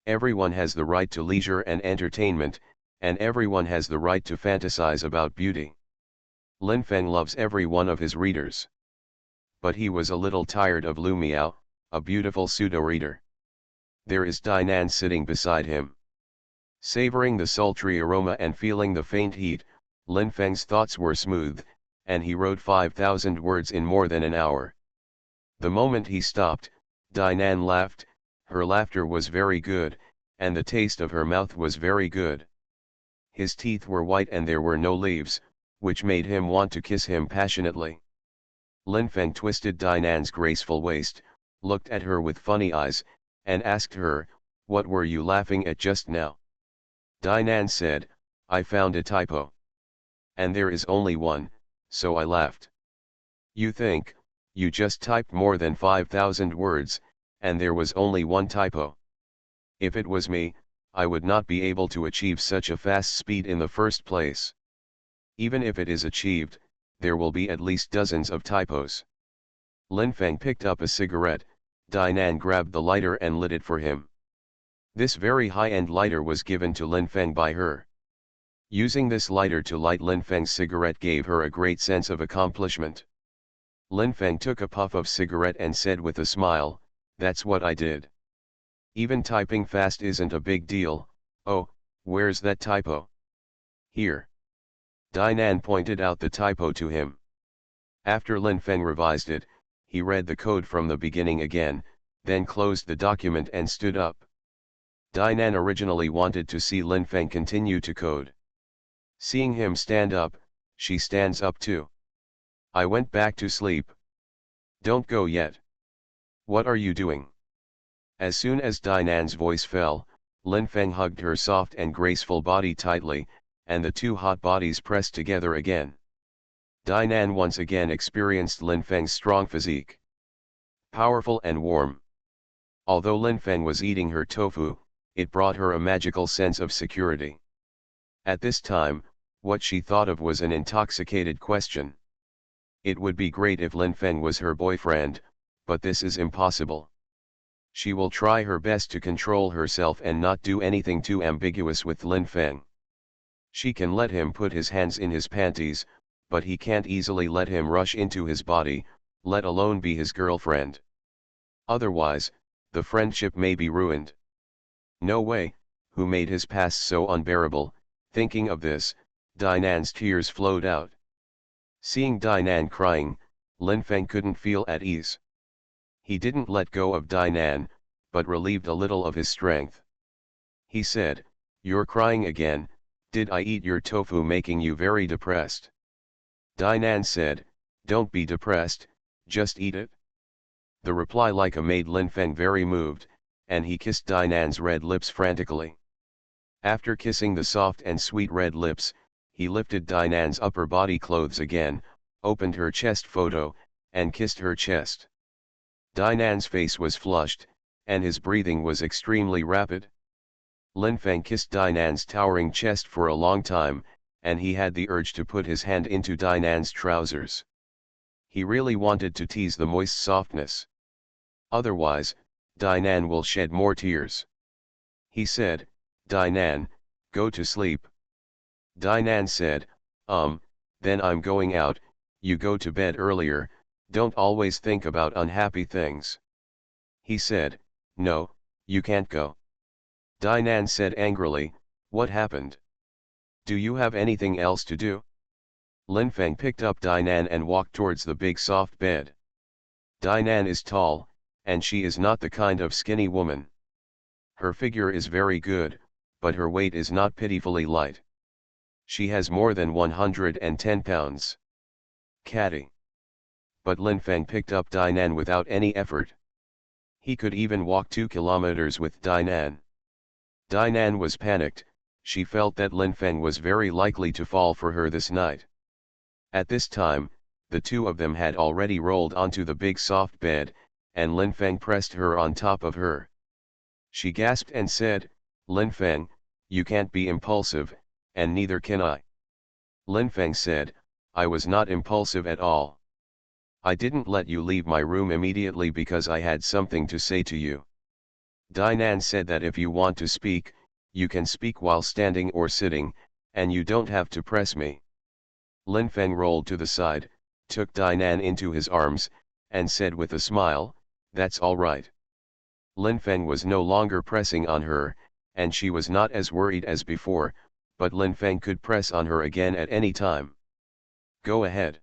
Everyone has the right to leisure and entertainment, and everyone has the right to fantasize about beauty. Lin Feng loves every one of his readers. But he was a little tired of Lu Miao, a beautiful pseudo-reader. There is Dinan sitting beside him. Savoring the sultry aroma and feeling the faint heat, Lin Feng's thoughts were smooth, and he wrote 5,000 words in more than an hour. The moment he stopped, Dinan laughed. Her laughter was very good, and the taste of her mouth was very good. His teeth were white and there were no leaves, which made him want to kiss him passionately. Lin Feng twisted Dinan's graceful waist, looked at her with funny eyes, and asked her, what were you laughing at just now? Dinan said, I found a typo. And there is only one, so I laughed. You think, you just typed more than 5,000 words, and there was only one typo. If it was me, I would not be able to achieve such a fast speed in the first place. Even if it is achieved, there will be at least dozens of typos. Lin Feng picked up a cigarette, Dinan grabbed the lighter and lit it for him. This very high-end lighter was given to Lin Feng by her. Using this lighter to light Lin Feng's cigarette gave her a great sense of accomplishment. Lin Feng took a puff of cigarette and said with a smile, "That's what I did. Even typing fast isn't a big deal. Oh, where's that typo?" "Here." Dinan pointed out the typo to him. After Lin Feng revised it, he read the code from the beginning again, then closed the document and stood up. Dinan originally wanted to see Lin Feng continue to code. Seeing him stand up, she stands up too. "I went back to sleep." "Don't go yet." "What are you doing?" As soon as Dinan's voice fell, Lin Feng hugged her soft and graceful body tightly, and the two hot bodies pressed together again. Dinan once again experienced Lin Feng's strong physique. Powerful and warm. Although Lin Feng was eating her tofu, it brought her a magical sense of security. At this time, what she thought of was an intoxicated question. It would be great if Lin Feng was her boyfriend, but this is impossible. She will try her best to control herself and not do anything too ambiguous with Lin Feng. She can let him put his hands in his panties, but he can't easily let him rush into his body, let alone be his girlfriend. Otherwise, the friendship may be ruined. No way, who made his past so unbearable? Thinking of this, Dinan's tears flowed out. Seeing Dinan crying, Lin Feng couldn't feel at ease. He didn't let go of Dinan, but relieved a little of his strength. He said, "You're crying again, did I eat your tofu making you very depressed?" Dinan said, "Don't be depressed, just eat it." The reply like made Lin Feng very moved, and he kissed Dinan's red lips frantically. After kissing the soft and sweet red lips, he lifted Dinan's upper body clothes again, opened her chest photo, and kissed her chest. Dinan's face was flushed, and his breathing was extremely rapid. Lin Feng kissed Dinan's towering chest for a long time, and he had the urge to put his hand into Dinan's trousers. He really wanted to tease the moist softness. Otherwise, Dinan will shed more tears. He said, "Dinan, go to sleep." Dinan said, Then I'm going out, you go to bed earlier, don't always think about unhappy things." He said, "No, you can't go." Dinan said angrily, "What happened? Do you have anything else to do?" Lin Feng picked up Dinan and walked towards the big soft bed. Dinan is tall, and she is not the kind of skinny woman. Her figure is very good, but her weight is not pitifully light. She has more than 110 pounds. Catty. But Lin Feng picked up Dinan without any effort. He could even walk 2 kilometers with Dinan. Dinan was panicked, she felt that Lin Feng was very likely to fall for her this night. At this time, the two of them had already rolled onto the big soft bed, and Lin Feng pressed her on top of her. She gasped and said, "Lin Feng, you can't be impulsive, and neither can I." Lin Feng said, "I was not impulsive at all. I didn't let you leave my room immediately because I had something to say to you. Dinan said that if you want to speak, you can speak while standing or sitting, and you don't have to press me." Lin Feng rolled to the side, took Dinan into his arms, and said with a smile, "That's all right." Lin Feng was no longer pressing on her, and she was not as worried as before, but Lin Feng could press on her again at any time. "Go ahead.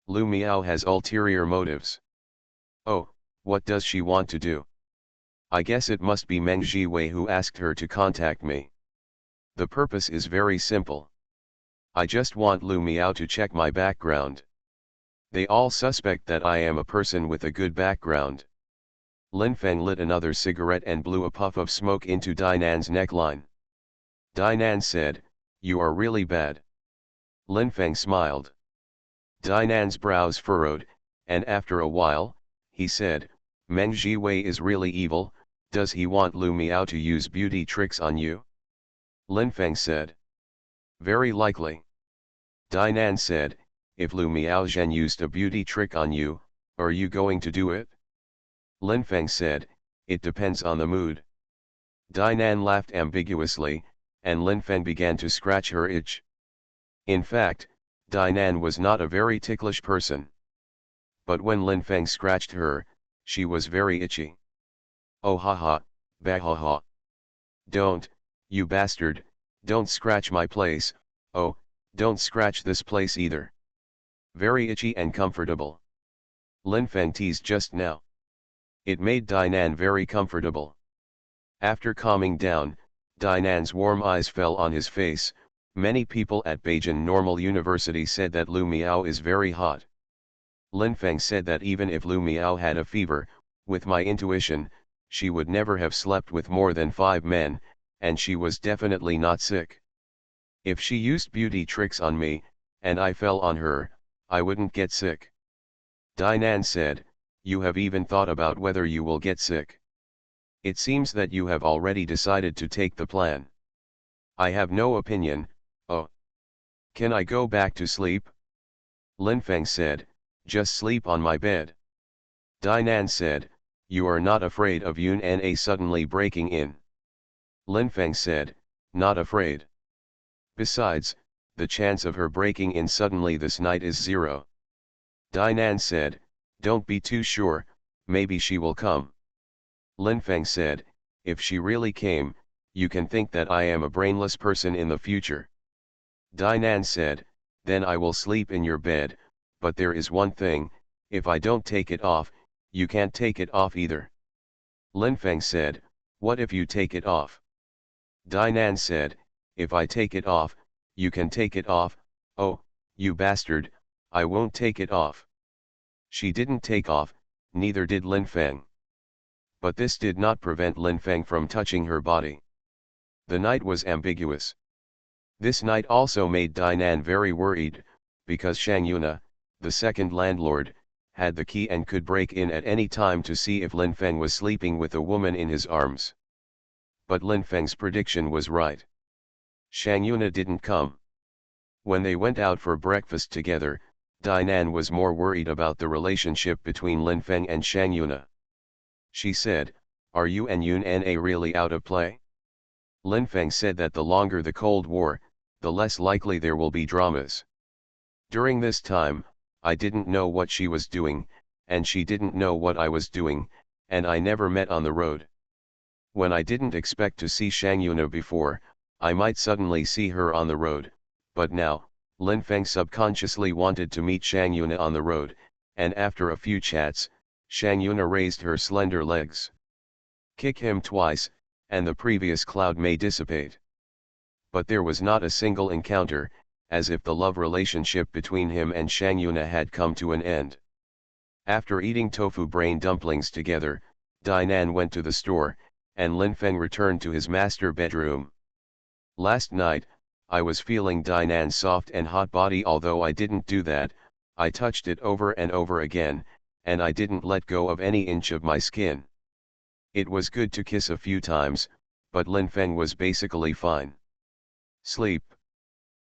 Lu Miao has ulterior motives." "Oh, what does she want to do?" "I guess it must be Meng Jiwei who asked her to contact me. The purpose is very simple. I just want Lu Miao to check my background. They all suspect that I am a person with a good background." Lin Feng lit another cigarette and blew a puff of smoke into Dinan's neckline. Dinan said, "You are really bad." Lin Feng smiled. Dinan's brows furrowed, and after a while, he said, "Meng Jiwei is really evil, does he want Lu Miao to use beauty tricks on you?" Lin Feng said, "Very likely." Dinan said, "If Lu Miao Zhen used a beauty trick on you, Are you going to do it? Lin Feng said, it depends on the mood. Dinan laughed ambiguously, and Lin Feng began to scratch her itch. In fact, Dinan was not a very ticklish person. But when Lin Feng scratched her, she was very itchy. Oh ha ha, bah ha ha. Don't, you bastard, don't scratch my place, oh, don't scratch this place either. Very itchy and comfortable. Lin Feng teased just now. It made Dinan very comfortable. After calming down, Dinan's warm eyes fell on his face. Many people at Beijing Normal University said that Lu Miao is very hot. Lin Feng said that even if Lu Miao had a fever, with my intuition, she would never have slept with more than 5 men, and she was definitely not sick. If she used beauty tricks on me, and I fell on her, I wouldn't get sick. Dinan said, you have even thought about whether you will get sick. It seems that you have already decided to take the plan. I have no opinion, oh. Can I go back to sleep? Lin Feng said, just sleep on my bed. Dinan said, you are not afraid of Yun Na suddenly breaking in? Lin Feng said, not afraid. Besides, the chance of her breaking in suddenly this night is 0. Dinan said, don't be too sure, maybe she will come. Lin Feng said, if she really came, you can think that I am a brainless person in the future. Dinan said, then I will sleep in your bed, but there is one thing, if I don't take it off, you can't take it off either. Lin Feng said, what if you take it off? Dinan said, if I take it off, you can take it off, oh, you bastard, I won't take it off. She didn't take off, neither did Lin Feng. But this did not prevent Lin Feng from touching her body. The night was ambiguous. This night also made Dinan very worried, because Shang Yuna, the second landlord, had the key and could break in at any time to see if Lin Feng was sleeping with a woman in his arms. But Lin Feng's prediction was right. Shang Yuna didn't come. When they went out for breakfast together, Dinan was more worried about the relationship between Lin Feng and Shang Yuna. She said, are you and Yun Na really out of play? Lin Feng said that the longer the Cold War, the less likely there will be dramas. During this time, I didn't know what she was doing, and she didn't know what I was doing, and I never met on the road. When I didn't expect to see Shang Yuna before, I might suddenly see her on the road, but now, Lin Feng subconsciously wanted to meet Shang Yuna on the road, and after a few chats, Shang Yuna raised her slender legs. Kick him twice, and the previous cloud may dissipate. But there was not a single encounter, as if the love relationship between him and Shang Yuna had come to an end. After eating tofu brain dumplings together, Dinan went to the store, and Lin Feng returned to his master bedroom. Last night, I was feeling Dinan's soft and hot body. Although I didn't do that, I touched it over and over again, and I didn't let go of any inch of my skin. It was good to kiss a few times, but Lin Feng was basically fine. Sleep.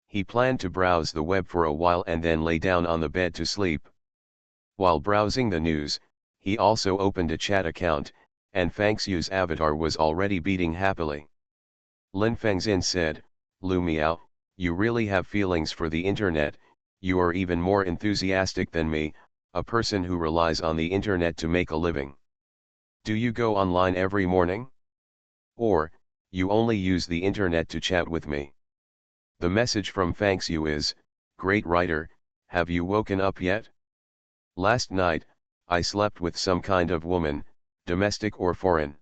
He planned to browse the web for a while and then lay down on the bed to sleep. While browsing the news, he also opened a chat account, and Fang Xiu's avatar was already beating happily. Lin Fengzin said, Lu Miao, you really have feelings for the internet, you are even more enthusiastic than me, a person who relies on the internet to make a living. Do you go online every morning? Or, you only use the internet to chat with me? The message from Fang Xiu is, great writer, have you woken up yet? Last night, I slept with some kind of woman, domestic or foreign.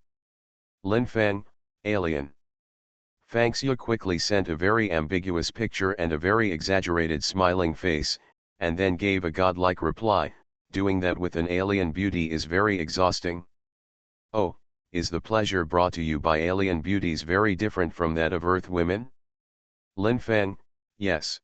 Lin Feng, alien. Fang Xiu quickly sent a very ambiguous picture and a very exaggerated smiling face, and then gave a godlike reply, doing that with an alien beauty is very exhausting. Oh, is the pleasure brought to you by alien beauties very different from that of Earth women? Lin Feng, yes.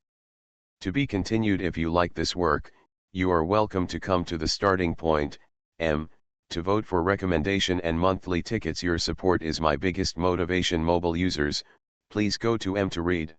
To be continued. If you like this work, you are welcome to come to the starting point, to vote for recommendation and monthly tickets. Your support is my biggest motivation. Mobile users, please go to to read.